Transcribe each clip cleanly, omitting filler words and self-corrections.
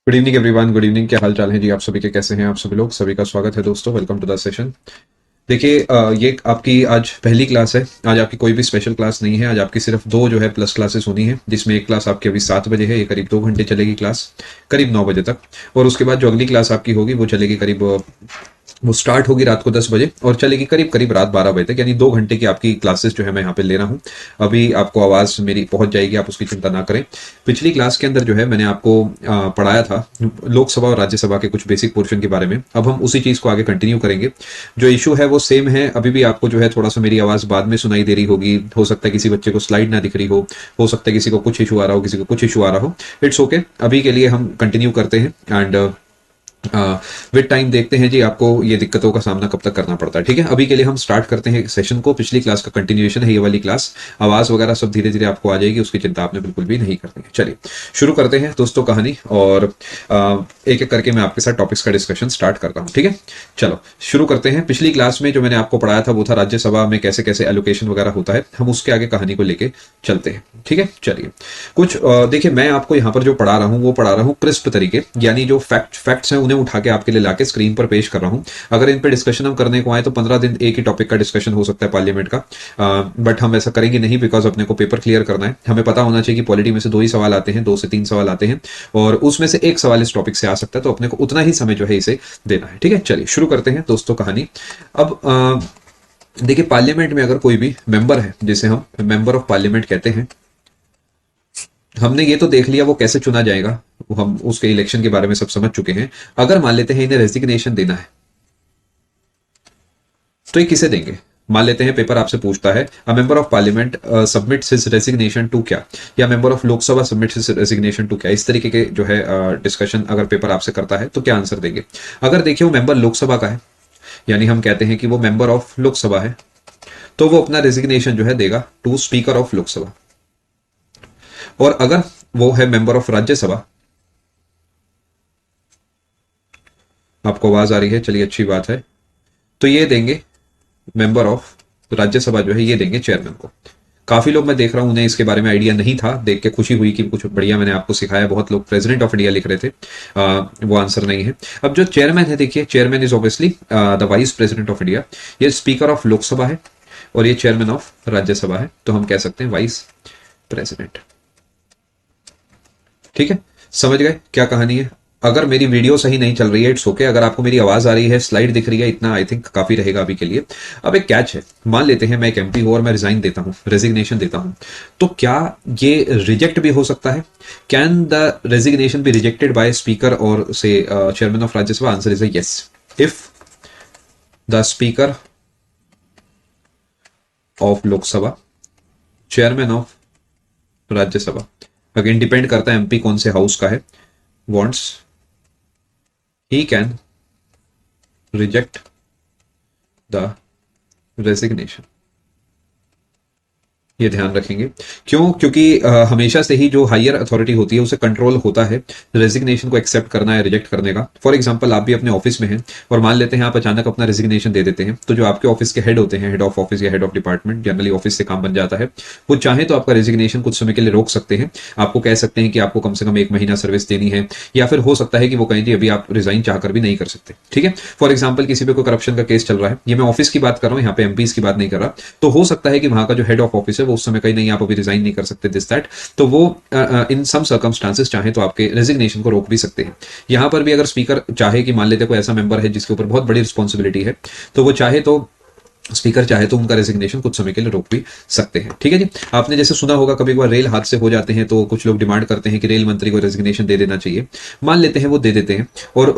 Good evening everyone. Good evening. क्या हाल चाल है जी? आप सभी के कैसे हैं? आप सभी लोग, सभी का स्वागत है दोस्तों। Welcome to the session. देखिए, ये आपकी आज पहली क्लास है। आज आपकी कोई भी स्पेशल क्लास नहीं है। आज आपकी सिर्फ दो जो है प्लस क्लासेस होनी है, जिसमें एक क्लास आपकी अभी 7 बजे है, ये करीब 2 घंटे चलेगी क्लास, करीब 9 बजे तक। और उसके बाद जो अगली क्लास आपकी होगी वो चलेगी करीब वो स्टार्ट होगी रात को 10 बजे और चलेगी करीब करीब रात 12 बजे तक। यानी 2 घंटे की आपकी क्लासेस जो है मैं यहाँ पे ले रहा हूँ। अभी आपको आवाज़ मेरी पहुंच जाएगी, आप उसकी चिंता ना करें। पिछली क्लास के अंदर जो है मैंने आपको पढ़ाया था लोकसभा और राज्यसभा के कुछ बेसिक पोर्शन के बारे में। अब हम उसी चीज़ को आगे कंटिन्यू करेंगे। जो इशू है वो सेम है। अभी भी आपको जो है थोड़ा सा मेरी आवाज़ बाद में सुनाई दे रही होगी। हो सकता है किसी बच्चे को स्लाइड ना दिख रही हो सकता है किसी को कुछ इशू आ रहा हो, किसी को कुछ इशू आ रहा हो। It's okay. अभी के लिए हम कंटिन्यू करते हैं एंड विद टाइम देखते हैं जी आपको ये दिक्कतों का सामना कब तक करना पड़ता है। ठीक है, अभी के लिए हम स्टार्ट करते हैं सेशन को। पिछली क्लास का कंटिन्यूएशन है ये वाली क्लास। आवाज वगैरह सब धीरे धीरे आपको आ जाएगी, उसकी चिंता आपने बिल्कुल भी नहीं करनी है। चलिए शुरू करते हैं दोस्तों कहानी, और एक एक करके मैं आपके साथ टॉपिक्स का डिस्कशन स्टार्ट करता हूँ। ठीक है, चलो शुरू करते हैं। पिछली क्लास में जो मैंने आपको पढ़ाया था वो था राज्यसभा में कैसे कैसे एलोकेशन वगैरह होता है। हम उसके आगे कहानी को लेके चलते हैं। ठीक है, चलिए कुछ देखिए, मैं आपको यहाँ पर जो पढ़ा रहा हूँ वो पढ़ा रहा हूँ क्रिस्प तरीके, यानी जो फैक्ट्स हैं उन्हें उठा के आपके लिए लाके स्क्रीन पर पेश कर रहा हूँ। अगर इन पे डिस्कशन हम करने को आए तो 15 दिन एक ही टॉपिक का डिस्कशन हो सकता है पार्लियामेंट का, बट हम ऐसा करेंगे नहीं, बिकॉज अपने को पेपर क्लियर करना है। हमें पता होना चाहिए कि पॉलिटी में से 2 ही सवाल आते हैं, 2 से 3 सवाल आते हैं, और उसमें से एक सवाल इस टॉपिक से आ सकता है, तो अपने को उतना ही समय जो है इसे देना है। ठीक है, चलिए शुरू करते हैं दोस्तों कहानी। अब देखिए, पार्लियामेंट में अगर कोई भी मेंबर है, जिसे हम मेंबर ऑफ पार्लियामेंट कहते हैं, हमने ये तो देख लिया वो कैसे चुना जाएगा, हम उसके इलेक्शन के बारे में सब समझ चुके हैं। अगर मान लेते हैं इन्हें रेजिग्नेशन देना है तो ये किसे देंगे? मान लेते हैं पेपर आपसे पूछता है a member of parliament submits his resignation to क्या, या member of Lok Sabha submits his resignation to क्या। इस तरीके के जो है डिस्कशन अगर पेपर आपसे करता है तो क्या आंसर देंगे? अगर देखिए वो मेंबर लोकसभा का है, यानी हम कहते हैं कि वो मेंबर ऑफ लोकसभा है, तो वो अपना रेजिग्नेशन जो है देगा टू स्पीकर ऑफ लोकसभा। और अगर वो है मेंबर ऑफ राज्यसभा, आपको आवाज आ रही है, चलिए अच्छी बात है, तो ये देंगे मेंबर ऑफ राज्यसभा जो है ये देंगे चेयरमैन को। काफी लोग मैं देख रहा हूं उन्हें इसके बारे में आइडिया नहीं था, देख के खुशी हुई कि कुछ बढ़िया मैंने आपको सिखाया। बहुत लोग प्रेसिडेंट ऑफ इंडिया लिख रहे थे, वो आंसर नहीं है। अब जो चेयरमैन है, देखिए chairman is obviously the vice president of India. ये स्पीकर ऑफ लोकसभा है और ये चेयरमैन ऑफ राज्यसभा है, तो हम कह सकते हैं वाइस प्रेसिडेंट। ठीक है, समझ गए क्या कहानी है? अगर मेरी वीडियो सही नहीं चल रही है इट्स ओके, अगर आपको मेरी आवाज आ रही है, स्लाइड दिख रही है, इतना आई थिंक काफी रहेगा अभी के लिए। अब एक कैच है, मान लेते हैं मैं एक एमपी हूं और मैं रिजाइन देता हूं, रेजिग्नेशन देता हूं, तो क्या ये रिजेक्ट भी हो सकता है? Can the resignation be rejected by speaker और से chairman of Rajya Sabha? Answer is yes. If the speaker of Lok Sabha, chairman of Rajya Sabha, again depend करता है एमपी कौन से हाउस का है, wants, he can reject the resignation। ये ध्यान रखेंगे। क्यों? क्योंकि हमेशा से ही जो हायर अथॉरिटी होती है उसे कंट्रोल होता है रेजिग्नेशन को एक्सेप्ट करना या रिजेक्ट करने का। फॉर एग्जांपल आप भी अपने ऑफिस में हैं और मान लेते हैं आप अचानक अपना रेजिग्नेशन दे देते हैं, तो जो आपके ऑफिस के हेड होते हैं, हेड ऑफ ऑफिस या head of department, generally office से काम बन जाता है, वो चाहे तो आपका रेजिग्नेशन कुछ समय के लिए रोक सकते हैं। आपको कह सकते हैं कि आपको कम से कम 1 महीना सर्विस देनी है, या फिर हो सकता है कि वो कहें जी अभी आप रिजाइन चाहकर भी नहीं कर सकते। ठीक है, फॉर एग्जाम्पल किसी पे कोई करप्शन का केस चल रहा है, ये मैं ऑफिस की बात कर रहा हूँ, यहाँ पे एमपीज की बात नहीं कर रहा, तो हो सकता है कि वहां का जो हेड ऑफ ऑफिस है वो उस समय कहीं नहीं, आप अभी रिजाइन नहीं कर सकते, दिस दैट, तो वो इन सम सर्कमस्टांसेस चाहे तो आपके रेजिग्नेशन को रोक भी सकते हैं। यहां पर भी अगर स्पीकर चाहे कि मान लेते कोई ऐसा मेंबर है जिसके ऊपर बहुत बड़ी रिस्पॉन्सिबिलिटी है, तो वो चाहे तो स्पीकर चाहे तो उनका रेजिग्नेशन कुछ समय के लिए रोक भी सकते हैं। ठीक है जी, आपने जैसे सुना होगा कभी कभार रेल हादसे हो जाते हैं तो कुछ लोग डिमांड करते हैं कि रेल मंत्री को रेजिग्नेशन दे देना चाहिए। मान लेते हैं वो दे देते हैं, और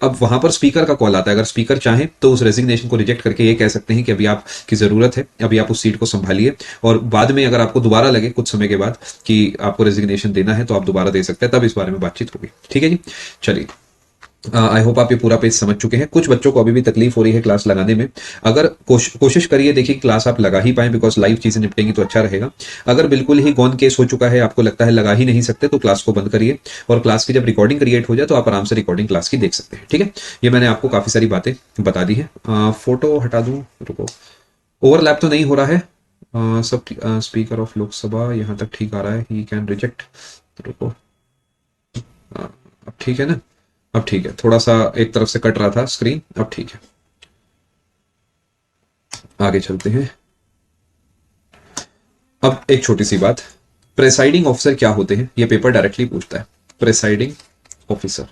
अब वहां पर स्पीकर का कॉल आता है। अगर स्पीकर चाहे तो उस रेजिग्नेशन को रिजेक्ट करके ये कह सकते हैं कि अभी आपकी जरूरत है, अभी आप उस सीट को संभालिए, और बाद में अगर आपको दोबारा लगे कुछ समय के बाद कि आपको रेजिग्नेशन देना है तो आप दोबारा दे सकते हैं, तब इस बारे में बातचीत होगी। ठीक है जी, चलिए आई होप आप ये पूरा पेज समझ चुके हैं। कुछ बच्चों को अभी भी तकलीफ हो रही है क्लास लगाने में, अगर कोशिश करिए, देखिए क्लास आप लगा ही पाए, बिकॉज लाइव चीजें निपटेंगी तो अच्छा रहेगा। अगर बिल्कुल ही गॉन केस हो चुका है, आपको लगता है लगा ही नहीं सकते, तो क्लास को बंद करिए, और क्लास की जब रिकॉर्डिंग क्रिएट हो जाए तो आप आराम से रिकॉर्डिंग क्लास की देख सकते हैं। ठीक है, ये मैंने आपको काफी सारी बातें बता दी है। फोटो हटा दूं, रुको, ओवरलैप तो नहीं हो रहा है, सब स्पीकर ऑफ लोकसभा यहाँ तक ठीक आ रहा है, ही कैन रिजेक्ट, रुको, अब ठीक है ना? अब ठीक है, थोड़ा सा एक तरफ से कट रहा था स्क्रीन, अब ठीक है। आगे चलते हैं। अब एक छोटी सी बात, प्रेसाइडिंग ऑफिसर क्या होते हैं, ये पेपर डायरेक्टली पूछता है। प्रेसाइडिंग ऑफिसर,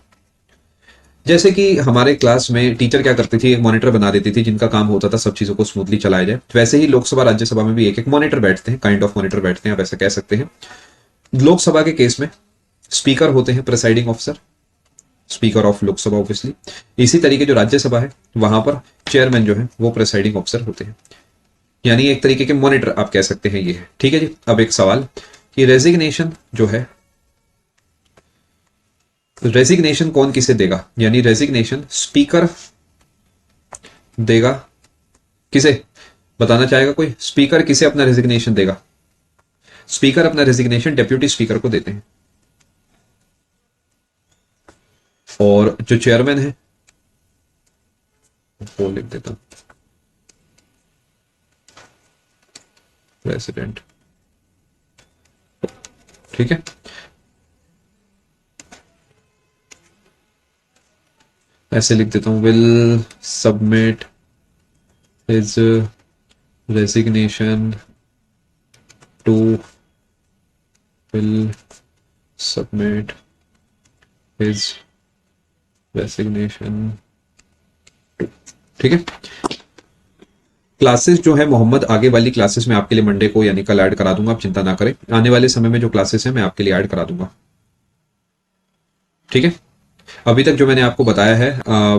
जैसे कि हमारे क्लास में टीचर क्या करती थी, एक मॉनिटर बना देती थी जिनका काम होता था सब चीजों को स्मूथली चलाया जाए, वैसे ही लोकसभा राज्यसभा में भी एक एक मॉनिटर बैठते हैं, काइंड ऑफ मॉनिटर बैठते हैं, आप ऐसा कह सकते हैं। लोकसभा के केस में स्पीकर होते हैं presiding officer, speaker of Lok Sabha obviously. इसी तरीके जो राज्यसभा है वहां पर चेयरमैन जो है वो प्रेसाइडिंग ऑफिसर होते हैं, यानी एक तरीके के मॉनिटर आप कह सकते हैं, ये है। ठीक है जी। अब एक सवाल कि रेजिग्नेशन जो है, रेजिग्नेशन कौन किसे देगा, यानी रेजिग्नेशन स्पीकर देगा किसे, बताना चाहेगा कोई? स्पीकर किसे अपना रेजिग्नेशन देगा? स्पीकर अपना रेजिग्नेशन डेप्यूटी स्पीकर को देते हैं, और जो चेयरमैन है वो लिख देता हूं प्रेसिडेंट। ठीक है, ऐसे लिख देता हूं, will submit his resignation to, will submit his resignation to. ठीक है। क्लासेस जो है मोहम्मद, आगे वाली क्लासेस में आपके लिए मंडे को यानी कल ऐड करा दूंगा, आप चिंता ना करें, आने वाले समय में जो क्लासेस हैं मैं आपके लिए ऐड करा दूंगा। ठीक है। अभी तक जो मैंने आपको बताया है,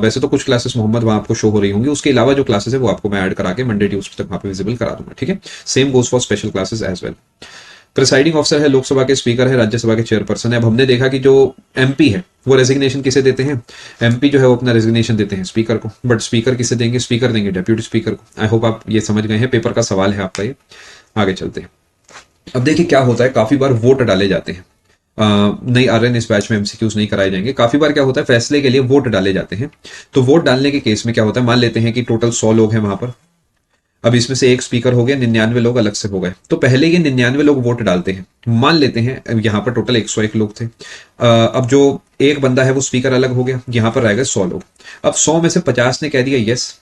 वैसे तो कुछ क्लासेस मोहम्मद वहां आपको शो हो रही होंगी, उसके अलावा जो क्लासेस है वो आपको मैं ऐड करा के मंडे ट्यूसडे तक वहां पे विजिबल करा दूंगा। ठीक है। Same goes for special classes as well. Presiding officer है, लोकसभा के स्पीकर है, राज्यसभा के चेयरपर्सन है। अब हमने देखा कि जो एमपी है वो रेजिग्नेशन किसे देते हैं, एमपी जो है वो अपना रेजिग्नेशन देते हैं स्पीकर को, बट स्पीकर किसे देंगे, स्पीकर देंगे डेप्यूटी स्पीकर को। आई होप आप ये समझ गए हैं, पेपर का सवाल है आपका ये। आगे चलते हैं। अब देखिए क्या होता है, काफी बार वोट डाले जाते हैं, नहीं आ रहे हैं इस बैच में, एमसीक्यूज नहीं कराए जाएंगे। काफी बार क्या होता है, फैसले के लिए वोट डाले जाते हैं। तो वोट डालने के केस में क्या होता है, मान लेते हैं कि टोटल 100 लोग हैं वहां पर, अब इसमें से एक स्पीकर हो गया, 99 लोग अलग से हो गए, तो पहले ये 99 लोग वोट डालते हैं। मान लेते हैं यहाँ पर टोटल 101 लोग थे, अब जो एक बंदा है वो स्पीकर अलग हो गया, यहाँ पर रह गए 100 लोग। अब 100 में से 50 ने कह दिया यस,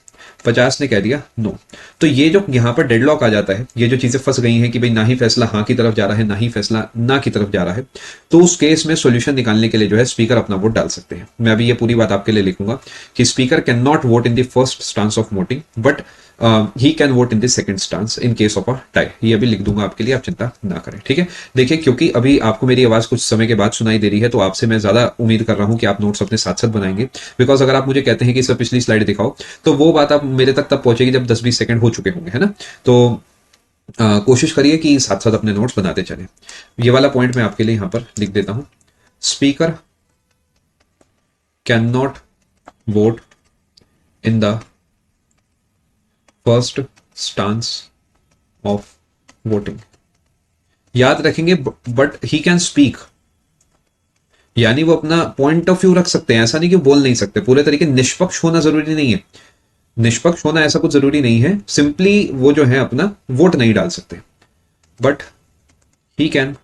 50 ने कह दिया नो, तो ये जो यहाँ पर डेडलॉक आ जाता है, ये जो चीजें फंस गई हैं कि भाई ना ही फैसला हाँ की तरफ जा रहा है ना ही फैसला ना की तरफ जा रहा है, तो उस केस में सॉल्यूशन निकालने के लिए जो है स्पीकर अपना वोट डाल सकते हैं। मैं अभी ये पूरी बात आपके लिए लिखूंगा कि speaker can not vote in the first stance of voting, but he can vote in the second stance in case of a tie. ये अभी लिख दूंगा आपके लिए, आप चिंता ना करें। ठीक है। देखिए, क्योंकि अभी आपको मेरी आवाज कुछ समय के बाद सुनाई दे रही है, तो आपसे मैं ज्यादा उम्मीद कर रहा हूं कि आप नोट्स अपने साथ साथ बनाएंगे, बिकॉज अगर आप मुझे कहते हैं कि सर पिछली स्लाइड दिखाओ, तो वो बात आप मेरे तक तब पहुंचेगी जब 10-20 सेकंड हो चुके होंगे, है ना? तो कोशिश करिए कि साथ साथ अपने नोट्स बनाते चलें। ये वाला पॉइंट मैं आपके लिए यहां पर लिख देता हूं, speaker can not vote in the first stance of voting. याद रखेंगे, बट ही कैन स्पीक, यानी वो अपना पॉइंट ऑफ व्यू रख सकते हैं, ऐसा नहीं कि बोल नहीं सकते। पूरे तरीके निष्पक्ष होना जरूरी नहीं है, निष्पक्ष होना ऐसा कुछ जरूरी नहीं है, सिंपली वो जो है अपना वोट नहीं डाल सकते, but he can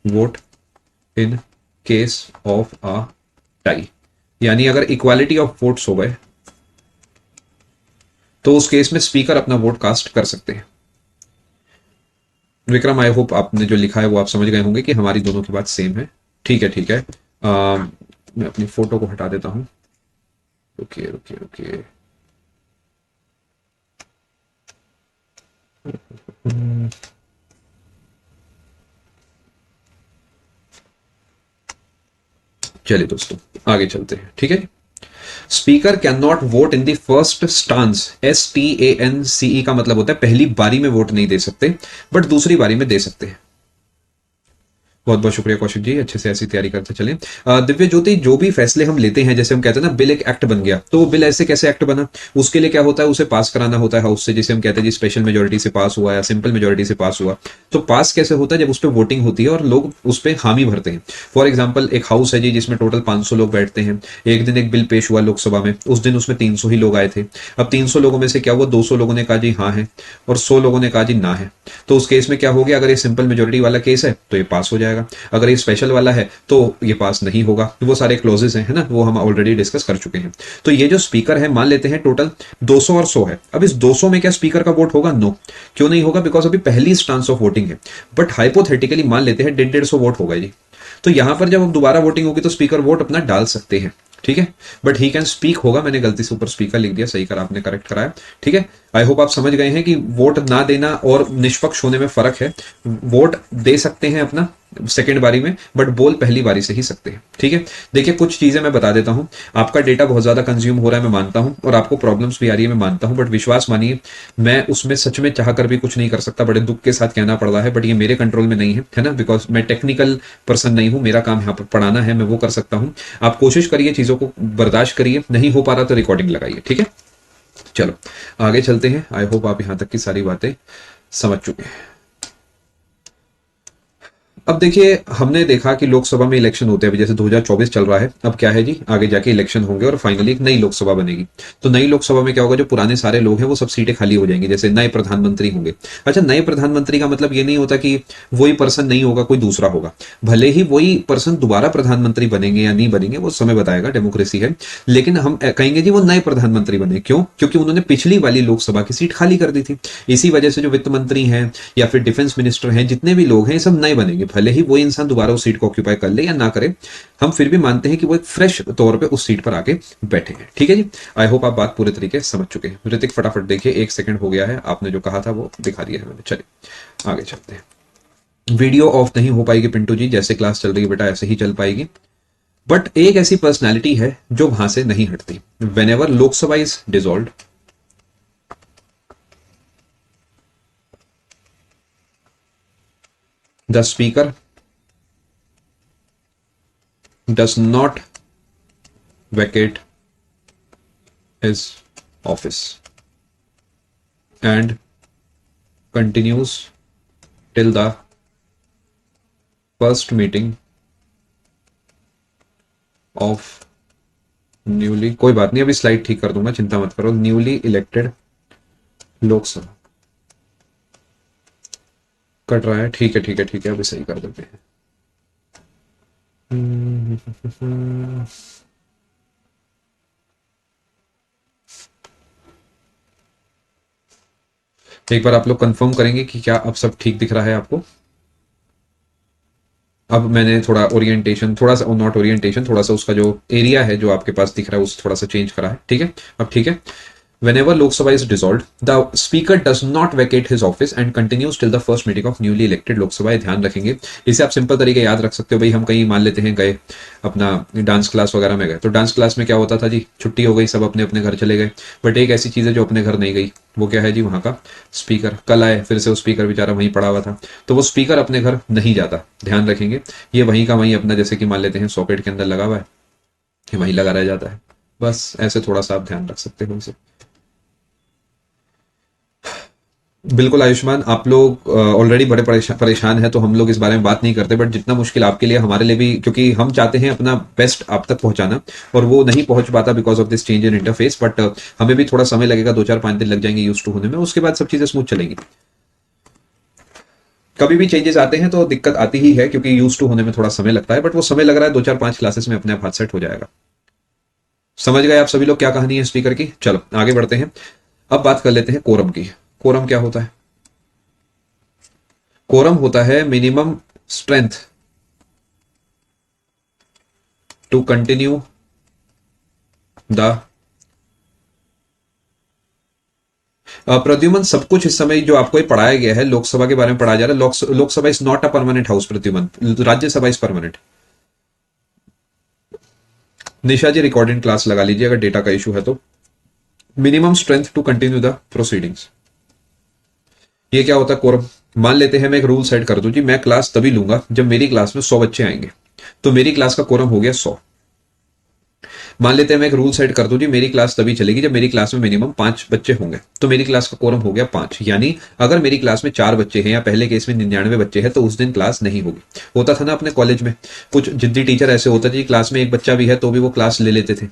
vote in case of a tie, यानी अगर इक्वालिटी ऑफ वोट्स हो गए तो उस केस में स्पीकर अपना वोट कास्ट कर सकते हैं। विक्रम, आई होप आपने जो लिखा है वो आप समझ गए होंगे कि हमारी दोनों की बात सेम है। ठीक है, ठीक है। मैं अपनी फोटो को हटा देता हूं, रुकिए रुकिए रुकिए। चलिए दोस्तों आगे चलते हैं। ठीक है। Speaker can not vote in the first stance, STANCE का मतलब होता है पहली बारी में वोट नहीं दे सकते, बट दूसरी बारी में दे सकते हैं। बहुत बहुत शुक्रिया कौशिक जी, अच्छे से ऐसी तैयारी करते चलें। दिव्य ज्योति, जो भी फैसले हम लेते हैं, जैसे हम कहते हैं ना बिल एक एक्ट बन गया, तो वो बिल ऐसे कैसे एक्ट बना, उसके लिए क्या होता है, उसे पास कराना होता है हाउस से, जिसे हम कहते हैं जी स्पेशल मेजोरिटी से पास हुआ या सिंपल मेजोरिटी से पास हुआ। तो पास कैसे होता है, जब उस पर वोटिंग होती है और लोग उस पर हामी भरते हैं। फॉर एग्जाम्पल एक हाउस है जी जिसमें टोटल 500 लोग बैठते हैं, एक दिन एक बिल पेश हुआ लोकसभा में, उस दिन उसमें 300 ही लोग आए थे। अब 300 लोगों में से क्या हुआ, 200 लोगों ने कहा जी हाँ है और 100 लोगों ने कहा जी ना है। तो उस केस में क्या हो गया, अगर ये सिंपल मेजोरिटी वाला केस है तो ये पास हो जाएगा, जाएगा। अगर ये स्पेशल वाला है तो ये पास नहीं होगा। वो सारे क्लोजेस हैं, है ना, वो हम ऑलरेडी डिस्कस कर चुके हैं। तो ये जो स्पीकर है, मान लेते हैं टोटल 200 और 100 है। अब इस 200 में क्या स्पीकर का वोट होगा? नो। क्यों नहीं होगा? बिकॉज अभी पहली स्टांस ऑफ वोटिंग है। बट हाइपोथेटिकली मान लेते हैं 150 वोट होगा जी। तो यहां पर जब अब दोबारा वोटिंग होगी तो स्पीकर वोट अपना डाल सकते हैं, ठीक है। बट ही कैन स्पीक होगा, मैंने गलती से ऊपर स्पीकर लिख दिया, सही करा आपने, करेक्ट कराया, ठीक है। आई होप आप समझ गए हैं कि वोट ना देना और निष्पक्ष होने में फर्क है। वोट दे सकते हैं अपना सेकेंड बारी में, बट बोल पहली बारी से ही सकते हैं, ठीक है। देखिए कुछ चीजें मैं बता देता हूं। आपका डेटा बहुत ज्यादा कंज्यूम हो रहा है, मैं मानता हूं, और आपको प्रॉब्लम्स भी आ रही है, मैं मानता हूं, बट विश्वास मानिए मैं उसमें सच में चाह कर भी कुछ नहीं कर सकता। बड़े दुख के साथ कहना पड़ रहा है, बट ये मेरे कंट्रोल में नहीं है ना, बिकॉज मैं टेक्निकल पर्सन नहीं हूं। मेरा काम यहाँ पर पढ़ाना है, मैं वो कर सकता हूं। आप कोशिश करिए, चीजों को बर्दाश्त करिए, नहीं हो पा रहा तो रिकॉर्डिंग लगाइए, ठीक है। चलो आगे चलते हैं। आई होप आप यहां तक की सारी बातें समझ चुके हैं। अब देखिए, हमने देखा कि लोकसभा में इलेक्शन होते हैं, अभी जैसे 2024 चल रहा है, अब क्या है जी, आगे जाके इलेक्शन होंगे और फाइनली एक नई लोकसभा बनेगी। तो नई लोकसभा में क्या होगा, जो पुराने सारे लोग हैं वो सब सीटें खाली हो जाएंगी, जैसे नए प्रधानमंत्री होंगे। अच्छा, नए प्रधानमंत्री का मतलब ये नहीं होता कि वही पर्सन नहीं होगा, कोई दूसरा होगा। भले ही वही पर्सन दोबारा प्रधानमंत्री बनेंगे या नहीं बनेंगे, वो समय बताएगा, डेमोक्रेसी है। लेकिन हम कहेंगे जी वो नए प्रधानमंत्री बने, क्यों? क्योंकि उन्होंने पिछली वाली लोकसभा की सीट खाली कर दी थी। इसी वजह से जो वित्त मंत्री हैं या फिर डिफेंस मिनिस्टर हैं, जितने भी लोग हैं, ये सब नए बनेंगे। भले ही वो इंसान दोबारा उस सीट को ऑक्यूपाई कर ले या ना करे, हम फिर भी मानते हैं कि वो एक फ्रेश तौर पे उस सीट पर आके बैठे हैं, ठीक है जी। आई होप आप बात पूरे तरीके से समझ चुके हैं। ऋतिक फटाफट देखिए, 1 सेकंड हो गया है, आपने जो कहा था वो दिखा दिया है मैंने। चलिए आगे चलते हैं। वीडियो ऑफ नहीं हो पाएगी पिंटू जी, जैसे क्लास चल रही है बेटा ऐसे ही चल पाएगी। बट एक ऐसी पर्सनैलिटी है जो वहां से नहीं हटती। Whenever Lok Sabha is dissolve, the speaker does not vacate his office and continues till the first meeting of newly, कोई बात नहीं, अभी स्लाइड ठीक कर दूंगा, चिंता मत करो। न्यूली इलेक्टेड लोकसभा कट रहा है, ठीक है ठीक है ठीक है, अभी सही कर देते हैं। एक बार आप लोग कंफर्म करेंगे कि क्या अब सब ठीक दिख रहा है आपको? अब मैंने थोड़ा ओरिएंटेशन, थोड़ा सा नॉट ओरिएंटेशन, थोड़ा सा उसका जो एरिया है जो आपके पास दिख रहा है उस थोड़ा सा चेंज करा है, ठीक है। अब ठीक है। Whenever Lok Sabha is dissolved, the speaker does not vacate his office and continues till the first meeting of newly elected Lok Sabha। ध्यान रखेंगे, इसे आप सिंपल तरीके याद रख सकते हो। भाई हम कहीं मान लेते हैं गए अपना डांस क्लास वगैरह में गए, तो डांस क्लास में क्या होता था जी, छुट्टी हो गई, सब अपने अपने घर चले गए। बट एक ऐसी चीज है जो अपने घर नहीं गई, वो क्या है जी, वहां का स्पीकर। कल आए फिर से वो स्पीकर बेचारा वहीं पड़ा हुआ था, तो वो स्पीकर अपने घर नहीं जाता, ध्यान रखेंगे। ये वहीं का वहीं अपना, जैसे कि मान लेते हैं सॉकेट के अंदर लगा हुआ है, ये वहीं लगा रह जाता है। बस ऐसे थोड़ा सा आप ध्यान रख सकते हो इसे। बिल्कुल आयुष्मान, आप लोग ऑलरेडी बड़े परेशान हैं, तो हम लोग इस बारे में बात नहीं करते। बट जितना मुश्किल आपके लिए, हमारे लिए भी, क्योंकि हम चाहते हैं अपना बेस्ट आप तक पहुंचाना, और वो नहीं पहुंच पाता because of this change in interface. But हमें भी थोड़ा समय लगेगा, 2-4-5 दिन लग जाएंगे यूज टू होने में, उसके बाद सब चीजें स्मूथ चलेंगी। कभी भी चेंजेस आते हैं तो दिक्कत आती ही है, क्योंकि यूज टू होने में थोड़ा समय लगता है। बट वो समय लग रहा है, 2-4-5 क्लासेस में अपने आप हाथ सेट हो जाएगा। समझ गए आप सभी लोग क्या कहानी है स्पीकर की? चलो आगे बढ़ते हैं। अब बात कर लेते हैं कोरम की। कोरम क्या होता है? कोरम होता है minimum strength to continue the Pradyuman, सब कुछ इस समय जो आपको पढ़ाया गया है लोकसभा के बारे में पढ़ाया जा रहा है। Lok Sabha is not a permanent house Pradyuman, Rajya Sabha is permanent. Nisha ji recording class लगा लीजिए अगर डेटा का इशू है तो। Minimum strength to continue the proceedings, ये क्या होता है कोरम? मान लेते हैं मैं एक रूल सेट कर दूं जी, मैं क्लास तभी लूंगा जब मेरी क्लास में 100 बच्चे आएंगे, तो मेरी क्लास का कोरम हो गया 100। मान लेते हैं मैं एक रूल सेट कर दूं जी, मेरी क्लास तभी चलेगी जब मेरी क्लास में मिनिमम 5 बच्चे होंगे, तो मेरी क्लास का कोरम हो गया 5। यानी अगर मेरी क्लास में 4 बच्चे हैं या पहले केस में 99 बच्चे हैं तो उस दिन क्लास नहीं होगी। होता था ना अपने कॉलेज में, कुछ जिद्दी टीचर ऐसे होते थे, क्लास में एक बच्चा भी है तो भी वो क्लास ले लेते थे,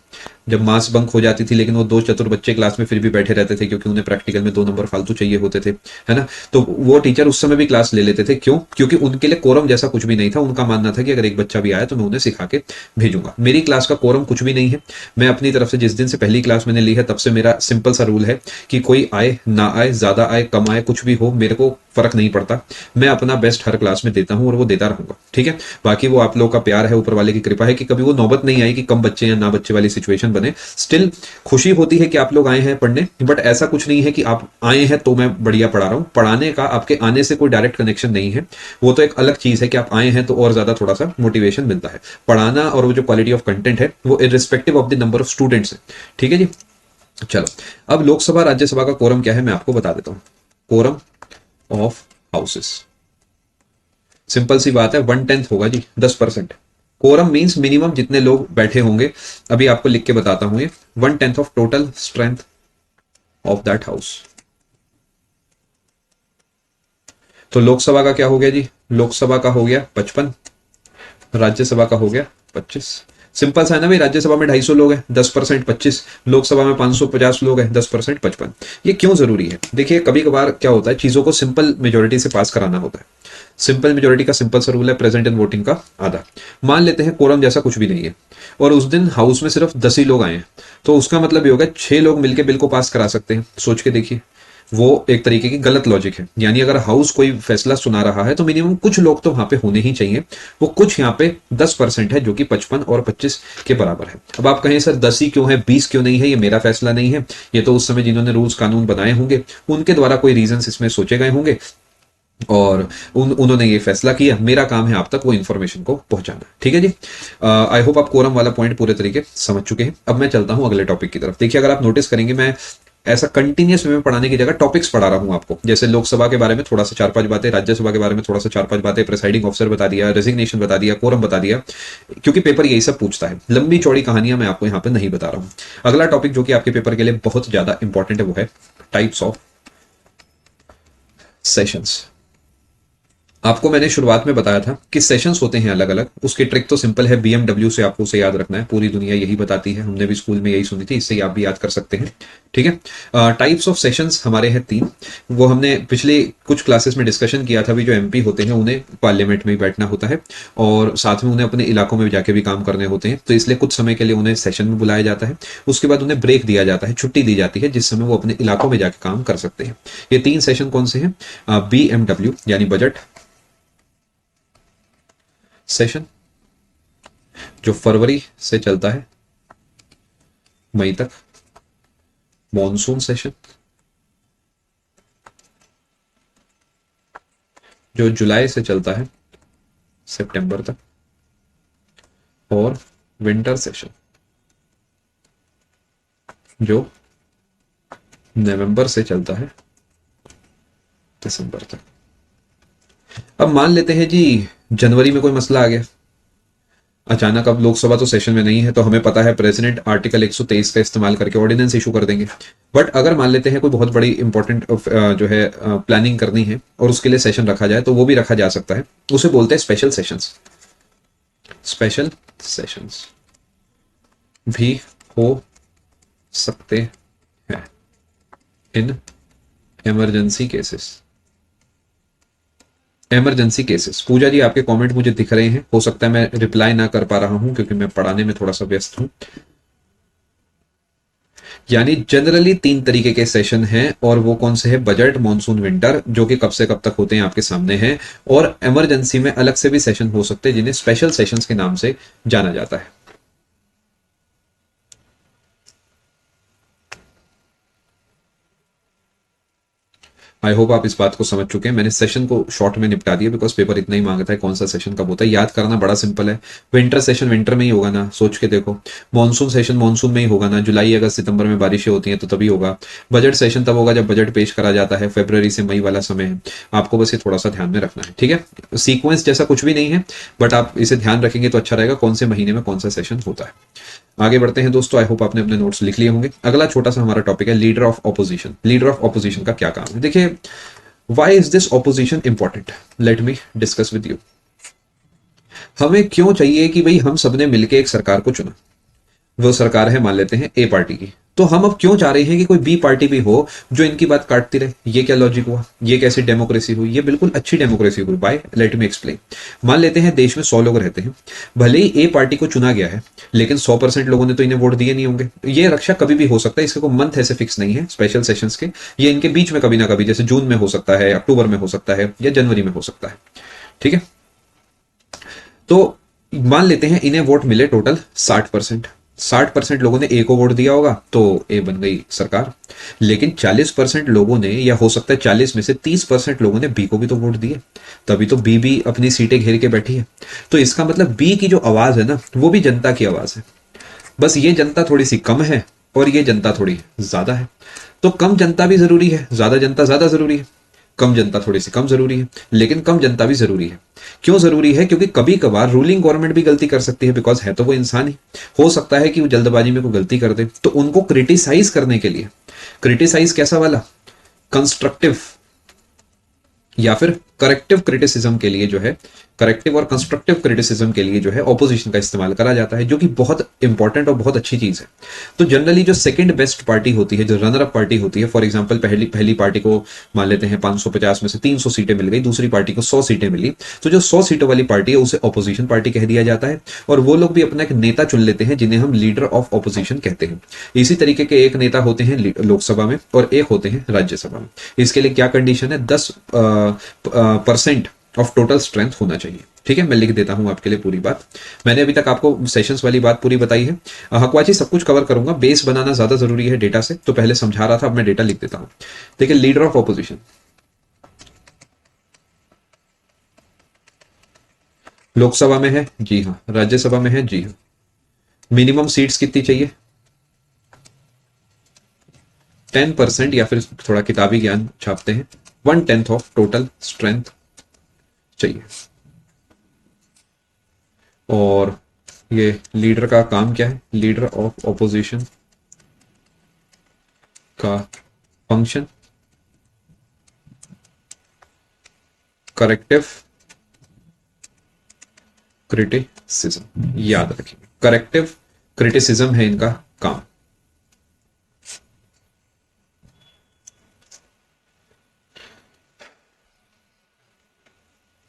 जब मास बंक हो जाती थी, लेकिन वो 2 चतुर बच्चे क्लास में फिर भी बैठे रहते थे क्योंकि उन्हें प्रैक्टिकल में 2 नंबर फालतू चाहिए होते थे, है ना। तो वो टीचर उस समय भी क्लास ले लेते थे, क्यों? क्योंकि उनके लिए कोरम जैसा कुछ भी नहीं था। उनका मानना था कि अगर एक बच्चा भी आया तो मैं उन्हें सिखा के भेजूंगा। मेरी क्लास का कोरम कुछ भी नहीं है। मैं अपनी तरफ से जिस दिन से पहली क्लास मैंने ली है तब से मेरा सिंपल सा रूल है कि कोई आए ना आए, ज्यादा आए कम आए, कुछ भी हो मेरे को फर्क नहीं पड़ता। मैं अपना बेस्ट हर क्लास में देता हूं और वो देता रहूंगा, ठीक है। बाकी वो आप लोगों का प्यार है, ऊपर वाले की कृपा है कि कभी वो नौबत नहीं आई कि कम बच्चे या ना बच्चे वाली सिचुएशन बने। स्टिल खुशी होती है कि आप लोग आए हैं पढ़ने, बट ऐसा कुछ नहीं है कि आप आए हैं तो मैं बढ़िया पढ़ा रहा हूं। पढ़ाने का आपके आने से कोई डायरेक्ट कनेक्शन नहीं है, वो तो एक अलग चीज है कि आप आए हैं तो और ज्यादा थोड़ा सा मोटिवेशन मिलता है। पढ़ाना और वो जो क्वालिटी ऑफ कंटेंट है वो irrespective of the number of students है, ठीक है जी। चलो, अब लोकसभा राज्यसभा का कोरम क्या है मैं आपको बता देता हूं। कोरम ऑफ हाउसेस, सिंपल सी बात है, 1/10 होगा जी, 10%। कोरम मींस मिनिमम जितने लोग बैठे होंगे, अभी आपको लिख के बताता हूं, ये 1/10 of total strength of that house. तो लोकसभा का क्या हो गया जी? लोकसभा का हो गया 55, राज्यसभा का हो गया 25। सिंपल सा है ना भाई, राज्यसभा में 250 लोग हैं, 10% 25, लोकसभा में 550 लोग हैं, 10% 55। ये क्यों जरूरी है? देखिए कभी कभार क्या होता है, चीजों को सिंपल मेजोरिटी से पास कराना होता है। सिंपल मेजोरिटी का सिंपल सा रूल है, प्रेजेंट इन वोटिंग का आधा। मान लेते हैं कोरम जैसा कुछ भी नहीं है और उस दिन हाउस में सिर्फ 10 ही लोग आए हैं, तो उसका मतलब ये होगा 6 लोग मिलकर बिल को पास करा सकते हैं। सोच के देखिए, वो एक तरीके की गलत लॉजिक है। यानी अगर हाउस कोई फैसला सुना रहा है तो मिनिमम कुछ लोग तो वहां पे होने ही चाहिए। वो कुछ यहाँ पे 10% है, जो कि 55 और 25 के बराबर है। अब आप कहें सर 10 ही क्यों है, 20 क्यों नहीं है? ये मेरा फैसला नहीं है, ये तो उस समय जिन्होंने रूल्स कानून बनाए होंगे उनके द्वारा कोई रीजन इसमें सोचे गए होंगे और उन्होंने ये फैसला किया। मेरा काम है आप तक वो इन्फॉर्मेशन को पहुंचाना, ठीक है जी। आई होप आप कोरम वाला पॉइंट पूरे तरीके समझ चुके हैं। अब मैं चलता हूं अगले टॉपिक की तरफ। देखिए अगर आप नोटिस करेंगे, मैं ऐसा कंटिन्यूस वे में पढ़ाने की जगह टॉपिक्स पढ़ा रहा हूं आपको। जैसे लोकसभा के बारे में थोड़ा सा 4-5 बातें, राज्यसभा के बारे में थोड़ा सा 4-5 बातें, प्रेसाइडिंग ऑफिसर बता दिया, रेजिग्नेशन बता दिया, कोरम बता दिया, क्योंकि पेपर यही सब पूछता है। लंबी चौड़ी कहानियां मैं आपको यहां पे नहीं बता रहा हूं। अगला टॉपिक जो कि आपके पेपर के लिए बहुत ज्यादा इंपॉर्टेंट है वो है टाइप्स ऑफ सेशंस। आपको मैंने शुरुआत में बताया था कि सेशंस होते हैं अलग अलग। उसकी ट्रिक तो सिंपल है, बीएमडब्ल्यू से आपको उसे याद रखना है। पूरी दुनिया यही बताती है, हमने भी स्कूल में यही सुनी थी, इससे आप भी याद कर सकते हैं, ठीक है। टाइप्स ऑफ सेशंस हमारे हैं 3। वो हमने पिछले कुछ क्लासेस में डिस्कशन किया था। भी जो एमपी होते हैं उन्हें पार्लियामेंट में ही बैठना होता है और साथ में उन्हें अपने इलाकों में जाके भी काम करने होते हैं, तो इसलिए कुछ समय के लिए उन्हें सेशन में बुलाया जाता है। उसके बाद उन्हें ब्रेक दिया जाता है, छुट्टी दी जाती है, जिस समय वो अपने इलाकों में जाके काम कर सकते हैं। ये 3 सेशन कौन से हैं? बीएमडब्ल्यू यानी बजट सेशन, जो फरवरी से चलता है मई तक। मॉनसून सेशन, जो जुलाई से चलता है सितंबर तक। और विंटर सेशन, जो नवंबर से चलता है दिसंबर तक। अब मान लेते हैं जी जनवरी में कोई मसला आ गया अचानक। अब लोकसभा तो सेशन में नहीं है, तो हमें पता है प्रेसिडेंट आर्टिकल 123 का इस्तेमाल करके ऑर्डिनेंस इशू कर देंगे। बट अगर मान लेते हैं कोई बहुत बड़ी इंपॉर्टेंट जो है प्लानिंग करनी है और उसके लिए सेशन रखा जाए, तो वो भी रखा जा सकता है। उसे बोलते हैं स्पेशल सेशंस। स्पेशल सेशंस भी हो सकते हैं in emergency cases. Emergency cases. Pooja ji आपके कमेंट मुझे दिख रहे हैं, हो सकता है मैं रिप्लाई ना कर पा रहा हूं क्योंकि मैं पढ़ाने में थोड़ा सा व्यस्त हूं। यानी जनरली 3 तरीके के सेशन हैं और वो कौन से हैं? बजट, मॉनसून, विंटर, जो कि कब से कब तक होते हैं आपके सामने हैं। और इमरजेंसी में अलग से भी सेशन हो सकते हैं जिन्हें स्पेशल सेशंस के नाम से जाना जाता है। आई होप आप इस बात को समझ चुके हैं। मैंने सेशन को शॉर्ट में निपटा दिया बिकॉज पेपर इतना ही मांगता है कौन सा सेशन कब होता है। याद करना बड़ा सिंपल है। विंटर सेशन विंटर में ही होगा ना, सोच के देखो। मॉनसून सेशन मॉनसून में ही होगा ना, जुलाई अगस्त सितंबर में बारिशें होती हैं तो तभी होगा। बजट सेशन तब होगा जब बजट पेश करा जाता है, फरवरी से मई वाला समय है। आपको बस ये थोड़ा सा ध्यान में रखना है, ठीक है। सीक्वेंस जैसा कुछ भी नहीं है, बट आप इसे ध्यान रखेंगे तो अच्छा रहेगा कौन से महीने में कौन सा सेशन होता है। आगे बढ़ते हैं दोस्तों। आई होप आपने अपने नोट्स लिख लिए होंगे। अगला छोटा सा हमारा टॉपिक है leader of opposition. Leader of opposition का क्या काम है? देखिए, why is this opposition important, let me discuss with you. हमें क्यों चाहिए कि भाई हम सबने मिलकर एक सरकार को चुना, वो सरकार है मान लेते हैं ए पार्टी की, तो हम अब क्यों चाह रहे हैं कि कोई बी पार्टी भी हो जो इनकी बात काटती रहे? ये क्या लॉजिक हुआ? ये कैसी डेमोक्रेसी हुई? ये बिल्कुल अच्छी डेमोक्रेसी हुई। By let me explain. मान लेते हैं देश में 100 लोग रहते हैं, भले ही ए पार्टी को चुना गया है, लेकिन 100% लोगों ने तो इन्हें वोट दिए नहीं होंगे। ये रक्षा कभी भी हो सकता है, इसका कोई मंथ ऐसे फिक्स नहीं है स्पेशल सेशंस के। ये इनके बीच में कभी ना कभी, जैसे जून में हो सकता है, अक्टूबर में हो सकता है, या जनवरी में हो सकता है। ठीक है, तो मान लेते हैं इन्हें वोट मिले टोटल 60%। 60% लोगों ने ए को वोट दिया होगा, तो ए बन गई सरकार। लेकिन 40% लोगों ने, या हो सकता है 40 में से 30% लोगों ने बी को भी तो वोट दिए, तभी तो बी भी अपनी सीटें घेर के बैठी है। तो इसका मतलब बी की जो आवाज है ना, वो भी जनता की आवाज है। बस ये जनता थोड़ी सी कम है और ये जनता थोड़ी ज्यादा है। तो कम जनता भी जरूरी है, ज्यादा जनता ज्यादा जरूरी है। कम जनता थोड़ी सी कम जरूरी है, लेकिन कम जनता भी जरूरी है। क्यों जरूरी है? क्योंकि कभी कभार रूलिंग गवर्नमेंट भी गलती कर सकती है, बिकॉज है तो वो इंसान ही। हो सकता है कि वो जल्दबाजी में कोई गलती कर दे, तो उनको क्रिटिसाइज करने के लिए, क्रिटिसाइज कैसा वाला, कंस्ट्रक्टिव या फिर करेक्टिव क्रिटिसिज्म के लिए जो है, करेक्टिव और कंस्ट्रक्टिव क्रिटिसिज्म के लिए जो है ऑपोजिशन का इस्तेमाल करा जाता है, जो कि बहुत इंपॉर्टेंट और बहुत अच्छी चीज है। तो जनरली जो सेकंड बेस्ट पार्टी होती है, जो रनर अप पार्टी होती है, फॉर एग्जांपल पहली पार्टी को मान लेते हैं 550 में से 300 सीटें मिल गई, दूसरी पार्टी को 100 सीटें मिली, तो जो 100 सीटों वाली पार्टी है उसे ऑपोजिशन पार्टी कह दिया जाता है। और वो लोग भी अपना एक नेता चुन लेते हैं, जिन्हें हम लीडर ऑफ ऑपोजिशन कहते हैं। इसी तरीके के एक नेता होते हैं लोकसभा में और एक होते हैं राज्यसभा में। इसके लिए क्या कंडीशन है? 10% ऑफ टोटल स्ट्रेंथ होना चाहिए। ठीक है, मैं लिख देता हूं आपके लिए पूरी बात। मैंने अभी तक आपको सेशंस वाली बात पूरी बताई है। हकवाची सब कुछ कवर करूंगा, बेस बनाना ज्यादा जरूरी है डेटा से, तो पहले समझा रहा था, अब मैं डेटा लिख देता हूं। देखिए, लीडर ऑफ ऑपोजिशन, लोकसभा में है जी हाँ, राज्यसभा में है जी हाँ। मिनिमम सीट्स कितनी चाहिए? 10%, या फिर थोड़ा किताबी ज्ञान छापते हैं, 1/10 ऑफ टोटल स्ट्रेंथ चाहिए। और ये लीडर का काम क्या है? लीडर ऑफ ऑपोजिशन का फंक्शन करेक्टिव क्रिटिसिज्म, याद रखिए, करेक्टिव क्रिटिसिज्म है इनका काम।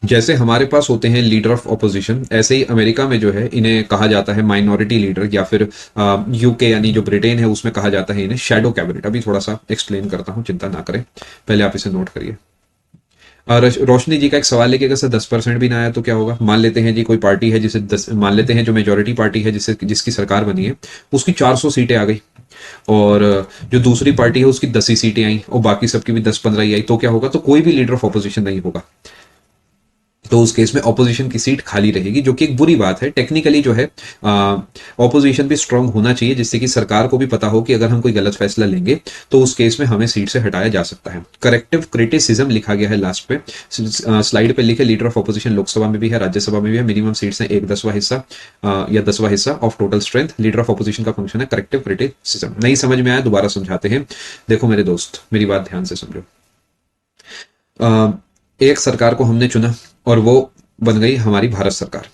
जैसे हमारे पास होते हैं लीडर ऑफ ऑपोजिशन, ऐसे ही अमेरिका में जो है इन्हें कहा जाता है माइनॉरिटी लीडर, या फिर यूके यानी जो ब्रिटेन है उसमें कहा जाता है इन्हें शैडो कैबिनेट। अभी थोड़ा सा एक्सप्लेन करता हूं, चिंता ना करें, पहले आप इसे नोट करिए। रोशनी जी का एक सवाल है कि अगर 10% भी ना आया तो क्या होगा? मान लेते हैं जी कोई पार्टी है जिसे 10, मान लेते हैं जो मेजोरिटी पार्टी है जिसकी सरकार बनी है, उसकी 400 सीटें आ गई, और जो दूसरी पार्टी है उसकी 10 ही सीटें आई, और बाकी सबकी भी 10-15 ही आई, तो क्या होगा? तो कोई भी लीडर ऑफ ऑपोजिशन नहीं होगा। तो उस केस में ऑपोजिशन की सीट खाली रहेगी, जो कि एक बुरी बात है। टेक्निकली जो है ऑपोजिशन भी स्ट्रांग होना चाहिए, जिससे कि सरकार को भी पता हो कि अगर हम कोई गलत फैसला लेंगे तो उस केस में हमें सीट से हटाया जा सकता है। करेक्टिव क्रिटिसिज्म लिखा गया है लास्ट पे, स्लाइड पे लिखे, लीडर ऑफ ऑपोजिशन लोकसभा में भी है, राज्यसभा में भी है। मिनिमम सीट्स हैं 1/10 हिस्सा या 10वां हिस्सा of total strength. Leader of opposition का फंक्शन है करेक्टिव क्रिटिसिज्म। नहीं समझ में आया दोबारा समझाते हैं। देखो मेरे दोस्त, मेरी बात ध्यान से समझो। एक सरकार को हमने चुना और वो बन गई हमारी भारत सरकार।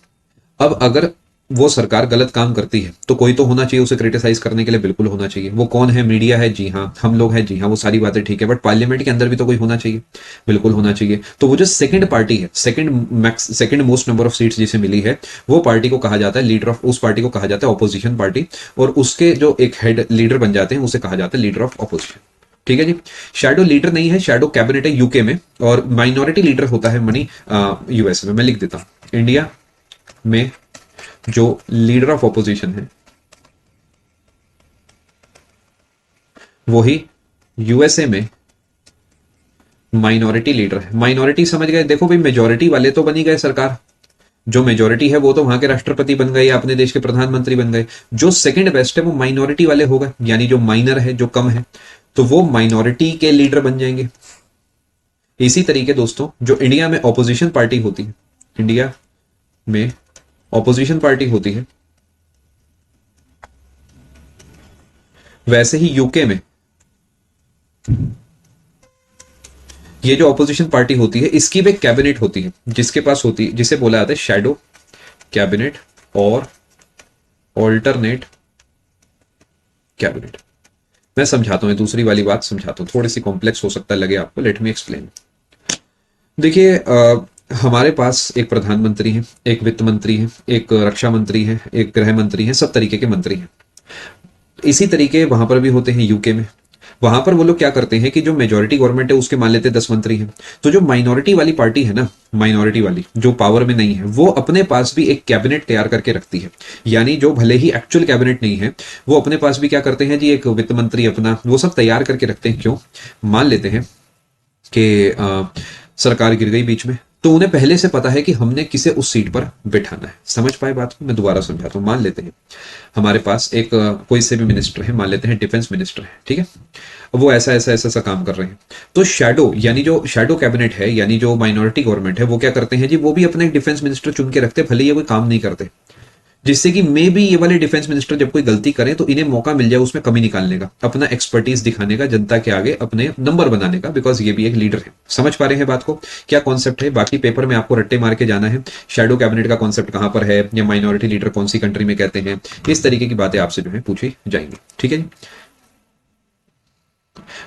अब अगर वो सरकार गलत काम करती है तो कोई तो होना चाहिए उसे क्रिटिसाइज करने के लिए, बिल्कुल होना चाहिए। वो कौन है? मीडिया है जी हाँ, हम लोग हैं जी हाँ, वो सारी बातें ठीक है, बट पार्लियामेंट के अंदर भी तो कोई होना चाहिए, बिल्कुल होना चाहिए। तो वो जो सेकंड पार्टी है, second most number of seats जिसे मिली है, वो पार्टी को कहा जाता है लीडर ऑफ, उस पार्टी को कहा जाता है ऑपोजिशन पार्टी, और उसके जो एक हेड लीडर बन जाते हैं उसे कहा जाता है लीडर ऑफ ऑपोजिशन। ठीक है जी। शैडो लीडर नहीं है, शैडो कैबिनेट है यूके में, और माइनॉरिटी लीडर होता है मनी यूएस में। मैं लिख देता हूं, इंडिया में जो लीडर ऑफ ऑपोजिशन है वही यूएसए में माइनॉरिटी लीडर है। माइनॉरिटी समझ गए? देखो भाई, मेजोरिटी वाले तो बनी गए सरकार, जो मेजोरिटी है वो तो वहां के राष्ट्रपति बन गए या अपने देश के प्रधानमंत्री बन गए। जो सेकंड बेस्ट है वो माइनॉरिटी वाले हो गए, यानी जो माइनर है, जो कम है, तो वो माइनॉरिटी के लीडर बन जाएंगे। इसी तरीके दोस्तों, जो इंडिया में ऑपोजिशन पार्टी होती है, इंडिया में ऑपोजिशन पार्टी होती है, वैसे ही यूके में ये जो ऑपोजिशन पार्टी होती है इसकी भी एक कैबिनेट होती है जिसके पास होती है, जिसे बोला जाता है शैडो कैबिनेट और ऑल्टरनेट कैबिनेट। मैं समझाता हूँ, दूसरी वाली बात समझाता हूँ, थोड़ी सी कॉम्प्लेक्स हो सकता है लगे आपको, लेट मी एक्सप्लेन। देखिए हमारे पास एक प्रधानमंत्री है, एक वित्त मंत्री है, एक रक्षा मंत्री है, एक गृह मंत्री है, सब तरीके के मंत्री हैं। इसी तरीके वहां पर भी होते हैं यूके में। वहां पर वो लोग क्या करते हैं कि जो मेजोरिटी गवर्नमेंट है उसके मान लेते हैं 10 मंत्री हैं, तो जो माइनॉरिटी वाली पार्टी है ना, माइनॉरिटी वाली जो पावर में नहीं है, वो अपने पास भी एक कैबिनेट तैयार करके रखती है। यानी जो भले ही एक्चुअल कैबिनेट नहीं है, वो अपने पास भी क्या करते हैं जी, एक वित्त मंत्री अपना वो सब तैयार करके रखते हैं। क्यों? मान लेते हैं कि सरकार गिर गई बीच में, तो उन्हें पहले से पता है कि हमने किसे उस सीट पर बिठाना है। समझ पाए बात को? मैं दोबारा समझाता हूं। मान लेते हैं हमारे पास एक कोई से भी मिनिस्टर है, मान लेते हैं डिफेंस मिनिस्टर है, ठीक है। अब वो ऐसा ऐसा ऐसा ऐसा काम कर रहे हैं, तो शैडो यानी जो शैडो कैबिनेट है, यानी जो माइनॉरिटी गवर्नमेंट है, वो क्या करते हैं जी, वो भी अपना एक डिफेंस मिनिस्टर चुन के रखते हैं, भले ये कोई काम नहीं करते, जिससे कि मे बी ये वाले डिफेंस मिनिस्टर जब कोई गलती करें तो इन्हें मौका मिल जाए उसमें कमी निकालने का, अपना एक्सपर्टीज दिखाने का, जनता के आगे अपने नंबर बनाने का, बिकॉज ये भी एक लीडर है। समझ पा रहे हैं बात को? क्या कॉन्सेप्ट है? बाकी पेपर में आपको रट्टे मार के जाना है, शैडो कैबिनेट का कॉन्सेप्ट कहां पर है, या माइनॉरिटी लीडर कौन सी कंट्री में कहते हैं, इस तरीके की बातें आपसे जो है पूछी जाएंगी। ठीक है जी,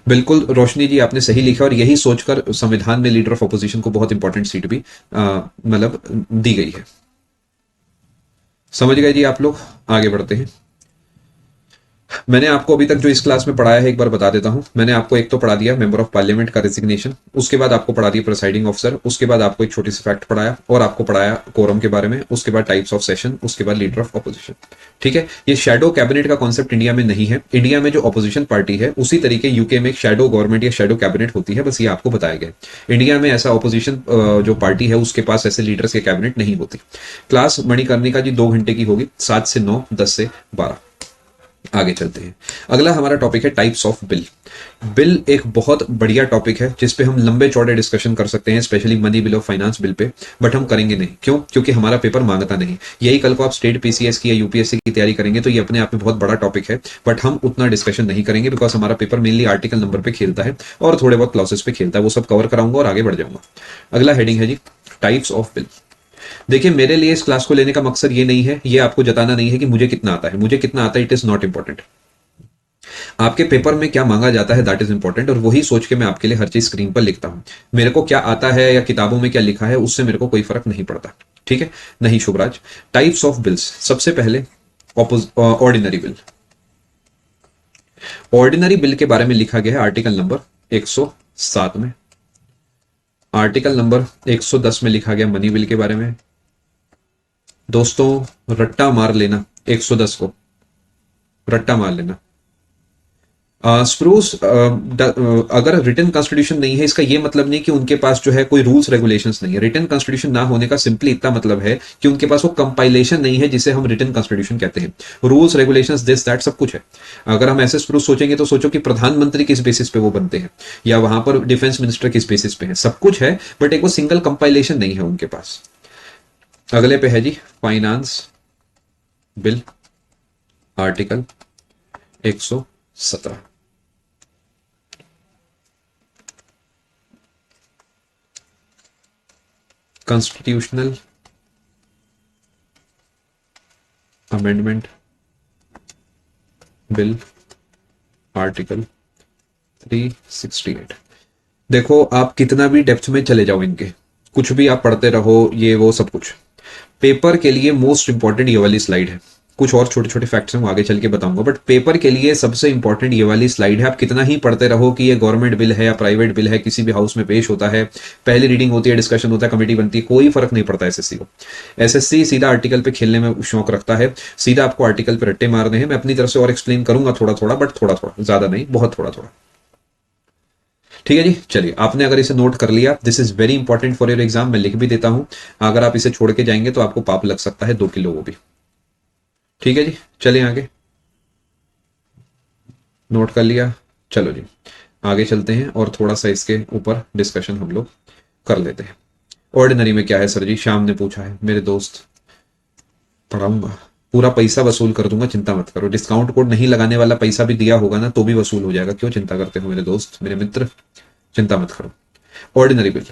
बिल्कुल रोशनी जी, आपने सही लिखा, और यही सोचकर संविधान में लीडर ऑफ अपोजिशन को बहुत इंपॉर्टेंट सीट भी मतलब दी गई है। समझ गए जी आप लोग? आगे बढ़ते हैं। मैंने आपको अभी तक जो इस क्लास में पढ़ाया है एक बार बता देता हूं। मैंने आपको एक तो पढ़ा दिया मेंबर ऑफ पार्लियामेंट का रेजिग्नेशन, उसके बाद आपको पढ़ा दिया प्रिसाइडिंग ऑफिसर, उसके बाद आपको एक छोटी सी फैक्ट पढ़ाया, और आपको पढ़ाया कोरम के बारे में, उसके बाद टाइप्स ऑफ सेशन, उसके बाद लीडर ऑफ अपोजिशन। ठीक है, ये शैडो कैबिनेट का कॉन्सेप्ट इंडिया में नहीं है। इंडिया में जो अपोजिशन पार्टी है उसी तरीके यूके में एक शैडो गवर्नमेंट या शैडो कैबिनेट होती है, बस ये आपको बताया गया। इंडिया में ऐसा अपोजिशन जो पार्टी है उसके पास ऐसे लीडर्स के कैबिनेट नहीं होती। क्लास मणिकर्णिका जी 2 घंटे की होगी, 7 से 9, 10 से 12। आगे चलते हैं। अगला हमारा टॉपिक है टाइप्स ऑफ बिल। बिल एक बहुत बढ़िया टॉपिक है जिस पे हम लंबे चौड़े डिस्कशन कर सकते हैं, स्पेशली मनी बिल और फाइनेंस बिल पे, बट हम करेंगे नहीं। क्यों? क्योंकि हमारा पेपर मांगता नहीं। यही कल को आप स्टेट पीसीएस की या यूपीएससी की तैयारी करेंगे तो ये अपने आप में बहुत बड़ा टॉपिक है, बट हम उतना डिस्कशन नहीं करेंगे, बिकॉज हमारा पेपर मेनली आर्टिकल नंबर पे खेलता है और थोड़े बहुत क्लासेस पे खेलता है। वो सब कवर कराऊंगा और आगे बढ़ जाऊंगा। अगला हेडिंग है जी टाइप्स ऑफ बिल। देखिए, मेरे लिए इस क्लास को लेने का मकसद ये नहीं है, ये आपको जताना नहीं है कि मुझे कितना आता है, मुझे कितना आता है इट इज नॉट इंपॉर्टेंट। आपके पेपर में क्या मांगा जाता है दैट इज इंपॉर्टेंट, और वही सोच के मैं आपके लिए हर चीज स्क्रीन पर लिखता हूं। मेरे को क्या आता है या किताबों में क्या लिखा है उससे मेरे को कोई फर्क नहीं पड़ता। ठीक है? नहीं शुभराज। टाइप्स ऑफ बिल्स, सबसे पहले ऑर्डिनरी बिल। ऑर्डिनरी बिल के बारे में लिखा गया है आर्टिकल नंबर 107 में। आर्टिकल नंबर 110 में लिखा गया मनी बिल के बारे में। दोस्तों रट्टा मार लेना, 110 को रट्टा मार लेना। स्प्रूस अगर रिटन कॉन्स्टिट्यूशन नहीं है, इसका ये मतलब नहीं कि उनके पास जो है कोई रूल्स रेगुलेशंस नहीं है। रिटन कॉन्स्टिट्यूशन ना होने का सिंपली इतना मतलब है कि उनके पास वो कंपाइलेशन नहीं है जिसे हम रिटन कॉन्स्टिट्यूशन कहते हैं। रूल्स रेगुलेशंस दिस दैट सब कुछ है। अगर हम ऐसे स्प्रूस सोचेंगे तो सोचो कि प्रधानमंत्री किस बेसिस पे वो बनते हैं, या वहां पर डिफेंस मिनिस्टर किस बेसिस पे है, सब कुछ है, बट एक वो सिंगल कंपाइलेशन नहीं है उनके पास। अगले पे है जी finance bill, article 117। Constitutional amendment bill, article 368। देखो, आप कितना भी डेप्थ में चले जाओ इनके, कुछ भी आप पढ़ते रहो, ये वो सब कुछ, पेपर के लिए मोस्ट इंपॉर्टेंट ये वाली स्लाइड है। कुछ और छोटे छोटे फैक्ट्स हैं वो आगे चल के बताऊंगा, बट पेपर के लिए सबसे इंपॉर्टेंट ये वाली स्लाइड है। आप कितना ही पढ़ते रहो कि ये गवर्नमेंट बिल है या प्राइवेट बिल है, किसी भी हाउस में पेश होता है, पहली रीडिंग होती है, डिस्कशन होता है, कमेटी बनती है, कोई फर्क नहीं पड़ता एसएससी को। एसएससी सीधा आर्टिकल पे खेलने में शौक रखता है, सीधा आपको आर्टिकल पे रट्टे मारने हैं। मैं अपनी तरफ से और एक्सप्लेन करूंगा थोड़ा थोड़ा, बट थोड़ा थोड़ा, ज्यादा नहीं, बहुत थोड़ा थोड़ा। ठीक है जी, चलिए, आपने अगर इसे नोट कर लिया, this is very important for your exam, मैं लिख भी देता हूं। अगर आप इसे छोड़ के जाएंगे तो आपको पाप लग सकता है 2 किलो वो भी। ठीक है जी, चलिए आगे। नोट कर लिया? चलो जी आगे चलते हैं और थोड़ा सा इसके ऊपर डिस्कशन हम लोग कर लेते हैं। ऑर्डिनरी में क्या है सर जी? श्याम ने पूछा है, मेरे दोस्त। पढ़ाऊंगा, पूरा पैसा वसूल कर दूंगा, चिंता मत करो। डिस्काउंट कोड नहीं लगाने वाला पैसा भी दिया होगा ना तो भी वसूल हो जाएगा, क्यों चिंता करते हो मेरे दोस्त, मेरे मित्र, चिंता मत करो। ऑर्डिनरी बिल,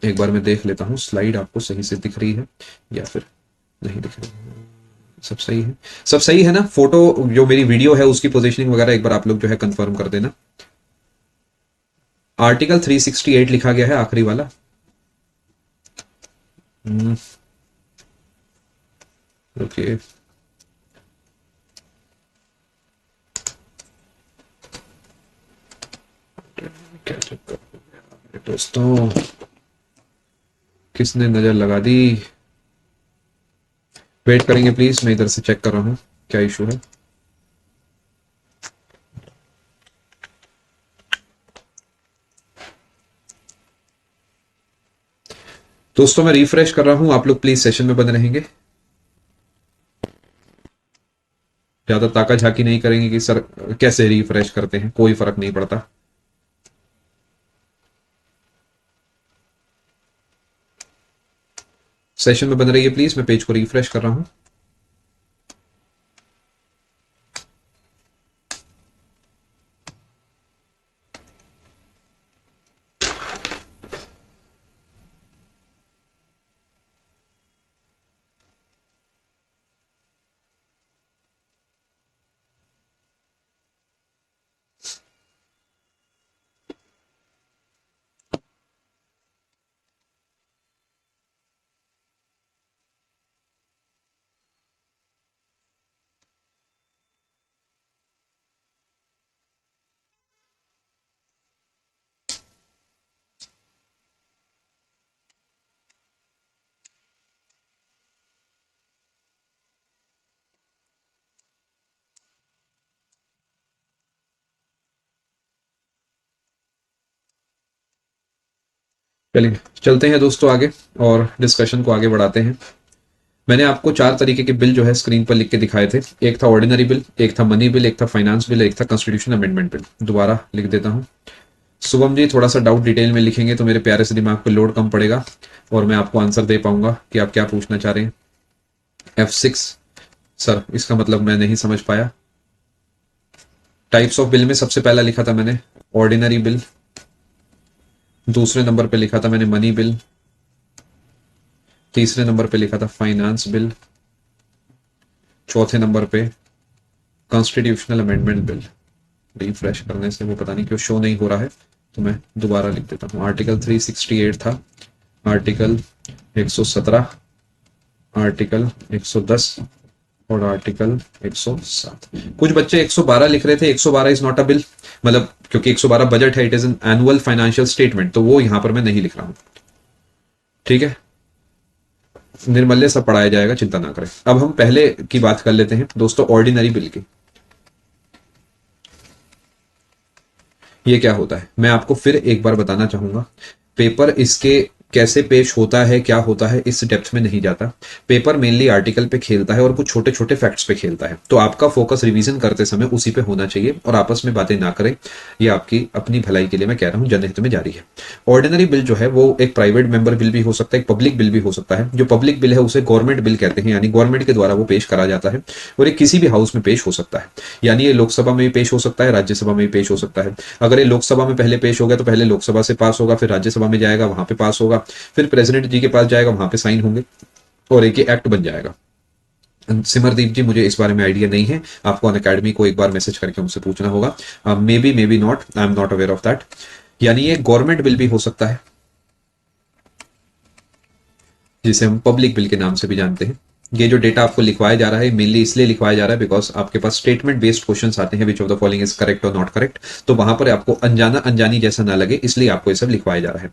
एक बार मैं देख लेता हूँ स्लाइड आपको सही से दिख रही है या फिर नहीं दिख रही है। सब सही है, सब सही है ना। फोटो जो मेरी वीडियो है उसकी पोजीशनिंग वगैरह एक बार आप लोग जो है कंफर्म कर देना। आर्टिकल 368 लिखा गया है आखिरी वाला। ओके, क्या चक्कर है दोस्तों, किसने नजर लगा दी। वेट करेंगे प्लीज, मैं इधर से चेक कर रहा हूँ क्या इशू है। दोस्तों मैं रिफ्रेश कर रहा हूं, आप लोग प्लीज सेशन में बने रहेंगे। ज्यादा ताका झाकी नहीं करेंगे कि सर कैसे रिफ्रेश करते हैं, कोई फर्क नहीं पड़ता। सेशन में बन रही है प्लीज, मैं पेज को रिफ्रेश कर रहा हूं। चलिए चलते हैं दोस्तों आगे और डिस्कशन को आगे बढ़ाते हैं। मैंने आपको 4 तरीके के बिल जो है स्क्रीन पर लिख के दिखाए थे। एक था ऑर्डिनरी बिल, एक था मनी बिल, एक था फाइनेंस बिल, एक था कॉन्स्टिट्यूशन अमेंडमेंट बिल। दोबारा लिख देता हूं। शुभम जी थोड़ा सा डाउट डिटेल में लिखेंगे तो मेरे प्यारे से दिमाग पे लोड कम पड़ेगा और मैं आपको आंसर दे पाऊंगा कि आप क्या पूछना चाह रहे हैं। F6 सर, इसका मतलब मैं नहीं समझ पाया। टाइप्स ऑफ बिल में सबसे पहला लिखा था मैंने ऑर्डिनरी बिल, दूसरे नंबर पे लिखा था मैंने मनी बिल, तीसरे नंबर पे लिखा था फाइनेंस बिल, चौथे नंबर पे कॉन्स्टिट्यूशनल अमेंडमेंट बिल। रिफ्रेश करने से वो पता नहीं क्यों शो नहीं हो रहा है, तो मैं दोबारा लिख देता हूँ। आर्टिकल 368 था, आर्टिकल 117, आर्टिकल 110 और आर्टिकल 107। कुछ बच्चे 112 लिख रहे थे। 112 इज नॉट अ बिल, मतलब क्योंकि 112 बजट है, it is an annual financial statement, तो वो यहां पर मैं नहीं लिख रहा हूं। ठीक है, निर्मल्य सब पढ़ाया जाएगा, चिंता ना करें। अब हम पहले की बात कर लेते हैं दोस्तों, ऑर्डिनरी बिल की। ये क्या होता है मैं आपको फिर एक बार बताना चाहूंगा। पेपर इसके कैसे पेश होता है, क्या होता है, इस डेप्थ में नहीं जाता। पेपर मेनली आर्टिकल पे खेलता है और कुछ छोटे छोटे फैक्ट्स पे खेलता है, तो आपका फोकस रिवीजन करते समय उसी पे होना चाहिए और आपस में बातें ना करें। ये आपकी अपनी भलाई के लिए मैं कह रहा हूं, जनहित में जारी है। ऑर्डिनरी बिल जो है वो एक प्राइवेट मेंबर बिल भी हो सकता है, एक पब्लिक बिल भी हो सकता है। जो पब्लिक बिल है उसे गवर्नमेंट बिल कहते हैं, यानी गवर्नमेंट के द्वारा वो पेश करा जाता है और ये किसी भी हाउस में पेश हो सकता है। यानी ये लोकसभा में भी पेश हो सकता है, राज्यसभा में भी पेश हो सकता है। अगर ये लोकसभा में पहले पेश हो गया तो पहले लोकसभा से पास होगा, फिर राज्यसभा में जाएगा, वहां पे पास होगा, फिर प्रेसिडेंट जी के पास जाएगा, वहां पे साइन होंगे और एक एक्ट बन जाएगा। सिमरदीप जी मुझे इस बारे में आइडिया नहीं है, आपको अन अकेडमी को एक बार मैसेज करके उनसे पूछना होगा। May be not, I am not aware of that. यानी ये गवर्नमेंट बिल भी हो सकता है, जिसे हम पब्लिक बिल के नाम से भी जानते हैं। ये जो डेटा आपको लिखवाया जा रहा है मेनली इसलिए लिखवाया जा रहा है बिकॉज आपके पास स्टेटमेंट बेस्ड क्वेश्चंस आते हैं, which of the following is correct और नॉट करेक्ट, तो वहां पर आपको अनजाना अनजानी जैसा ना लगे, इसलिए आपको ये सब लिखवाया जा रहा है।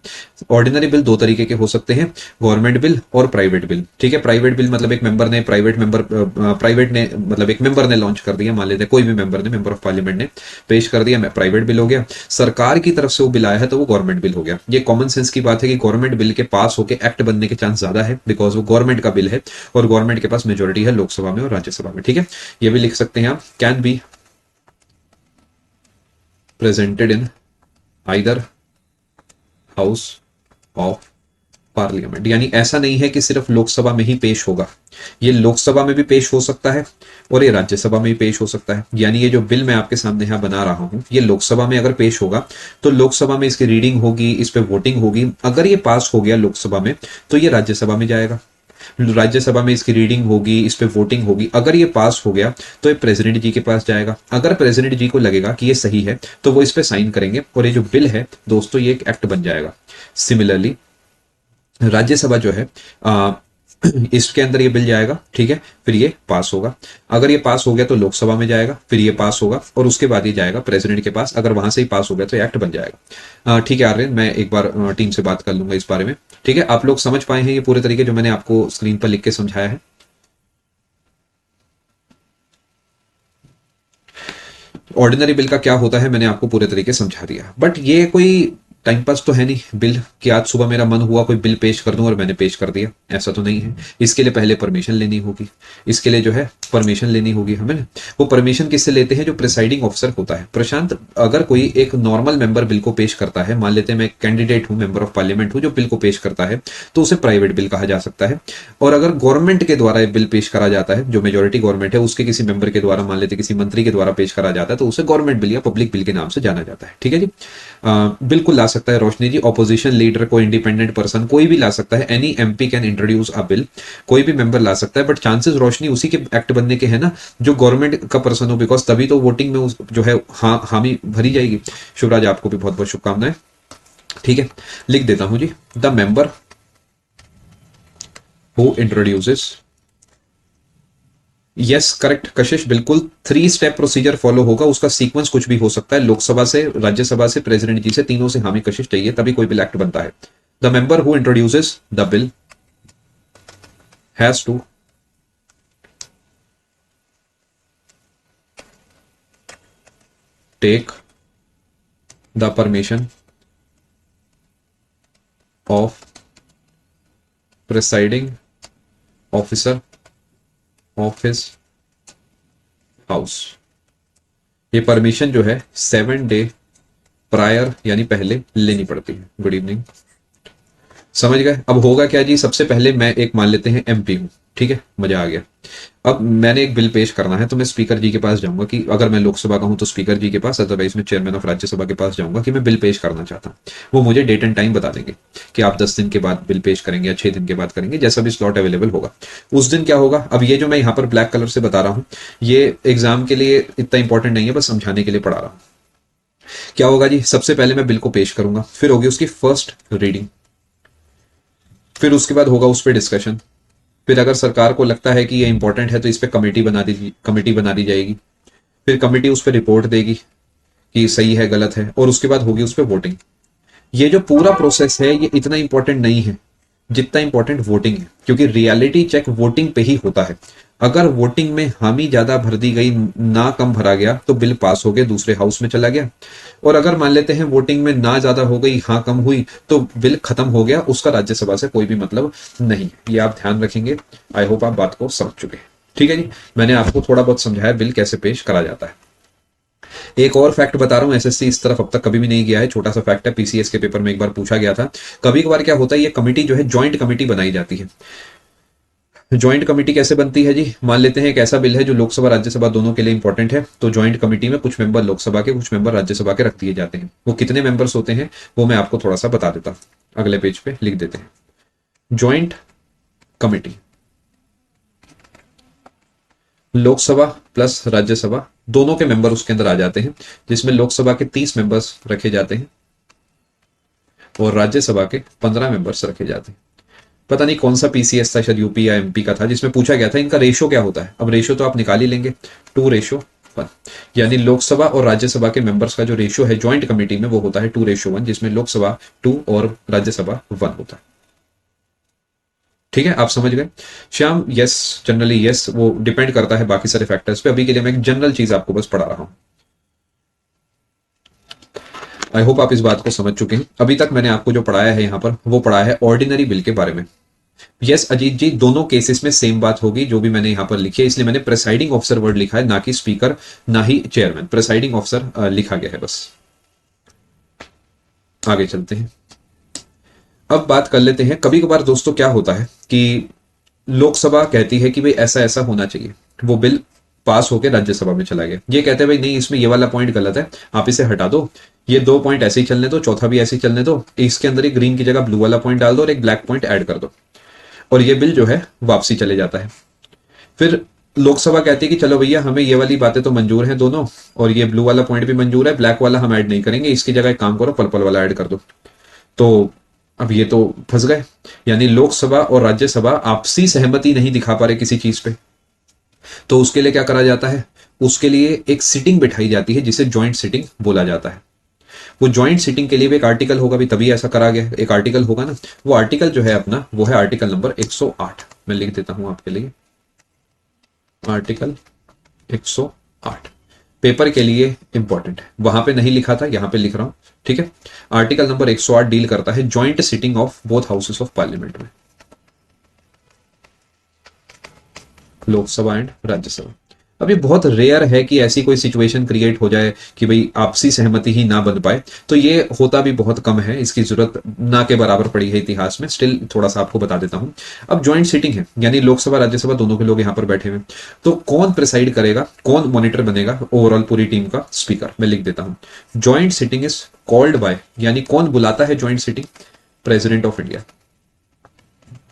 ऑर्डिनरी बिल 2 तरीके के हो सकते हैं, गवर्नमेंट बिल और प्राइवेट बिल। ठीक है, प्राइवेट बिल मतलब एक मेंबर ने प्राइवेट ने मतलब एक मेंबर ने लॉन्च कर दिया, मान लेते हैं कोई भी मेंबर ने, मेंबर ऑफ पार्लियामेंट ने पेश कर दिया, प्राइवेट बिल हो गया। सरकार की तरफ से वो बिल आया है तो वो गवर्नमेंट बिल हो गया। ये कॉमन सेंस की बात है कि गवर्नमेंट बिल के पास होकर एक्ट बनने के चांस ज्यादा है बिकॉज वो गवर्नमेंट का बिल है और गवर्नमेंट के पास मेजोरिटी है लोकसभा में और राज्यसभा में। ठीक है, ये भी लिख सकते हैं आप, can be presented in either house of parliament. यानी ऐसा नहीं है कि सिर्फ लोकसभा में ही पेश होगा, ये लोकसभा में भी पेश हो सकता है और ये राज्यसभा में भी पेश हो सकता है। यानी ये जो बिल मैं आपके सामने यहाँ बना रहा हूं, ये लोकसभा में अगर पेश होगा तो लोकसभा में इसकी रीडिंग होगी, इस पे वोटिंग होगी। अगर ये पास हो गया लोकसभा में तो ये राज्यसभा में जाएगा, राज्यसभा में इसकी रीडिंग होगी, इस पे वोटिंग होगी। अगर ये पास हो गया तो ये प्रेसिडेंट जी के पास जाएगा। अगर प्रेसिडेंट जी को लगेगा कि ये सही है तो वो इस पे साइन करेंगे और ये जो बिल है दोस्तों ये एक एक्ट बन जाएगा। सिमिलरली राज्यसभा जो है इसके अंदर ये बिल जाएगा, ठीक है, फिर ये पास होगा। अगर ये पास हो गया तो लोकसभा में जाएगा, फिर ये पास होगा और उसके बाद ये जाएगा प्रेसिडेंट के पास। अगर वहां से ही पास हो गया तो एक्ट बन जाएगा। ठीक है आर्यन, मैं एक बार टीम से बात कर लूंगा इस बारे में। ठीक है, आप लोग समझ पाए हैं ये पूरे तरीके जो मैंने आपको स्क्रीन पर लिख के समझाया है? ऑर्डिनरी बिल का क्या होता है मैंने आपको पूरे तरीके समझा दिया। बट ये कोई टाइम पास तो है नहीं बिल कि आज सुबह मेरा मन हुआ कोई बिल पेश कर दूं और मैंने पेश कर दिया, ऐसा तो नहीं है। इसके लिए पहले परमिशन लेनी होगी, इसके लिए जो है परमिशन लेनी होगी हमें। वो परमिशन किससे लेते हैं? जो प्रिसाइडिंग ऑफिसर होता है। प्रशांत, अगर कोई एक नॉर्मल मेंबर बिल को पेश करता है, मान लेते हैं मैं कैंडिडेट हूं, मेंबर ऑफ पार्लियामेंट हूं जो बिल को पेश करता है, तो उसे प्राइवेट बिल कहा जा सकता है। और अगर गवर्नमेंट के द्वारा बिल पेश करा जाता है, जो मेजोरिटी गवर्नमेंट है उसके किसी मेंबर के द्वारा, मान लेते किसी मंत्री के द्वारा पेश करा जाता है, तो उसे गवर्नमेंट बिल या पब्लिक बिल के नाम से जाना जाता है। ठीक है जी, बिल्कुल ला सकता है रोशनी जी, ऑपोजिशन लीडर को, इंडिपेंडेंट पर्सन कोई भी ला सकता है। Any MP can introduce a bill, कोई भी मेंबर ला सकता है। बट चांसेस रोशनी उसी के एक्ट बनने के हैं ना जो गवर्नमेंट का पर्सन हो, बिकॉज तभी तो वोटिंग में जो है हामी भरी जाएगी। शुभराज आपको भी बहुत बहुत शुभकामनाएं। ठीक है, लिख देता हूं जी, the member who introduces, yes correct Kashish, बिल्कुल 3 स्टेप प्रोसीजर फॉलो होगा। उसका सीक्वेंस कुछ भी हो सकता है, लोकसभा से, राज्यसभा से, प्रेसिडेंट जी से, तीनों से हामी कशिश चाहिए तभी कोई बिल एक्ट बनता है। The member who introduces the bill has to take the permission of presiding officer of his house. ये परमिशन जो है 7 डे प्रायर यानी पहले लेनी पड़ती है। गुड इवनिंग, समझ गए? अब होगा क्या जी, सबसे पहले मैं एक मान लेते हैं एमपी हूं, ठीक है, मजा आ गया। अब मैंने एक बिल पेश करना है तो मैं स्पीकर जी के पास जाऊंगा, कि अगर मैं लोकसभा का हूं तो स्पीकर जी के पास, अदरवाइज मैं चेयरमैन ऑफ राज्यसभा के पास जाऊंगा कि मैं बिल पेश करना चाहता हूं। वो मुझे डेट एंड टाइम बता देंगे कि आप 10 दिन के बाद बिल पेश करेंगे या 6 दिन के बाद करेंगे, जैसा भी स्लॉट अवेलेबल होगा उस दिन क्या होगा। अब ये जो मैं यहाँ पर ब्लैक कलर से बता रहा हूँ ये एग्जाम के लिए इतना इंपॉर्टेंट नहीं है, बस समझाने के लिए पढ़ा रहा हूँ। क्या होगा जी, सबसे पहले मैं बिल को पेश करूंगा, फिर होगी उसकी फर्स्ट रीडिंग, फिर उसके बाद होगा उस पर डिस्कशन, फिर अगर सरकार को लगता है कि ये इंपॉर्टेंट है तो इस पर कमेटी बना दी जाएगी, फिर कमेटी उस पर रिपोर्ट देगी कि सही है गलत है, और उसके बाद होगी उस पर वोटिंग। ये जो पूरा प्रोसेस है ये इतना इंपॉर्टेंट नहीं है जितना इंपॉर्टेंट वोटिंग है, क्योंकि रियलिटी चेक वोटिंग पे ही होता है। अगर वोटिंग में हामी ज्यादा भर दी गई, ना कम भरा गया, तो बिल पास हो गया, दूसरे हाउस में चला गया। और अगर मान लेते हैं वोटिंग में ना ज्यादा हो गई, हाँ कम हुई, तो बिल खत्म हो गया, उसका राज्यसभा से कोई भी मतलब नहीं। ये आप ध्यान रखेंगे। आई होप आप बात को समझ चुके हैं। ठीक है जी, मैंने आपको थोड़ा बहुत समझाया बिल कैसे पेश करा जाता है। एक और फैक्ट बता रहा हूं, एसएससी इस तरफ अब तक कभी भी नहीं गया है, छोटा सा फैक्ट है, पीसीएस के पेपर में एक बार पूछा गया था। कभी कभार क्या होता है, ये कमेटी जो है ज्वाइंट कमेटी बनाई जाती है। ज्वाइंट कमेटी कैसे बनती है जी, मान लेते हैं एक ऐसा बिल है जो लोकसभा राज्यसभा दोनों के लिए इंपॉर्टेंट है, तो ज्वाइंट कमेटी में कुछ मेंबर लोकसभा के, कुछ मेंबर राज्यसभा के रख दिए जाते हैं। वो कितने मेंबर्स होते हैं वो मैं आपको थोड़ा सा बता देता हूं, अगले पेज पे लिख देते हैं। Joint committee Lok Sabha plus Rajya Sabha दोनों के मेंबर उसके अंदर आ जाते हैं, जिसमें लोकसभा के 30 मेंबर्स रखे जाते हैं और राज्यसभा के 15 मेंबर्स रखे जाते हैं। पता नहीं कौन सा पीसीएस था, शायद यूपी या एमपी का था, जिसमें पूछा गया था इनका रेशो क्या होता है। अब रेशो तो आप निकाल ही लेंगे, 2:1, यानी लोकसभा और राज्यसभा के मेंबर्स का जो रेशो है ज्वाइंट कमेटी में वो होता है 2:1, जिसमें लोकसभा 2 और राज्यसभा 1 होता है। ठीक है, आप समझ गए? श्याम, यस, जनरली यस, वो डिपेंड करता है बाकी सारे फैक्टर्स पे। अभी के लिए मैं एक जनरल चीज आपको बस पढ़ा रहा हूं। आई होप आप इस बात को समझ चुके हैं। अभी तक मैंने आपको जो पढ़ाया है यहाँ पर वो पढ़ाया है ऑर्डिनरी बिल के बारे में। यस अजीत जी, दोनों केसेस में सेम बात होगी जो भी मैंने यहां पर लिखी है, इसलिए मैंने प्रेसाइडिंग ऑफिसर वर्ड लिखा है, ना कि स्पीकर, ना ही चेयरमैन, प्रेसाइडिंग ऑफिसर लिखा गया है बस। आगे चलते हैं। अब बात कर लेते हैं, कभी कभार दोस्तों क्या होता है कि लोकसभा कहती है कि भाई ऐसा ऐसा होना चाहिए, वो बिल पास होकर राज्यसभा में चला गया, ये कहते हैं भाई नहीं इसमें ये वाला पॉइंट गलत है, आप इसे हटा दो, ये 2 पॉइंट ऐसे ही चलने दो, चौथा भी ऐसे ही चलने दो, इसके अंदर एक ग्रीन की जगह ब्लू वाला पॉइंट डाल दो और एक ब्लैक पॉइंट ऐड कर दो, और ये बिल जो है वापसी चले जाता है। फिर लोकसभा कहती है कि चलो भैया हमें ये वाली बातें तो मंजूर हैं दोनों, और ये ब्लू वाला पॉइंट भी मंजूर है, ब्लैक वाला हम ऐड नहीं करेंगे, इसकी जगह एक काम करो पर्पल वाला ऐड कर दो। तो अब ये तो फंस गए, यानी लोकसभा और राज्यसभा आपसी सहमति नहीं दिखा पा रहे किसी चीज पे। तो उसके लिए क्या करा जाता है, उसके लिए एक सिटिंग बिठाई जाती है जिसे ज्वाइंट सिटिंग बोला जाता है। वो ज्वाइंट सिटिंग के लिए भी एक आर्टिकल होगा भी, तभी ऐसा करा गया, एक आर्टिकल होगा ना, वो आर्टिकल जो है अपना वो है आर्टिकल नंबर 108। मैं लिख देता हूं आपके लिए, आर्टिकल 108 पेपर के लिए इंपॉर्टेंट है, वहां पे नहीं लिखा था यहां पे लिख रहा हूं, ठीक है। आर्टिकल नंबर 108 डील करता है joint sitting of both houses of parliament में, लोकसभा एंड राज्यसभा। अब ये बहुत रेयर है कि ऐसी कोई सिचुएशन क्रिएट हो जाए कि भाई आपसी सहमति ही ना बन पाए, तो ये होता भी बहुत कम है, इसकी जरूरत ना के बराबर पड़ी है इतिहास में, स्टिल थोड़ा सा आपको बता देता हूं। अब ज्वाइंट सीटिंग है, यानी लोकसभा राज्यसभा दोनों के लोग यहां पर बैठे हुए, तो कौन प्रिसाइड करेगा, कौन मॉनिटर बनेगा ओवरऑल पूरी टीम का स्पीकर, मैं लिख देता हूं। Joint sitting is called by, यानी कौन बुलाता है joint sitting, president of India,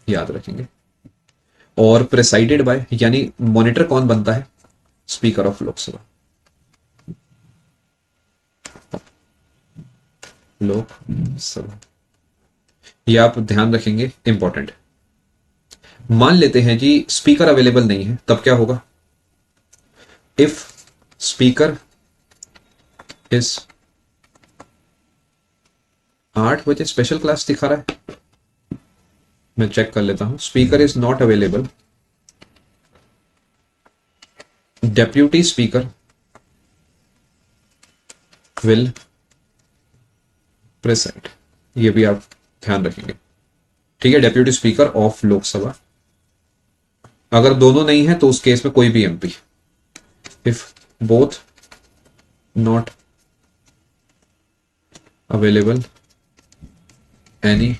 याद रखेंगे। और प्रेसाइडेड बाय, यानी मॉनिटर कौन बनता है, स्पीकर ऑफ लोकसभा, लोकसभा, ये आप ध्यान रखेंगे, इंपॉर्टेंट। मान लेते हैं जी स्पीकर अवेलेबल नहीं है, तब क्या होगा, इफ स्पीकर इज 8 बजे स्पेशल क्लास दिखा रहा है, मैं चेक कर लेता हूं, speaker is not available, deputy speaker will preside, ये भी आप ध्यान रखेंगे, ठीक है। डेप्यूटी स्पीकर ऑफ लोकसभा, अगर दोनों नहीं है तो उस केस में कोई भी MP, if both not available any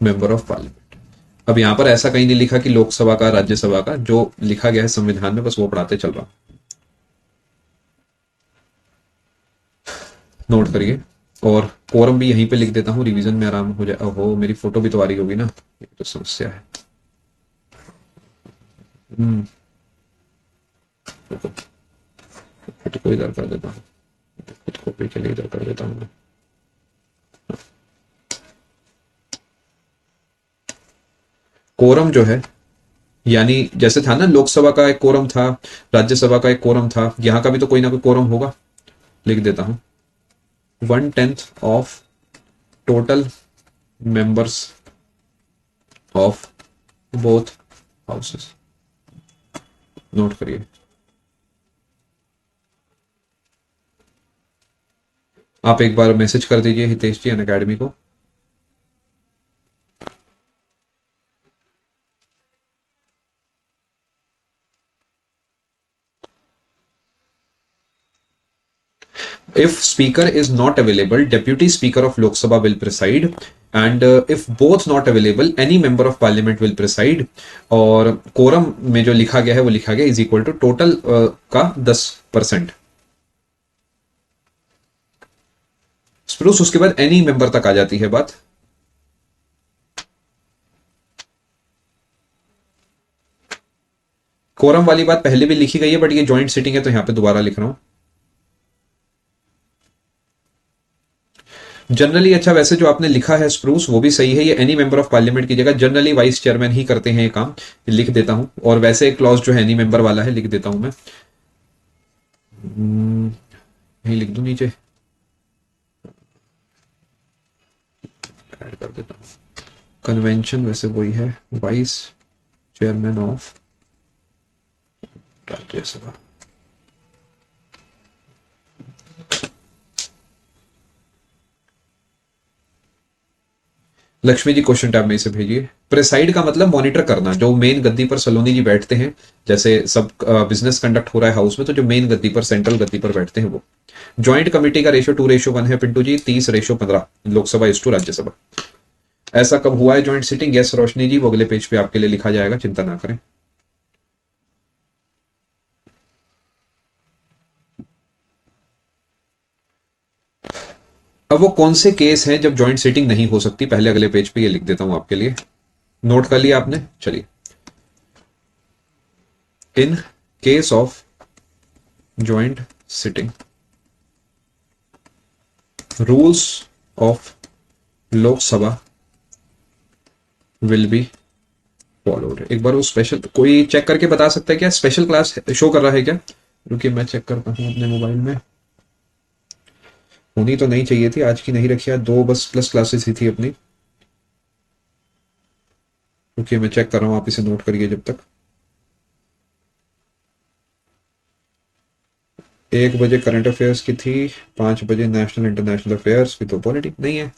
member of parliament. अब यहां पर ऐसा कहीं नहीं लिखा कि लोकसभा का राज्यसभा का, जो लिखा गया है संविधान में बस वो पढ़ाते चल रहा, नोट करिए। और कोरम भी यहीं पे लिख देता हूं, रिवीजन में आराम हो जाए। ओहो मेरी फोटो भी तो आ रही होगी ना, ये तो समस्या है। फोटो को इधर कर देता हूँ, खुद कॉपी के लिए इधर कर देता हूँ। कोरम जो है, यानी जैसे था ना लोकसभा का एक कोरम था, राज्यसभा का एक कोरम था, यहां का भी तो कोई ना कोई कोरम होगा, लिख देता हूं 1/10 of total members of both houses, note करिए। आप एक बार मैसेज कर दीजिए हितेश जी अनअकैडमी को। If speaker is not available, deputy speaker of Lok Sabha will preside, and if both not available, any member of parliament will preside। और quorum में जो लिखा गया है वो लिखा गया इज इक्वल टू टोटल का 10%। स्प्रूस उसके बाद एनी मेंबर तक आ जाती है बात। कोरम वाली बात पहले भी लिखी गई है, बट ये ज्वाइंट सीटिंग है तो यहां पे दोबारा लिख रहा हूं। जनरली अच्छा, वैसे जो आपने लिखा है स्प्रूस वो भी सही है, ये एनी मेंबर ऑफ पार्लियामेंट की जगह जनरली वाइस चेयरमैन ही करते हैं ये काम, लिख देता हूं। और वैसे एक क्लॉज जो है एनी मेंबर वाला है, लिख देता हूं मैं, यही लिख दूं नीचे, ऐड कर देता हूं। कन्वेंशन वैसे वही है, vice chairman of Rajya Sabha. Lakshmi ji question tab में इसे भेजिए। प्रेसाइड का मतलब मॉनिटर करना, जो मेन गद्दी पर सलोनी जी बैठते हैं, जैसे सब बिजनेस कंडक्ट हो रहा है हाउस में, तो जो मेन गद्दी पर, सेंट्रल गद्दी पर बैठते हैं वो। ज्वाइंट कमेटी का रेशियो 2:1 है पिंटू जी, 30:15 लोकसभा इज टू राज्यसभा। ऐसा कब हुआ है जॉइंट सिटिंग? यस रोशनी जी, वो अगले पेज पे आपके लिए लिखा जाएगा, चिंता ना करें। अब वो कौन से केस हैं जब जॉइंट सिटिंग नहीं हो सकती, पहले अगले पेज पे ये लिख देता हूं आपके लिए। नोट कर लिया आपने? चलिए, in case of joint sitting, rules of Lok Sabha will be followed. एक बार वो स्पेशल कोई चेक करके बता सकता है क्या, स्पेशल क्लास शो कर रहा है क्या? रुकिए मैं चेक करता हूँ अपने मोबाइल में। होनी तो नहीं चाहिए थी, आज की नहीं रखी, आज दो बस प्लस क्लासेस ही थी अपनी। रुकिए मैं चेक कर रहा हूँ, आप इसे नोट करिए जब तक। 1 बजे करंट अफेयर्स की थी, 5 बजे नेशनल इंटरनेशनल अफेयर्स की, तो पॉलिटिक्स नहीं है।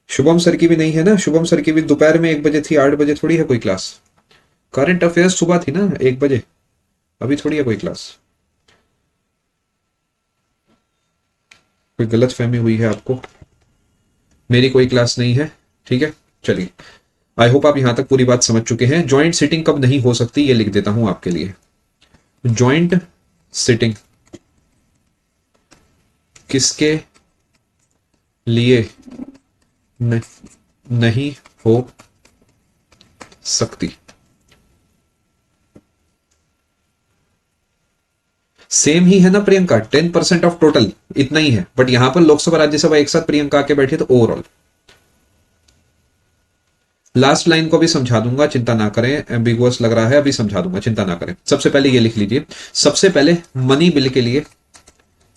शुभम सर की भी नहीं है ना, शुभम सर की भी दोपहर में 1 बजे थी, 8 बजे थोड़ी है कोई क्लास। करंट अफेयर्स सुबह थी ना 1 बजे, अभी थोड़ी है कोई क्लास। कोई गलत फहमी हुई है आपको, मेरी कोई क्लास नहीं है, ठीक है। चलिए, आई होप आप यहां तक पूरी बात समझ चुके हैं। ज्वाइंट सिटिंग कब नहीं हो सकती ये लिख देता हूं आपके लिए। ज्वाइंट सिटिंग किसके लिए न, नहीं हो सकती? सेम ही है ना प्रियंका, 10% ऑफ टोटल इतना ही है, बट यहां पर लोकसभा राज्यसभा एक साथ प्रियंका आके बैठे तो ओवरऑल। लास्ट लाइन को भी समझा दूंगा, चिंता ना करें, एम्बिगुअस लग रहा है, अभी समझा दूंगा, चिंता ना करें। सबसे पहले ये लिख लीजिए, सबसे पहले मनी बिल के लिए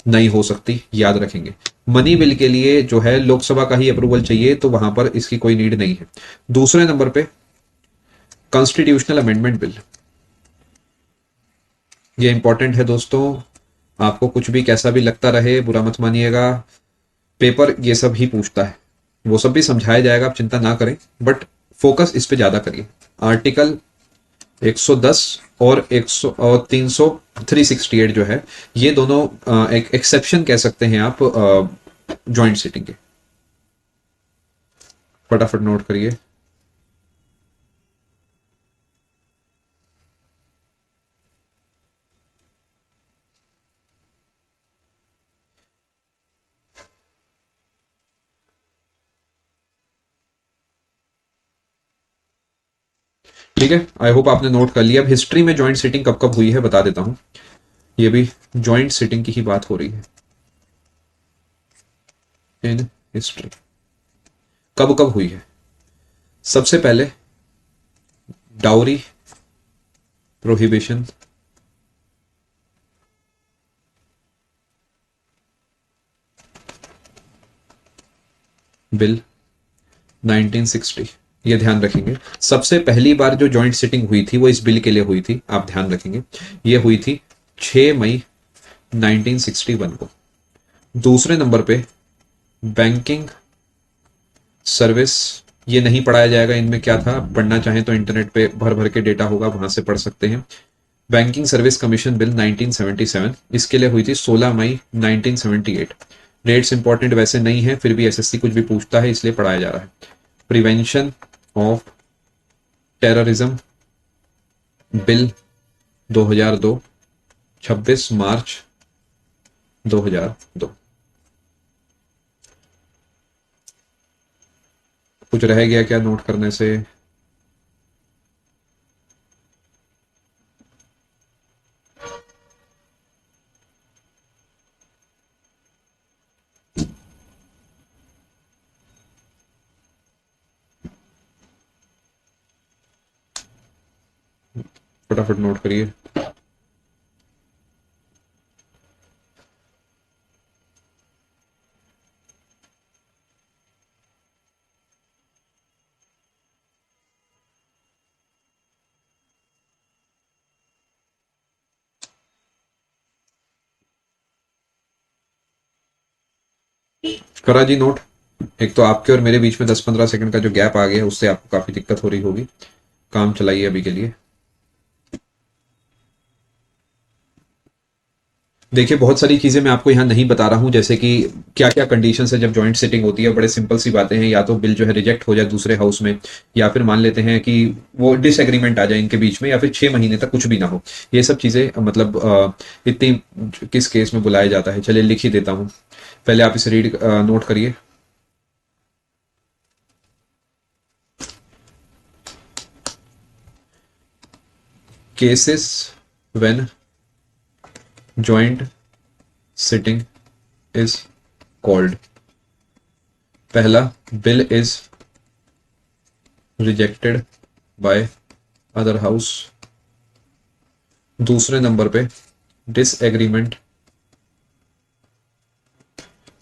नहीं हो सकती, याद रखेंगे। मनी बिल के लिए जो है लोकसभा का ही अप्रूवल चाहिए, तो वहां पर इसकी कोई नीड नहीं है। दूसरे नंबर पे कॉन्स्टिट्यूशनल अमेंडमेंट बिल, ये इंपॉर्टेंट है दोस्तों। आपको कुछ भी कैसा भी लगता रहे, बुरा मत मानिएगा, पेपर ये सब ही पूछता है, वो सब भी समझाया जाएगा, आप चिंता ना करें, बट फोकस इस पे ज्यादा करिए। आर्टिकल 110 और 100 और 300 368 जो है, ये दोनों एक एक्सेप्शन कह सकते हैं आप जॉइंट सिटिंग के। फटाफट नोट करिए। ठीक है, आई होप आपने नोट कर लिया। अब हिस्ट्री में जॉइंट सिटिंग कब कब हुई है बता देता हूं, ये भी जॉइंट सिटिंग की ही बात हो रही है। इन हिस्ट्री कब कब हुई है? सबसे पहले डाउरी प्रोहिबिशन बिल 1960, ये ध्यान रखेंगे। सबसे पहली बार जो जॉइंट सिटिंग हुई थी वो इस बिल के लिए हुई थी, आप ध्यान रखेंगे। ये हुई थी 6 मई 1961 को। दूसरे नंबर पे बैंकिंग सर्विस, ये नहीं पढ़ाया जाएगा, इनमें क्या था, पढ़ना चाहें तो इंटरनेट पे भर भर के डेटा होगा, वहां से पढ़ सकते हैं। बैंकिंग सर्विस कमीशन बिल 1977, इसके लिए हुई थी 16 मई 1978। डेट्स इंपॉर्टेंट वैसे नहीं है, फिर भी एसएससी कुछ भी पूछता है इसलिए पढ़ाया जा रहा है। प्रिवेंशन ऑफ टेररिज्म बिल 2002, 26 मार्च 2002। कुछ रह गया क्या नोट करने से? फटाफट नोट करिए। करा जी नोट। एक तो आपके और मेरे बीच में 10-15 सेकंड का जो गैप आ गया, उससे आपको काफी दिक्कत हो रही होगी। काम चलाइए अभी के लिए। देखिए बहुत सारी चीज़ें मैं आपको यहाँ नहीं बता रहा हूँ, जैसे कि क्या क्या कंडीशन है जब जॉइंट सिटिंग होती है। बड़े सिंपल सी बातें हैं, या तो बिल जो है रिजेक्ट हो जाए दूसरे हाउस में, या फिर मान लेते हैं कि वो डिसएग्रीमेंट आ जाए इनके बीच में, या फिर 6 महीने तक कुछ भी ना हो। ये सब चीज़ें मतलब इतनी किस केस में बुलाया जाता है, चलिए लिख ही देता हूँ। पहले आप इसे रीड नोट करिए। Cases when joint sitting is called. पहला, bill is rejected by other house. दूसरे नंबर पे, डिसएग्रीमेंट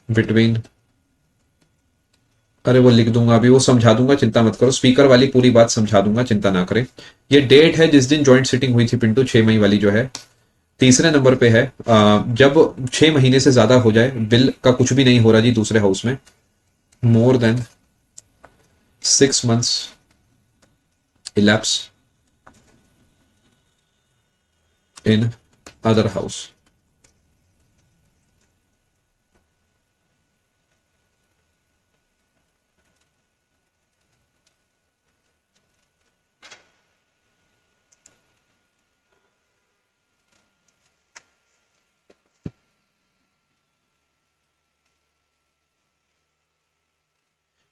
बिटवीन, अरे वो लिख दूंगा अभी, वो समझा दूंगा, चिंता मत करो, स्पीकर वाली पूरी बात समझा दूंगा, चिंता ना करें। ये डेट है जिस दिन जॉइंट सिटिंग हुई थी पिंटू, 6 मई वाली जो है। तीसरे नंबर पे है जब 6 महीने से ज्यादा हो जाए, बिल का कुछ भी नहीं हो रहा जी दूसरे हाउस में, more than 6 months elapse in other house।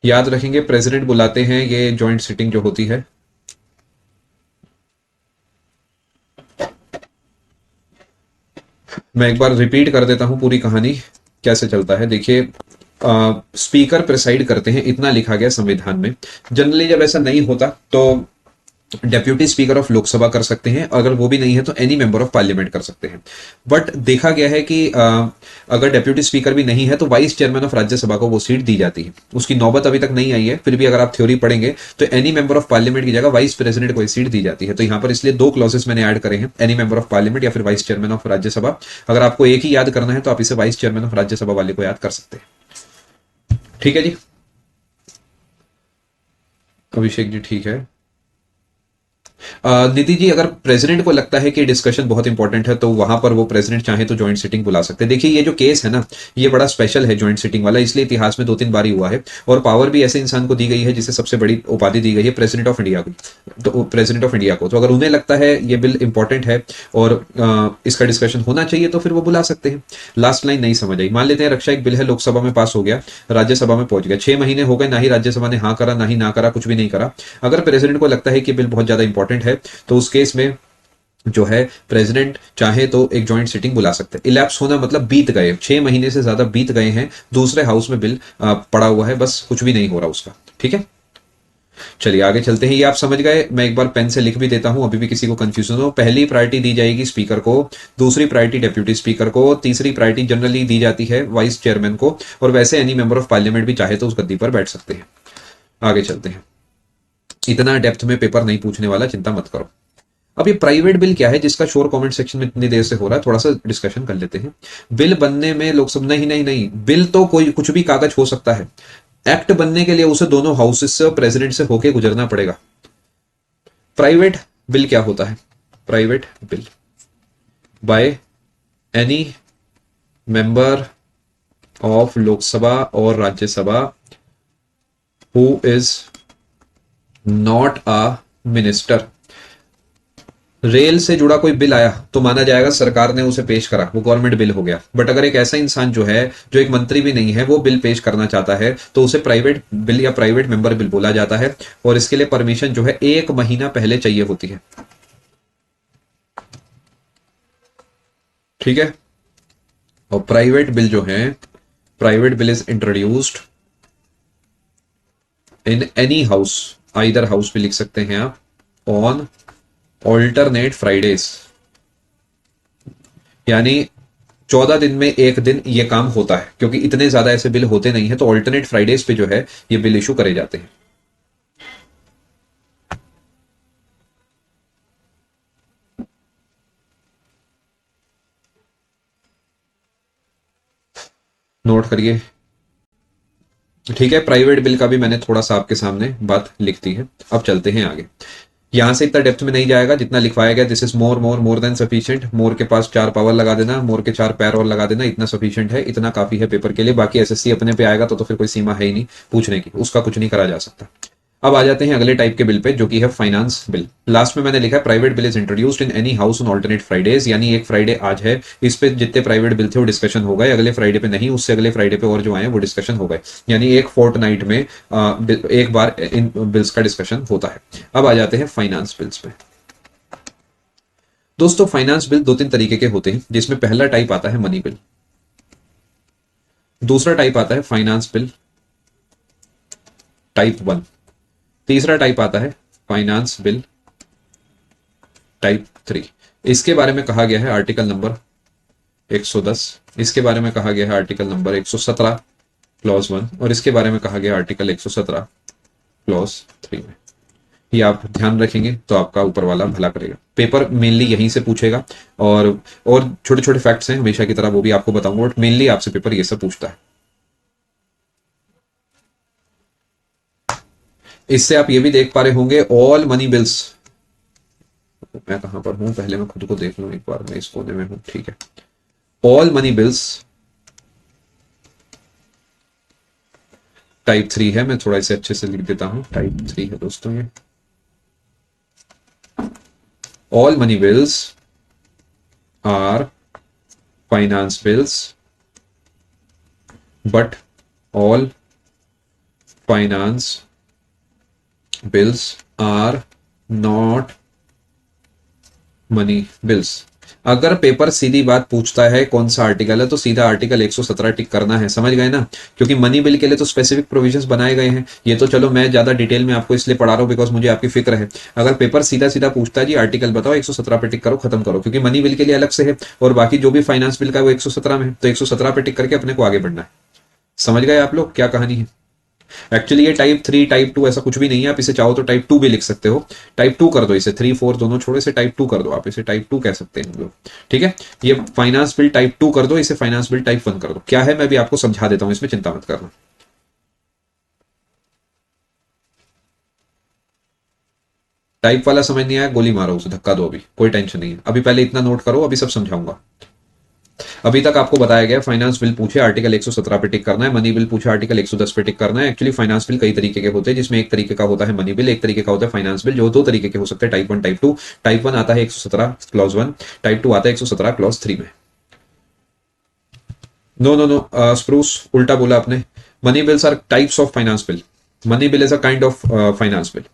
याद रखेंगे प्रेसिडेंट बुलाते हैं ये जॉइंट सिटिंग जो होती है। मैं एक बार रिपीट कर देता हूं पूरी कहानी कैसे चलता है। देखिए स्पीकर प्रिसाइड करते हैं, इतना लिखा गया संविधान में। जनरली जब ऐसा नहीं होता तो डेप्यूटी स्पीकर ऑफ लोकसभा कर सकते हैं, अगर वो भी नहीं है तो एनी मेंबर ऑफ पार्लियामेंट कर सकते हैं। बट देखा गया है कि अगर डेप्यूटी स्पीकर भी नहीं है तो वाइस चेयरमैन ऑफ राज्यसभा को वो सीट दी जाती है। उसकी नौबत अभी तक नहीं आई है, फिर भी अगर आप थ्योरी पढ़ेंगे तो एनी मेंबर ऑफ पार्लियामेंट की जगह वाइस प्रेसिडेंट को सीट दी जाती है। तो यहाँ पर इसलिए दो क्लॉजेस मैंने ऐड करे हैं, एनी मेंबर ऑफ पार्लियामेंट या फिर वाइस चेयरमैन ऑफ राज्यसभा। अगर आपको एक ही याद करना है तो आप इसे वाइस चेयरमैन ऑफ राज्यसभा वाले को याद कर सकते हैं। ठीक है जी, अभिषेक जी ठीक है। निधि जी, अगर प्रेसिडेंट को लगता है कि डिस्कशन बहुत इंपॉर्टेंट है तो वहां पर वो प्रेसिडेंट चाहे तो ज्वाइंट सिटिंग बुला सकते हैं। देखिए ये जो केस है ना, ये बड़ा स्पेशल है ज्वाइंट सिटिंग वाला, इसलिए इतिहास में 2-3 बार ही हुआ है। और पावर भी ऐसे इंसान को दी गई है जिसे सबसे बड़ी उपाधि दी गई है, प्रेसिडेंट ऑफ इंडिया को। तो प्रेसिडेंट ऑफ इंडिया को तो अगर उन्हें लगता है ये बिल इंपॉर्टेंट है और इसका डिस्कशन होना चाहिए तो फिर वो बुला सकते हैं। लास्ट लाइन नहीं समझ आई। मान लेते हैं रक्षा एक बिल है, लोकसभा में पास हो गया, राज्यसभा में पहुंच गया, 6 महीने हो गए, ना ही राज्यसभा ने हाँ करा ना ही ना करा, कुछ भी नहीं करा। अगर प्रेसिडेंट को लगता है कि बिल बहुत ज्यादा इंपॉर्टेंट है तो उस केस में जो है प्रेसिडेंट चाहे तो एक जॉइंट सिटिंग बुला सकते हैं। इलैप्स होना मतलब बीत गए, 6 महीने से ज्यादा बीत गए हैं, दूसरे हाउस में बिल पड़ा हुआ है, बस कुछ भी नहीं हो रहा उसका। ठीक है, चलिए आगे चलते हैं। ये आप समझ गए, मैं एक बार पेन से लिख भी देता हूं, अभी भी किसी को कंफ्यूजन हो। पहली प्रायोरिटी दी जाएगी स्पीकर को, दूसरी प्रायोरिटी डेप्यूटी स्पीकर को, तीसरी प्रायोरिटी जनरली दी जाती है वाइस चेयरमैन को, और वैसे एनी मेंबर ऑफ पार्लियामेंट भी चाहे तो उस गद्दी पर बैठ सकते हैं। आगे चलते हैं, इतना डेप्थ में पेपर नहीं पूछने वाला, चिंता मत करो। अब ये प्राइवेट बिल क्या है जिसका शोर कमेंट सेक्शन में इतनी देर से हो रहा है, थोड़ा सा डिस्कशन कर लेते हैं। बिल बनने में लोकसभा, नहीं नहीं नहीं, बिल तो कोई कुछ भी कागज हो सकता है। एक्ट बनने के लिए उसे दोनों हाउसेस से और प्रेसिडेंट से होके गुजरना पड़ेगा। प्राइवेट बिल क्या होता है? Private bill by any member of Lok Sabha और Rajya Sabha who is not a minister. Rail से जुड़ा कोई बिल आया तो माना जाएगा सरकार ने उसे पेश करा, वो गवर्नमेंट बिल हो गया। बट अगर एक ऐसा इंसान जो है, जो एक मंत्री भी नहीं है, वो बिल पेश करना चाहता है तो उसे प्राइवेट बिल या प्राइवेट मेंबर बिल बोला जाता है। और इसके लिए परमिशन जो है 1 महीना पहले चाहिए होती है। ठीक है, और प्राइवेट बिल जो है, private bill is introduced in any house, either house भी लिख सकते हैं आप, ऑन ऑल्टरनेट फ्राइडेज। यानी 14 दिन में एक दिन ये काम होता है, क्योंकि इतने ज्यादा ऐसे बिल होते नहीं है, तो ऑल्टरनेट फ्राइडेज पे जो है ये बिल इशू करे जाते हैं। नोट करिए। ठीक है, प्राइवेट बिल का भी मैंने थोड़ा सा आपके सामने बात लिख दी है। अब चलते हैं आगे। यहां से इतना डेप्थ में नहीं जाएगा जितना लिखवाया गया, this is more more more than sufficient, more के पास 4 पावर लगा देना, मोर के 4 पैर और लगा देना, इतना सफिशिएंट है, इतना काफी है पेपर के लिए। बाकी एसएससी अपने पे आएगा तो फिर कोई सीमा है ही नहीं पूछने की, उसका कुछ नहीं करा जा सकता। अब आ जाते हैं अगले टाइप के बिल पे, जो कि है फाइनेंस बिल। लास्ट में मैंने लिखा है private bill is introduced in any house on alternate Fridays, यानी एक फ्राइडे आज है, इस पे जितने प्राइवेट बिल थे वो डिस्कशन हो गए, अगले फ्राइडे पे नहीं, उससे अगले फ्राइडे पे और जो आए वो डिस्कशन हो गए, यानी एक फोर्टनाइट में एक बार इन बिल्स का डिस्कशन होता है। अब आ जाते हैं फाइनेंस बिल्स पे। दोस्तों फाइनेंस बिल दो तीन तरीके के होते हैं, जिसमें पहला टाइप आता है मनी बिल, दूसरा टाइप आता है फाइनेंस बिल टाइप 1, तीसरा टाइप आता है फाइनेंस बिल टाइप 3। इसके बारे में कहा गया है आर्टिकल नंबर 110, इसके बारे में कहा गया है आर्टिकल नंबर 117 क्लॉज 1, और इसके बारे में कहा गया आर्टिकल 117 क्लॉज 3 में। ये आप ध्यान रखेंगे तो आपका ऊपर वाला भला करेगा। पेपर मेनली यहीं से पूछेगा, और छोटे छोटे फैक्ट्स हैं हमेशा की तरह, वो भी आपको बताऊंगा, बट मेनली आपसे पेपर ये सब पूछता है। इससे आप ये भी देख पा रहे होंगे ऑल मनी बिल्स, मैं कहां पर हूं पहले मैं खुद को देख लूं एक बार, मैं इस कोने में हूं, ठीक है। ऑल मनी बिल्स टाइप 3 है, मैं थोड़ा इसे अच्छे से लिख देता हूं, टाइप 3 है दोस्तों ये। All money bills are finance bills, but all finance bills are not money bills. अगर पेपर सीधी बात पूछता है कौन सा आर्टिकल है, तो सीधा आर्टिकल 117 टिक करना है, समझ गए ना, क्योंकि मनी बिल के लिए तो स्पेसिफिक प्रोविजंस बनाए गए हैं। ये तो चलो मैं ज्यादा डिटेल में आपको इसलिए पढ़ा रहा हूं बिकॉज मुझे आपकी फिक्र है। अगर पेपर सीधा सीधा पूछता है जी आर्टिकल बताओ, 117 पे टिक करो, खत्म करो, क्योंकि मनी बिल के लिए अलग से है और बाकी जो भी फाइनेंस बिल का है वो 117 में है, तो 117 पे टिक करके अपने को आगे बढ़ना है। समझ गए आप लोग क्या कहानी है? एक्चुअली ये टाइप 3 टाइप 2 ऐसा कुछ भी नहीं है, आप इसे चाहो तो टाइप 2 भी लिख सकते हो, टाइप 2 कर दो इसे, 3 4 दोनों छोड़ो, इसे टाइप 2 कर दो, आप इसे टाइप 2 कह सकते हैं हम लोग, ठीक है। ये फाइनेंस बिल टाइप 2 कर दो, इसे फाइनेंस बिल टाइप 1 कर दो। क्या है मैं भी आपको समझा देता हूं, इसमें चिंता मत करना। टाइप वाला समझ नहीं आया, गोली मारो उसे, धक्का दो, अभी कोई टेंशन नहीं है, अभी पहले इतना नोट करो, अभी सब समझाऊंगा। अभी तक आपको बताया गया फाइनेंस बिल पूछे आर्टिकल 117 पे टिक करना है, मनी बिल पूछे आर्टिकल 110 पे टिक करना है। एक्चुअली फाइनेंस बिल कई तरीके के होते हैं, जिसमें एक तरीके का होता है मनी बिल, एक तरीके का होता है फाइनेंस बिल, जो दो तरीके के हो सकते हैं, टाइप 1 टाइप 2। टाइप 1 आता है 117 क्लॉज 1, टाइप 2 आता है 117 क्लॉज 3 में। नो नो नो स्प्रूस, उल्टा बोला आपने। Money bills are types of finance bill, money bill is a kind of finance bill.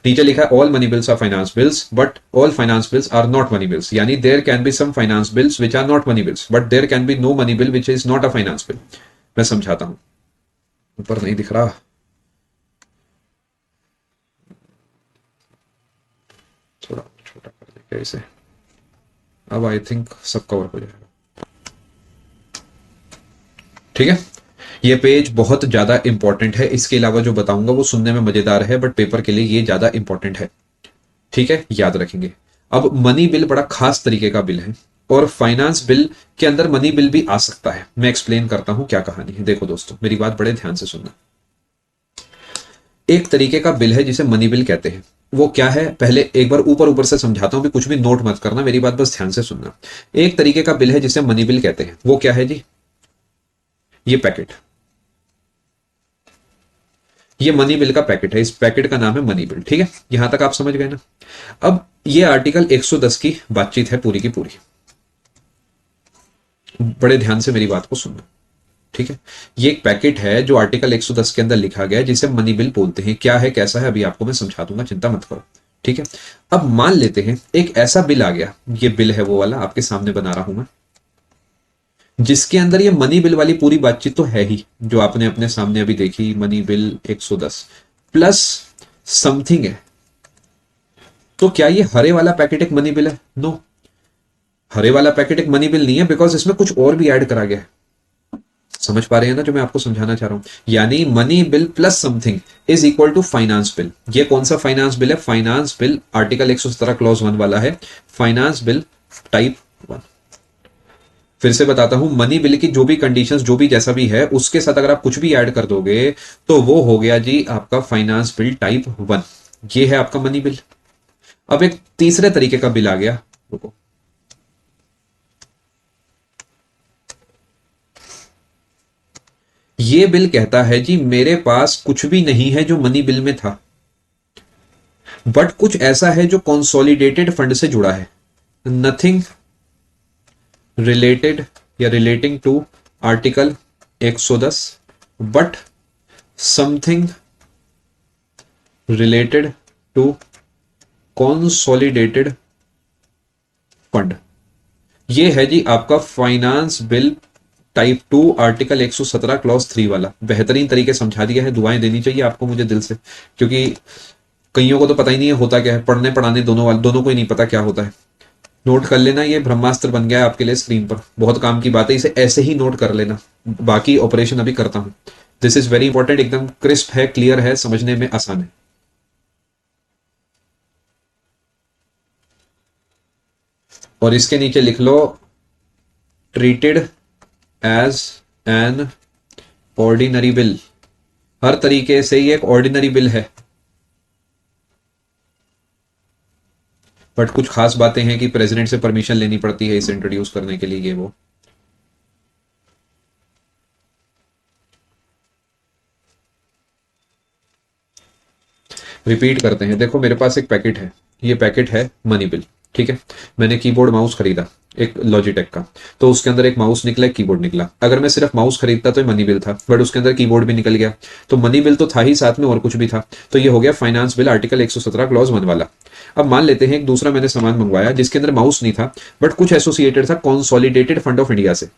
नीचे लिखा है all money bills are finance bills but all finance bills are not money bills, यानी there can be some finance bills which are not money bills but there can be no money bill which is not a finance bill. मैं समझाता हूं, ऊपर नहीं दिख रहा, थोड़ा छोटा कर देंगे इसे, अब आई थिंक सब कवर हो जाएगा, ठीक है। ये पेज बहुत ज्यादा इंपॉर्टेंट है, इसके अलावा जो बताऊंगा वो सुनने में मजेदार है बट पेपर के लिए ये ज्यादा इंपॉर्टेंट है, ठीक है, याद रखेंगे। अब मनी बिल बड़ा खास तरीके का बिल है, और फाइनेंस बिल के अंदर मनी बिल भी आ सकता है। मैं एक्सप्लेन करता हूं क्या कहानी है। देखो दोस्तों मेरी बात बड़े ध्यान से सुनना। एक तरीके का बिल है जिसे मनी बिल कहते हैं, वो क्या है पहले एक बार ऊपर ऊपर से समझाता हूं, भी कुछ भी नोट मत करना, मेरी बात बस ध्यान से सुनना। एक तरीके का बिल है जिसे मनी बिल कहते हैं, वो क्या है जी, ये पैकेट, ये मनी बिल का पैकेट है, इस पैकेट का नाम है मनी बिल, ठीक है, यहां तक आप समझ गए ना। अब ये आर्टिकल 110 की बातचीत है पूरी की पूरी, बड़े ध्यान से मेरी बात को सुनना, ठीक है। ये एक पैकेट है जो आर्टिकल 110 के अंदर लिखा गया है, जिसे मनी बिल बोलते हैं। क्या है कैसा है अभी आपको मैं समझा दूंगा, चिंता मत करो, ठीक है। अब मान लेते हैं एक ऐसा बिल आ गया, ये बिल है वो वाला आपके सामने बना रहा हूं मैं, जिसके अंदर ये मनी बिल वाली पूरी बातचीत तो है ही, जो आपने अपने सामने अभी देखी, मनी बिल 110 प्लस समथिंग है। तो क्या ये हरे वाला पैकेट एक मनी बिल है? नो, हरे वाला पैकेट एक मनी बिल नहीं है, बिकॉज इसमें कुछ और भी ऐड करा गया है। समझ पा रहे हैं ना जो मैं आपको समझाना चाह रहा हूं, यानी money bill plus something is equal to finance bill. ये कौन सा फाइनेंस बिल है? फाइनेंस बिल आर्टिकल 117 क्लॉज 1 वाला है, फाइनेंस बिल टाइप 1। फिर से बताता हूं, मनी बिल की जो भी कंडीशंस, जो भी जैसा भी है, उसके साथ अगर आप कुछ भी ऐड कर दोगे तो वो हो गया जी आपका फाइनेंस बिल टाइप 1। ये है आपका मनी बिल। अब एक तीसरे तरीके का बिल आ गया, रुको, ये बिल कहता है जी मेरे पास कुछ भी नहीं है जो मनी बिल में था, बट कुछ ऐसा है जो कंसोलिडेटेड फंड से जुड़ा है, नथिंग रिलेटेड या relating to article 110, but something related to consolidated fund. ये है जी आपका finance bill type 2 article 117 clause 3 वाला। बेहतरीन तरीके समझा दिया है, दुआएं देनी चाहिए आपको मुझे दिल से, क्योंकि कईयों को तो पता ही नहीं है होता क्या है, पढ़ने पढ़ाने दोनों वाले दोनों को ही नहीं पता क्या होता है। नोट कर लेना, ये ब्रह्मास्त्र बन गया है आपके लिए स्क्रीन पर, बहुत काम की बात है, इसे ऐसे ही नोट कर लेना, बाकी ऑपरेशन अभी करता हूं। दिस इज वेरी इंपॉर्टेंट, एकदम क्रिस्प है, क्लियर है, समझने में आसान है। और इसके नीचे लिख लो treated as an ordinary bill. हर तरीके से ये एक ऑर्डिनरी बिल है, बट कुछ खास बातें हैं कि प्रेसिडेंट से परमिशन लेनी पड़ती है इसे इंट्रोड्यूस करने के लिए, ये वो। रिपीट करते हैं, देखो मेरे पास एक पैकेट है, ये पैकेट है मनी बिल, ठीक है। मैंने कीबोर्ड माउस खरीदा एक लॉजिटेक का, तो उसके अंदर एक माउस निकला, एक कीबोर्ड निकला। अगर मैं सिर्फ माउस खरीदता तो मनी बिल था, बट उसके अंदर कीबोर्ड भी निकल गया, तो मनी बिल तो था ही, साथ में और कुछ भी था, तो ये हो गया फाइनेंस बिल आर्टिकल 117 क्लॉज 1 वाला। अब मान लेते हैं एक दूसरा मैंने सामान मंगवाया जिसके अंदर माउस नहीं था, बट कुछ एसोसिएटेड था कॉन्सोलिडेटेड फंड ऑफ इंडिया से,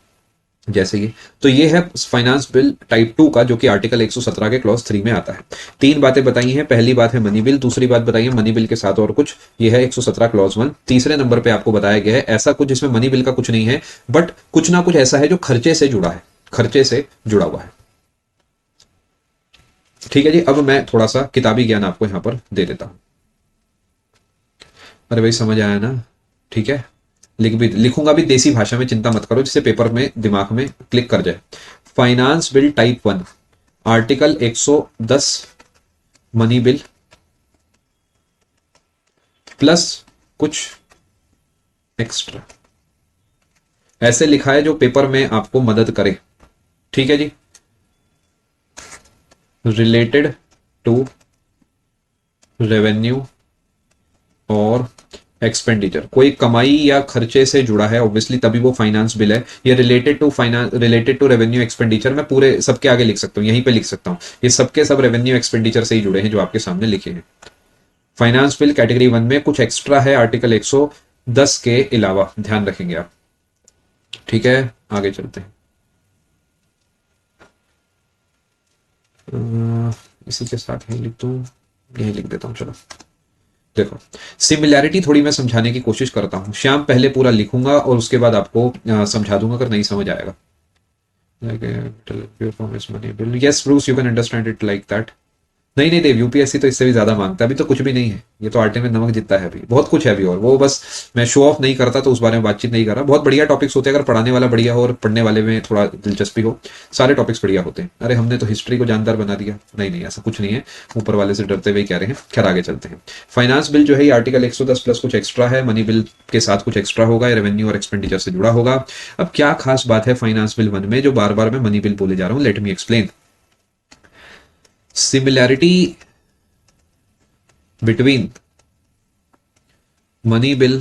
जैसे ये, तो ये है फाइनेंस बिल टाइप 2 का, जो कि आर्टिकल 117 के क्लॉज 3 में आता है। तीन बातें बताई हैं, पहली बात है मनी बिल, दूसरी बात बताई है मनी बिल के साथ और कुछ, ये है 117 क्लॉज 1। तीसरे नंबर पे आपको बताया गया है ऐसा कुछ जिसमें मनी बिल का कुछ नहीं है, बट कुछ ना कुछ ऐसा है जो खर्चे से जुड़ा है, खर्चे से जुड़ा हुआ है। ठीक है जी, अब मैं थोड़ा सा किताबी ज्ञान आपको यहां पर दे देता हूं। अरे भाई समझ आया ना, ठीक है। लिखूंगा भी देसी भाषा में, चिंता मत करो, जिससे पेपर में दिमाग में क्लिक कर जाए। Finance bill type 1 article 110 money bill plus कुछ एक्स्ट्रा, ऐसे लिखा है जो पेपर में आपको मदद करे, ठीक है जी। रिलेटेड टू रेवेन्यू और एक्सपेंडिचर, कोई कमाई या खर्चे से जुड़ा है ऑब्वियसली, तभी वो फाइनेंस बिल है। ये related to finance, related to revenue expenditure, मैं पूरे सबके आगे लिख सकता हूँ, यहीं पे लिख सकता हूँ, ये सबके सब रेवेन्यू एक्सपेंडिचर से ही जुड़े हैं जो आपके सामने लिखे हैं। फाइनेंस बिल कैटेगरी 1 में कुछ एक्स्ट्रा है आर्टिकल 110 के अलावा, ध्यान रखेंगे आप, ठीक है। आगे चलते हैं। इसी के साथ यही लिख दूं, यही लिख देता हूं, चलो। देखो, सिमिलैरिटी थोड़ी मैं समझाने की कोशिश करता हूं, श्याम पहले पूरा लिखूंगा और उसके बाद आपको समझा दूंगा, अगर नहीं समझ आएगा। Like, performance money bill. Yes, Bruce, you can understand it like that. नहीं नहीं देव, यूपीएससी तो इससे भी ज्यादा मांगता है, अभी तो कुछ भी नहीं है, ये तो आटे में नमक जितना है, अभी बहुत कुछ है अभी, और वो बस मैं शो ऑफ नहीं करता तो उस बारे में बातचीत नहीं कर रहा। बहुत बढ़िया टॉपिक्स होते हैं अगर पढ़ाने वाला बढ़िया हो और पढ़ने वाले में थोड़ा दिलचस्पी हो, सारे टॉपिक्स बढ़िया होते हैं। अरे हमने तो हिस्ट्री को जानदार बना दिया, नहीं नहीं ऐसा कुछ नहीं है, ऊपर वाले से डरते हुए कह रहे हैं। खैर आगे चलते हैं। फाइनेंस बिल जो है ये आर्टिकल 110 प्लस कुछ एक्स्ट्रा है, मनी बिल के साथ कुछ एक्स्ट्रा होगा, रेवेन्यू और एक्सपेंडिचर से जुड़ा होगा। अब क्या खास बात है फाइनेंस बिल 1 में जो बार बार मैं मनी बिल बोले जा रहा हूं, late me explain. Similarity between money bill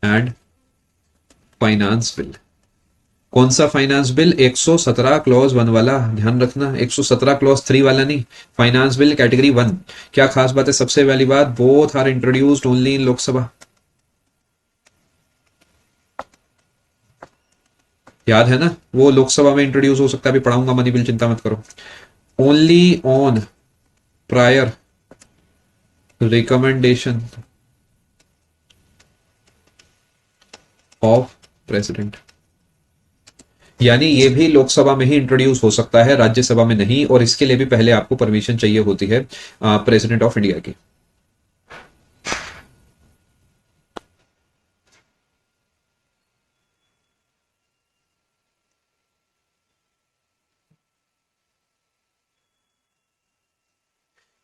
and finance bill. कौन सा फाइनेंस बिल? 117 क्लॉज 1 वाला, ध्यान रखना, 117 क्लॉज 3 वाला नहीं, फाइनेंस बिल कैटेगरी 1। क्या खास बात है? सबसे पहली बात, both are introduced only in Lok Sabha, याद है ना, वो लोकसभा में इंट्रोड्यूस हो सकता है, अभी पढ़ाऊंगा मनी बिल, चिंता मत करो। Only on prior recommendation of president, यानी ये भी लोकसभा में ही इंट्रोड्यूस हो सकता है, राज्यसभा में नहीं, और इसके लिए भी पहले आपको परमिशन चाहिए होती है प्रेसिडेंट ऑफ इंडिया की।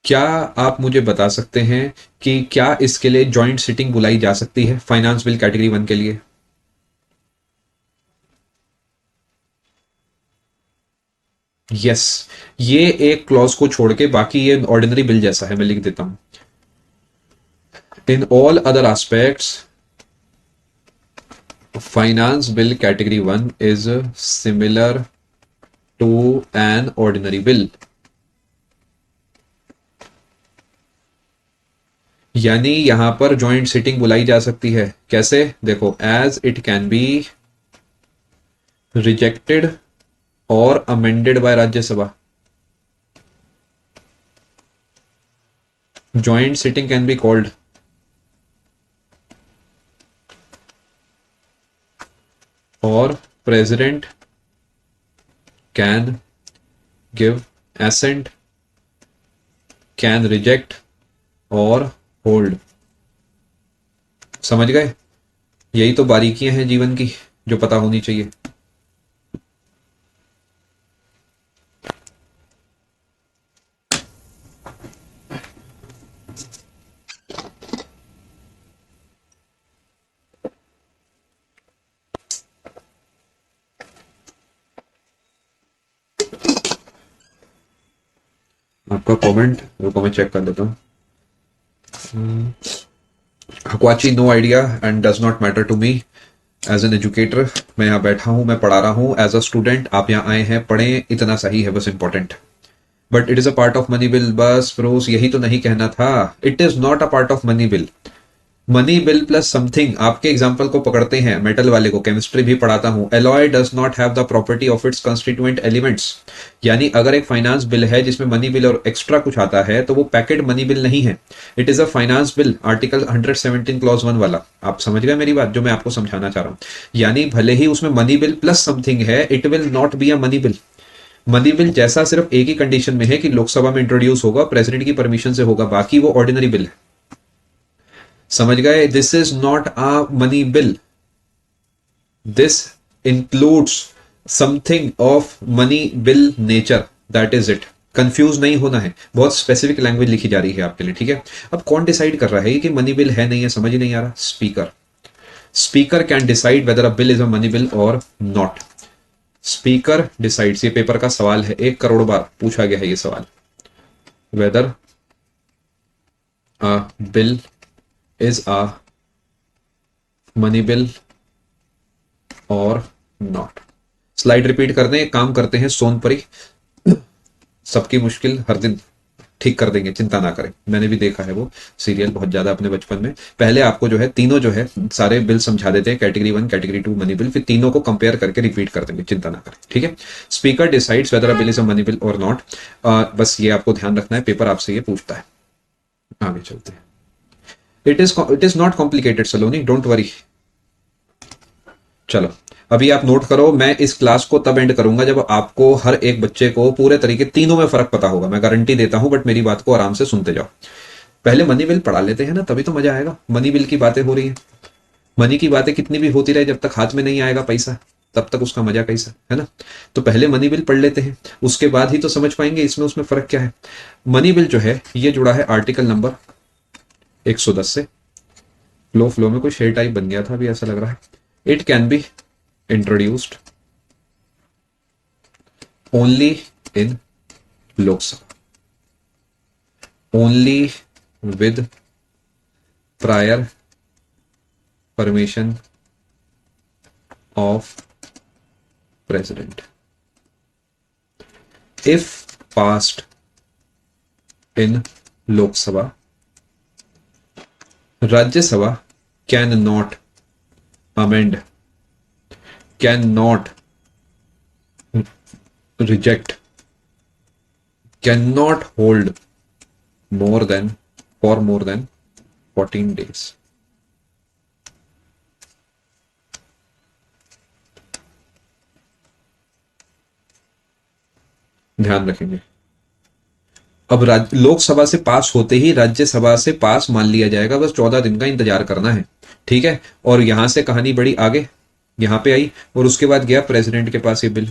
क्या आप मुझे बता सकते हैं कि क्या इसके लिए जॉइंट सिटिंग बुलाई जा सकती है फाइनेंस बिल कैटेगरी 1 के लिए? यस, ये एक क्लॉज को छोड़ के बाकी ये ऑर्डिनरी बिल जैसा है, मैं लिख देता हूं। In all other aspects finance bill category 1 is similar to an ordinary bill. यानी यहां पर जॉइंट सिटिंग बुलाई जा सकती है। कैसे? देखो, as it can be rejected और amended by Rajya Sabha. Joint sitting can be called और president can give assent, can reject और hold। समझ गए? यही तो बारीकियां हैं जीवन की जो पता होनी चाहिए। आपका कमेंट रुको, मैं चेक कर लेता हूँ। हकवाची, no idea and does not matter to me as an educator. मैं यहाँ बैठा हूँ, मैं पढ़ा रहा हूँ एज अ स्टूडेंट। आप यहाँ आए हैं, पढ़ें, इतना सही है बस important. But it is a part of money bill. बस ब्रोस, यही तो नहीं कहना था। It is not a part of money bill. Money bill plus something, आपके एग्जाम्पल को पकड़ते हैं, मेटल वाले को केमिस्ट्री भी पढ़ाता हूं। Alloy does not have the property of its constituent elements. यानी अगर एक फाइनेंस बिल है जिसमें मनी बिल और एक्स्ट्रा कुछ आता है तो वो पैकेट मनी बिल नहीं है। It is a finance bill, article 117 clause 1 वाला। आप समझ गए मेरी बात, जो मैं आपको समझाना चाह रहा हूं। यानी भले ही उसमें मनी बिल प्लस समथिंग है, it will not be a money bill. Money bill जैसा सिर्फ एक ही कंडीशन में है कि लोकसभा में इंट्रोड्यूस होगा, प्रेसिडेंट की परमिशन से होगा, बाकी वो ऑर्डिनरी बिल है। समझ गए? This is not a money bill. This includes something of money bill nature, that is it. Confuse नहीं होना है, बहुत स्पेसिफिक लैंग्वेज लिखी जा रही है आपके लिए, ठीक है? अब कौन डिसाइड कर रहा है कि मनी बिल है नहीं है? समझ ही नहीं आ रहा। Speaker. Speaker can decide whether a bill is a money bill और नॉट। Speaker decides. ये पेपर का सवाल है, 1 करोड़ बार पूछा गया है ये सवाल। Weather a bill is a money bill और नॉट। स्लाइड रिपीट कर दें, एक काम करते हैं, सोनपरी सबकी मुश्किल हर दिन ठीक कर देंगे, चिंता ना करें। मैंने भी देखा है वो सीरियल बहुत ज्यादा अपने बचपन में। पहले आपको जो है तीनों जो है सारे बिल समझा देते हैं, कैटेगरी 1 कैटेगरी 2 मनी बिल, फिर तीनों को कंपेयर करके रिपीट कर देंगे, चिंता ना करें, ठीक है? Speaker decides whether a bill is a money bill और नॉट। बस ये आपको ध्यान रखना है, पेपर आपसे ये पूछता है। आगे चलते हैं। It is not complicated Saloni, don't worry. चलो, अभी आप नोट करो। मैं इस क्लास को तब एंड करूंगा जब आपको हर एक बच्चे को पूरे तरीके तीनों में फर्क पता होगा, मैं गारंटी देता हूं। बट मेरी बात को आराम से सुनते जाओ। पहले मनी बिल पढ़ा लेते हैं ना, तभी तो मजा आएगा। मनी बिल की बातें हो रही है, मनी की बातें कितनी भी होती रहे, जब तक हाथ में नहीं आएगा पैसा तब तक उसका मजा कैसा है ना? तो पहले मनी बिल पढ़ लेते हैं, उसके बाद ही तो समझ पाएंगे इसमें उसमें फर्क क्या है। मनी बिल जो है ये जुड़ा है आर्टिकल नंबर 110 से। फ्लो में कोई शेर टाइप बन गया था, अभी ऐसा लग रहा है। It can be introduced only in Lok Sabha, only with prior permission of president. If passed in Lok Sabha, Rajya Sabha can not amend, cannot reject, cannot hold for more than 14 days। ध्यान रखेंगे। अब लोकसभा से पास होते ही राज्यसभा से पास मान लिया जाएगा, बस 14 दिन का इंतजार करना है, ठीक है? और यहां से कहानी बड़ी आगे, यहां पे आई और उसके बाद गया प्रेसिडेंट के पास ये बिल।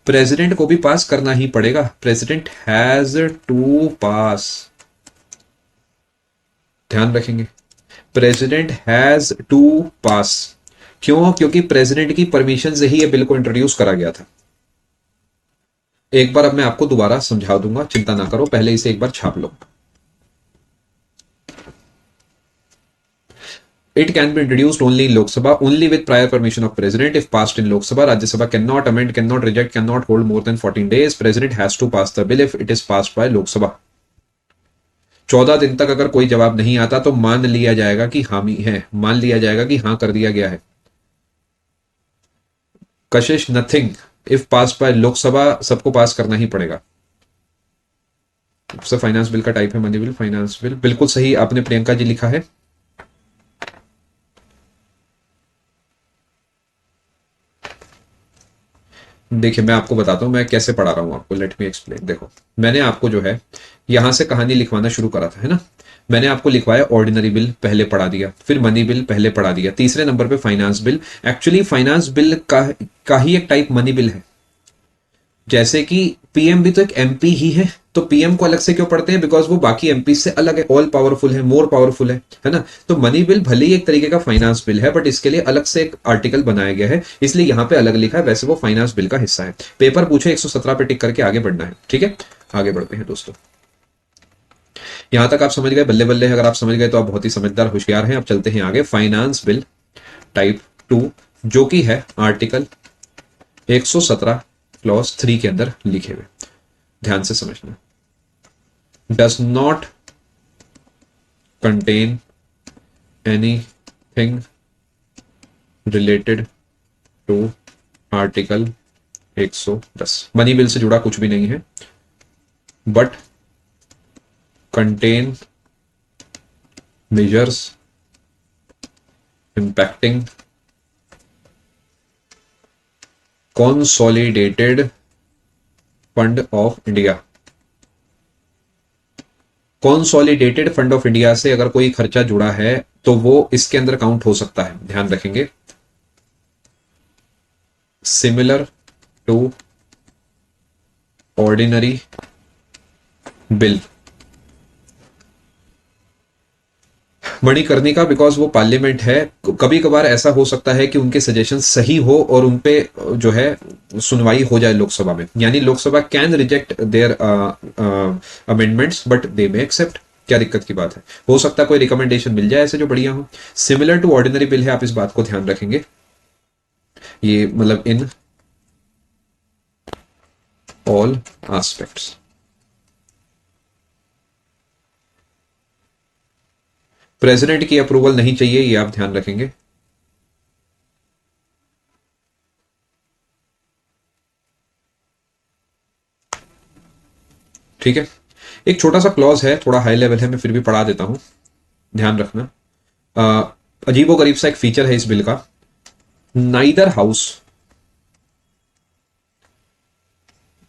प्रेसिडेंट को भी पास करना ही पड़ेगा, प्रेसिडेंट हैज टू पास, ध्यान रखेंगे, प्रेसिडेंट हैज टू पास। क्यों? क्योंकि प्रेसिडेंट की परमिशन से ही ये बिल को इंट्रोड्यूस करा गया था। एक बार अब मैं आपको दोबारा समझा दूंगा, चिंता ना करो, पहले इसे एक बार छाप लो। It can be introduced only in Lok Sabha only with prior permission of President. If passed in Lok Sabha, Rajya Sabha cannot amend, cannot reject, cannot hold more than 14 days. President has to pass the bill if it is passed by Lok Sabha. 14 दिन तक अगर कोई जवाब नहीं आता तो मान लिया जाएगा कि हामी है, मान लिया जाएगा कि हाँ कर दिया गया है। Kashish nothing, if pass by Lok Sabha सबको पास करना ही पड़ेगा। फाइनेंस बिल का टाइप है मनी बिल, फाइनेंस बिल, बिल्कुल सही आपने प्रियंका जी लिखा है। देखिए मैं आपको बताता हूं मैं कैसे पढ़ा रहा हूं आपको, लेट मी एक्सप्लेन। देखो मैंने आपको जो है यहां से कहानी लिखवाना शुरू करा था, है ना। मैंने आपको लिखवाया ऑर्डिनरी बिल पहले पढ़ा दिया, फिर मनी बिल पहले पढ़ा दिया, तीसरे नंबर पे finance bill. Actually finance bill का ही एक टाइप मनी बिल है। जैसे कि पीएम भी तो एक एमपी ही है, तो पीएम को अलग से क्यों पढ़ते हैं? बिकॉज वो बाकी एमपी से अलग है, ऑल पावरफुल है, मोर पावरफुल है ना। तो मनी बिल भले ही एक तरीके का फाइनेंस बिल है, बट इसके लिए अलग से एक आर्टिकल बनाया गया है, इसलिए यहां पे अलग लिखा है, वैसे वो फाइनेंस बिल का हिस्सा है। पेपर पूछे 117 पे टिक करके आगे बढ़ना है, ठीक है। आगे बढ़ते हैं दोस्तों, यहां तक आप समझ गए, बल्ले बल्ले। अगर आप समझ गए तो आप बहुत ही समझदार होशियार हैं। अब चलते हैं आगे, फाइनेंस बिल टाइप 2 जो कि है आर्टिकल 117 क्लॉज 3 के अंदर लिखे हुए, ध्यान से समझना। Does not contain anything related to article 110। Money bill से जुड़ा कुछ भी नहीं है, but contain measures impacting consolidated fund of India. Consolidated fund of India से अगर कोई खर्चा जुड़ा है तो वो इसके अंदर काउंट हो सकता है, ध्यान रखेंगे। Similar to ordinary bill. Manikarnika because वो पार्लियामेंट है, कभी कभार ऐसा हो सकता है कि उनके सजेशन सही हो और उनपे जो है सुनवाई हो जाए लोकसभा में, यानी Lok Sabha can reject their amendments but they may accept. क्या दिक्कत की बात है? हो सकता है कोई रिकमेंडेशन मिल जाए ऐसे जो बढ़िया हो। सिमिलर टू ऑर्डिनरी बिल है, आप इस बात को ध्यान रखेंगे। ये मतलब इन ऑल एस्पेक्ट्स। प्रेसिडेंट की अप्रूवल नहीं चाहिए, ये आप ध्यान रखेंगे। ठीक है, एक छोटा सा क्लॉज है, थोड़ा हाई लेवल है, मैं फिर भी पढ़ा देता हूं, ध्यान रखना। अजीबो गरीब सा एक फीचर है इस बिल का, neither house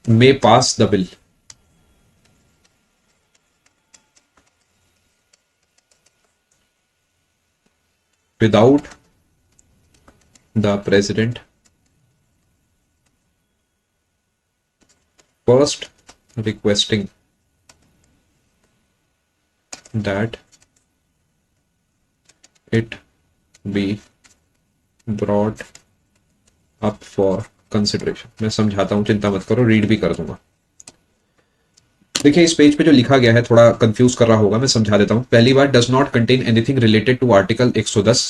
may pass the bill without the president first requesting that it be brought up for consideration। मैं समझाता हूं, चिंता मत करो, रीड भी कर दूंगा। देखिए इस पेज पे जो लिखा गया है थोड़ा कंफ्यूज कर रहा होगा, मैं समझा देता हूं। पहली बार does not contain anything related to article 110।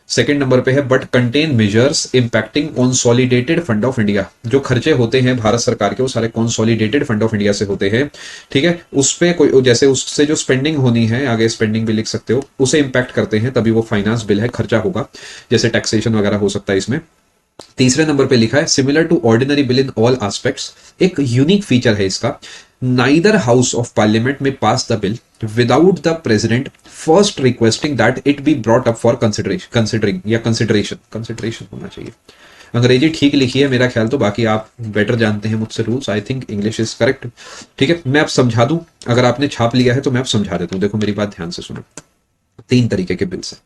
Second number पे है but contain measures impacting consolidated fund of India. जो खर्चे होते हैं भारत सरकार के वो सारे कॉन्सोलिडेटेड फंड ऑफ इंडिया से होते हैं, ठीक है। उस पे कोई जैसे उससे जो स्पेंडिंग होनी है, आगे स्पेंडिंग भी लिख सकते हो, उसे इंपैक्ट करते हैं, तभी वो फाइनेंस बिल है, खर्चा होगा, जैसे टैक्सेशन वगैरह हो सकता है इसमें। तीसरे नंबर पे लिखा है similar to ordinary bill in all aspects. एक यूनिक फीचर है इसका, नाइदर हाउस ऑफ पार्लियामेंट में pass the bill without the president first requesting that it be brought up for consideration होना चाहिए। अंग्रेजी ठीक लिखी है मेरा ख्याल तो, बाकी आप बेटर जानते हैं मुझसे rules, I think English is correct. ठीक है, मैं आप समझा दूं, अगर आपने छाप लिया है तो मैं आप समझा देता हूं। देखो मेरी बात ध्यान से सुनो, 3 तरीके के बिल्स है।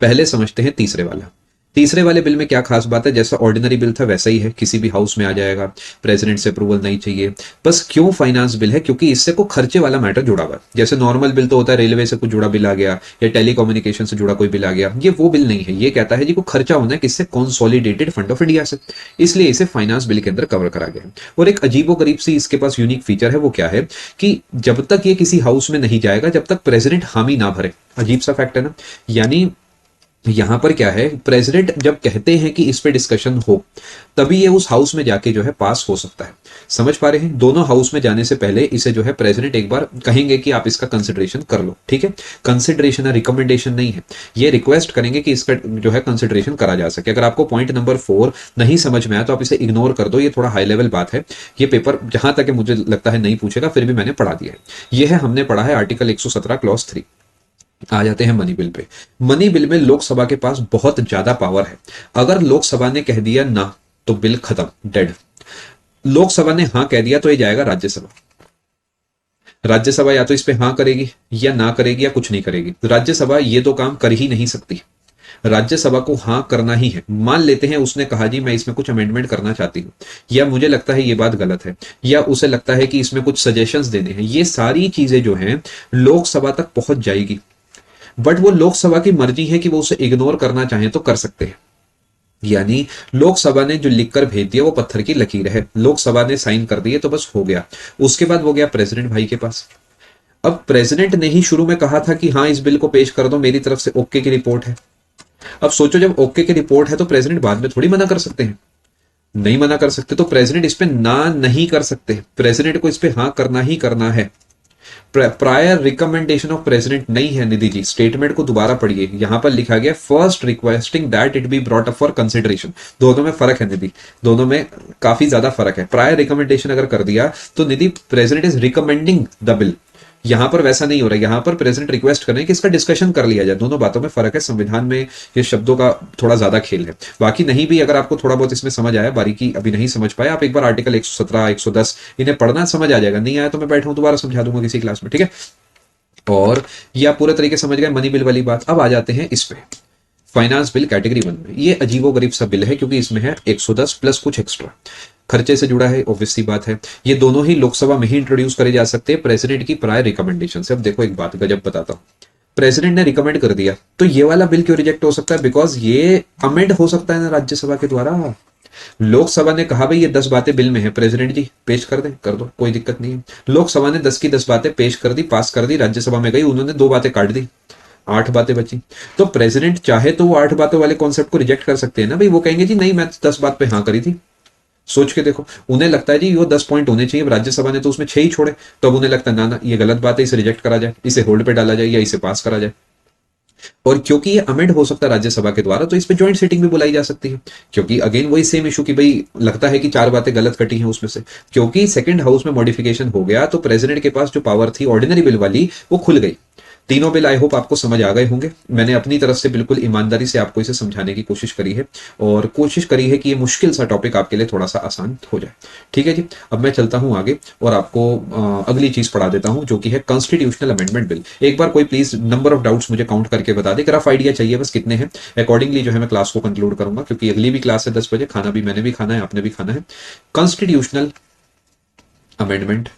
पहले समझते हैं तीसरे वाला। तीसरे वाले बिल में क्या खास बात है, जैसा ऑर्डिनरी बिल था वैसा ही है, किसी भी हाउस में आ जाएगा, प्रेसिडेंट से अप्रूवल नहीं चाहिए। बस क्यों फाइनेंस बिल है, क्योंकि इससे को खर्चे वाला मैटर जुड़ा हुआ है। जैसे नॉर्मल बिल तो होता है रेलवे से कुछ जुड़ा बिल आ गया या टेलीकम्युनिकेशन से जुड़ा कोई बिल आ गया, ये वो बिल नहीं है। ये कहता है जी को खर्चा होना है किससे, कॉन्सोलिडेटेड फंड ऑफ इंडिया से, इसलिए इसे फाइनेंस बिल के अंदर कवर करा गया है। और एक अजीबोगरीब सी इसके पास यूनिक फीचर है, वो क्या है कि जब तक ये किसी हाउस में नहीं जाएगा जब तक प्रेसिडेंट हामी ना भरे। अजीब सा फैक्ट है ना। यानी यहां पर क्या है, प्रेसिडेंट जब कहते हैं कि इस पे डिस्कशन हो तभी ये उस हाउस में जाके जो है पास हो सकता है। समझ पा रहे हैं, दोनों हाउस में जाने से पहले इसे जो है प्रेसिडेंट एक बार कहेंगे कि आप इसका कंसिडरेशन कर लो, ठीक है। कंसिडरेशन है, रिकमेंडेशन नहीं है। ये रिक्वेस्ट करेंगे कि इसका जो है कंसिडरेशन करा जा सके। अगर आपको पॉइंट नंबर 4 नहीं समझ में आया तो आप इसे इग्नोर कर दो, ये थोड़ा हाई लेवल बात है। ये पेपर जहां तक है मुझे लगता है नहीं पूछेगा, फिर भी मैंने पढ़ा दिया है। यह है हमने पढ़ा है आर्टिकल 117 क्लॉज 3। आ जाते हैं money bill pay. Money bill में लोकसभा के पास बहुत ज्यादा पावर है। अगर लोकसभा ने कह दिया ना तो बिल खत्म, डेड। लोकसभा ने हां कह दिया तो ये जाएगा राज्यसभा। राज्यसभा या तो इस पे हां करेगी या ना करेगी या कुछ नहीं करेगी। राज्यसभा ये तो काम कर ही नहीं सकती। राज्यसभा को हां करना ही है। मान लेते हैं उसने कहा जी मैं इसमें कुछ अमेंडमेंट करना चाहती हूं, या मुझे लगता है ये बात गलत है, या उसे लगता है कि इसमें कुछ सजेशंस देने हैं। ये सारी चीजें जो हैं लोकसभा तक पहुंच जाएगी। बट वो लोकसभा की मर्जी है कि वो उसे इग्नोर करना चाहे तो कर सकते हैं। यानी लोकसभा ने जो लिखकर भेज दिया वो पत्थर की लकीर है, लोकसभा ने साइन कर दिए तो बस हो गया। उसके बाद वो गया प्रेसिडेंट भाई के पास। अब प्रेसिडेंट ने ही शुरू में कहा था कि हाँ इस बिल को पेश कर दो, मेरी तरफ से ओके की रिपोर्ट है। अब सोचो जब ओके की रिपोर्ट है तो प्रेसिडेंट बाद में थोड़ी मना कर सकते हैं, नहीं मना कर सकते। तो प्रेसिडेंट इस पे ना नहीं कर सकते, प्रेसिडेंट को इस पे हाँ करना ही करना है। प्रायर रिकमेंडेशन ऑफ प्रेसिडेंट नहीं है निधि जी, स्टेटमेंट को दोबारा पढ़िए। यहां पर लिखा गया first requesting that it be brought up for consideration. दोनों में फर्क है निधि, दोनों में काफी ज्यादा फर्क है। प्रायर रिकमेंडेशन अगर कर दिया तो Nidhi president is recommending the bill, यहां पर वैसा नहीं हो रहा है। यहां पर प्रेसिडेंट रिक्वेस्ट कर रहे हैं कि इसका डिस्कशन कर लिया जाए। दोनों बातों में फर्क है, संविधान में ये शब्दों का थोड़ा ज्यादा खेल है। बाकी नहीं भी अगर आपको थोड़ा बहुत इसमें समझ आया, बारीकी अभी नहीं समझ पाए, आप एक बार आर्टिकल 117 110 इन्हें पढ़ना, समझ आ जाएगा। नहीं आया तो मैं बैठा हूं दोबारा समझा दूंगा किसी क्लास में, ठीक है। और ये आप पूरे तरीके से समझ गए मनी बिल वाली बात। अब आ जाते हैं इस पे, फाइनेंस बिल कैटेगरी 1 में। ये अजीबो गरीब सा बिल है क्योंकि इसमें है 110 प्लस कुछ एक्स्ट्रा, खर्चे से जुड़ा है, ऑब्वियस सी बात है। ये दोनों ही लोकसभा में ही इंट्रोड्यूस करे जा सकते हैं प्रेसिडेंट की प्रायर रिकमेंडेशन से। अब देखो एक बात गजब बताता हूं, प्रेसिडेंट ने रिकमेंड कर दिया तो ये वाला बिल क्यों रिजेक्ट हो सकता है, बिकॉज ये अमेंड हो सकता है ना राज्यसभा के द्वारा। लोकसभा ने कहा भाई ये 10 बातें बिल में है, प्रेसिडेंट जी पेश कर दें, कर दो, कोई दिक्कत नहीं है। लोकसभा ने 10 की 10 बातें पेश कर दी, पास कर दी, राज्यसभा में गई, उन्होंने 2 बातें काट दी, 8 बातें बची। तो प्रेसिडेंट चाहे तो वो 8 बातों वाले कॉन्सेप्ट को रिजेक्ट कर सकते हैं ना भाई। वो कहेंगे जी नहीं मैं 10 बात पे हाँ करी थी। सोच के देखो, उन्हें लगता है जी वो 10 पॉइंट होने चाहिए, राज्यसभा ने तो उसमें 6 ही छोड़े, तो अब उन्हें लगता है ना ना ये गलत बात है, इसे रिजेक्ट करा जाए, इसे होल्ड पे डाला जाए या इसे पास करा जाए। और क्योंकि ये अमेंड हो सकता है राज्यसभा के द्वारा तो इस पे जॉइंट सीटिंग भी बुलाई जा सकती है। क्योंकि अगेन वही सेम इशू कि भाई लगता है कि 4 बातें गलत कटी हैं उसमें से, क्योंकि सेकंड हाउस में मॉडिफिकेशन हो गया तो प्रेसिडेंट के पास जो पावर थी ऑर्डिनरी बिल वाली वो खुल गई। तीनों बिल आई होप आपको समझ आ गए होंगे। मैंने अपनी तरफ से बिल्कुल ईमानदारी से आपको इसे समझाने की कोशिश करी है और कोशिश करी है कि ये मुश्किल सा टॉपिक आपके लिए थोड़ा सा आसान हो जाए। ठीक है जी, अब मैं चलता हूं आगे और आपको अगली चीज पढ़ा देता हूं जो कि है कॉन्स्टिट्यूशनल अमेंडमेंट बिल। एक बार कोई प्लीज नंबर ऑफ डाउट्स मुझे काउंट करके बता दे, रफ आइडिया चाहिए बस कितने हैं। अकॉर्डिंगली जो है मैं क्लास को कंक्लूड करूंगा क्योंकि अगली भी क्लास है 10 बजे, खाना भी मैंने भी खाना है, आपने भी खाना है। कॉन्स्टिट्यूशनल अमेंडमेंट,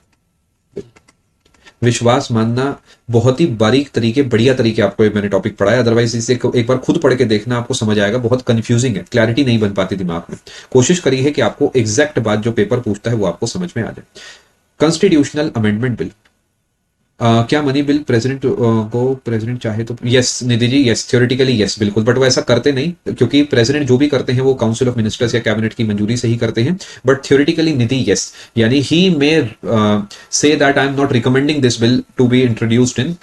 विश्वास मानना बहुत ही बारीक तरीके, बढ़िया तरीके आपको मैंने टॉपिक पढ़ाया, अदरवाइज इसे एक बार खुद पढ़ के देखना, आपको समझ आएगा। बहुत कंफ्यूजिंग है, क्लैरिटी नहीं बन पाती दिमाग में। कोशिश करी है कि आपको एग्जैक्ट बात जो पेपर पूछता है वो आपको समझ में आ जाए। कॉन्स्टिट्यूशनल अमेंडमेंट बिल, क्या मनी बिल प्रेसिडेंट को प्रेसिडेंट चाहे तो, yes Nidhi ji, yes theoretically yes बिल्कुल, बट वो ऐसा करते नहीं क्योंकि प्रेसिडेंट जो भी करते हैं वो काउंसिल ऑफ मिनिस्टर्स या कैबिनेट की मंजूरी से ही करते हैं। बट थ्योरेटिकली निधि यस, यानी he may say that I am not recommending this bill to be introduced in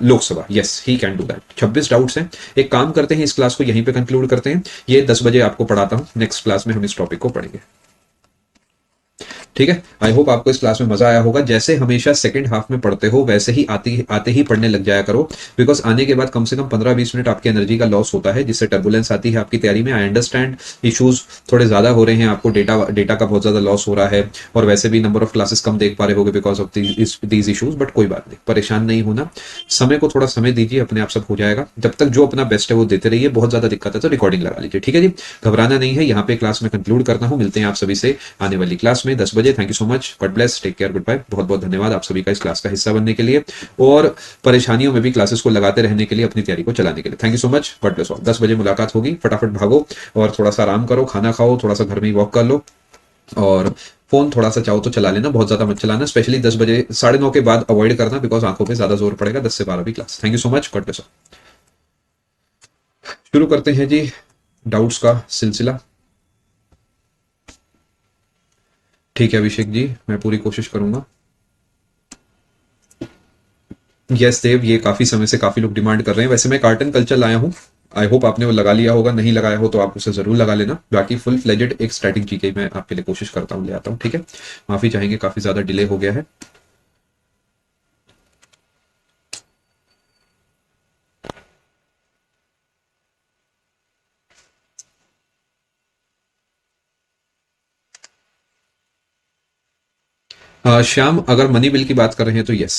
Lok Sabha, yes he can do that. 26 doubts हैं। एक काम करते हैं, इस क्लास को यहीं पे कंक्लूड करते हैं। ये 10 बजे आपको पढ़ाता हूं, नेक्स्ट क्लास में हम इस टॉपिक को पढ़ेंगे। ठीक है। आई होप आपको इस क्लास में मजा आया होगा। जैसे हमेशा सेकंड हाफ में पढ़ते हो वैसे ही आते ही पढ़ने लग जाया करो, बिकॉज आने के बाद कम से कम 15-20 मिनट आपकी एनर्जी का लॉस होता है, जिससे टर्बुलेंस आती है आपकी तैयारी में। आई अंडरस्टैंड इशूज थोड़े ज्यादा हो रहे हैं, आपको डेटा डेटा का बहुत ज्यादा लॉस हो रहा है, और वैसे भी नंबर ऑफ क्लासेस कम देख पा रहे होगे because of these issues, but कोई बात नहीं, परेशान नहीं होना। समय को थोड़ा समय दीजिए, अपने आप सब हो जाएगा। जब तक जो अपना बेस्ट है वो देते रहिए। बहुत ज्यादा दिक्कत है तो रिकॉर्डिंग लगा लीजिए, ठीक है जी। घबराना नहीं है। यहाँ पे क्लास में कंक्लूड करता हूँ। मिलते हैं आप सभी से आने वाली क्लास में 10 बजे। Thank you so much. God bless, take care, good bye. बहुत बहुत धन्यवाद आप सभी का इस क्लास का हिस्सा बनने के लिए और परेशानियों में भी क्लासेस को लगाते रहने के लिए, अपनी तैयारी को चलाने के लिए। Thank you so much. God bless all. 10 बजे मुलाकात होगी। फटाफट भागो और थोड़ा सा आराम करो, खाना खाओ, थोड़ा सा घर में ही वॉक कर लो, और फोन थोड़ा सा चाहो तो चला लेना, बहुत ज्यादा मत चलाना। स्पेशली 10 बजे, 9:30 के बाद अवॉइड करना, बिकॉज आंखों पे ज्यादा जोर पड़ेगा। 10 से 12 भी class. Thank you so much. God bless all. शुरू करते हैं जी डाउट्स का सिलसिला। ठीक है अभिषेक जी, मैं पूरी कोशिश करूंगा। यस देव, ये काफी समय से काफी लोग डिमांड कर रहे हैं। वैसे मैं कार्टन कल्चर लाया हूँ, आई होप आपने वो लगा लिया होगा। नहीं लगाया हो तो आप उसे जरूर लगा लेना। बाकी फुल फ्लेजेड एक स्टैटिक जीके मैं आपके लिए कोशिश करता हूँ, ले आता हूँ, ठीक है। माफी चाहेंगे, काफी ज्यादा डिले हो गया है। श्याम, अगर मनी बिल की बात कर रहे हैं तो yes.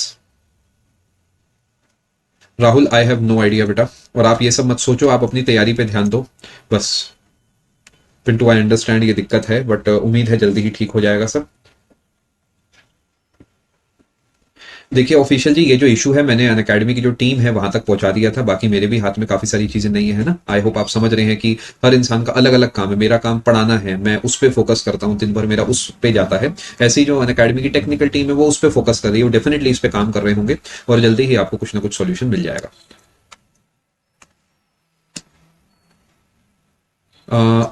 Rahul, I have no idea बेटा, और आप ये सब मत सोचो, आप अपनी तैयारी पे ध्यान दो बस। पिंटू, आई अंडरस्टैंड ये दिक्कत है, बट उम्मीद है जल्दी ही ठीक हो जाएगा सब। देखिए ऑफिशियल जी, ये जो इशू है मैंने अन अकेडमी की जो टीम है वहां तक पहुंचा दिया था। बाकी मेरे भी हाथ में काफी सारी चीजें नहीं है ना। आई होप आप समझ रहे हैं कि हर इंसान का अलग अलग काम है। मेरा काम पढ़ाना है, मैं उस पर फोकस करता हूँ, दिन भर मेरा उस पे जाता है। ऐसी जो अन अकेडमी की टेक्निकल टीम है वो उस पर फोकस कर रही है, वो डेफिनेटली इस पे काम कर रहे होंगे, और जल्दी ही आपको कुछ ना कुछ सोल्यूशन मिल जाएगा।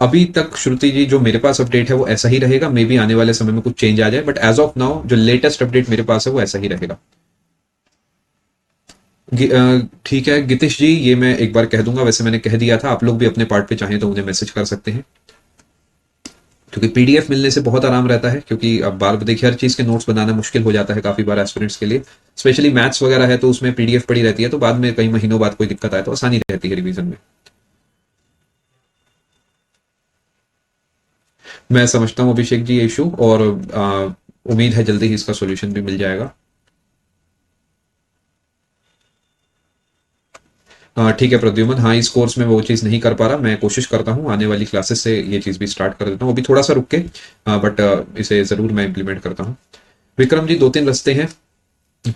अभी तक श्रुति जी जो मेरे पास अपडेट है वो ऐसा ही रहेगा। मे बी आने वाले समय में कुछ चेंज आ जाए, बट एज ऑफ नाउ जो लेटेस्ट अपडेट मेरे पास है वो ऐसा ही रहेगा। ठीक है गितिश जी, ये मैं एक बार कह दूंगा। वैसे मैंने कह दिया था, आप लोग भी अपने पार्ट पे चाहें तो उन्हें मैसेज कर सकते हैं, क्योंकि पीडीएफ मिलने से बहुत आराम रहता है। क्योंकि अब बार देखिए हर चीज़ के नोट्स बनाना मुश्किल हो जाता है काफ़ी बार एस्पिरेंट्स के लिए। स्पेशली मैथ्स वगैरह है तो उसमें पीडीएफ पड़ी रहती है, तो बाद में कई महीनों बाद कोई दिक्कत आए तो आसानी रहती है रिवीजन में। मैं समझता हूँ अभिषेक जी ये इशू, और उम्मीद है जल्दी ही इसका सोल्यूशन भी मिल जाएगा। ठीक है प्रद्युमन, हाँ इस कोर्स में वो चीज़ नहीं कर पा रहा। मैं कोशिश करता हूँ आने वाली क्लासेस से ये चीज़ भी स्टार्ट कर देता हूँ, अभी थोड़ा सा रुक के, बट इसे ज़रूर मैं इम्प्लीमेंट करता हूँ। विक्रम जी, दो तीन रास्ते हैं।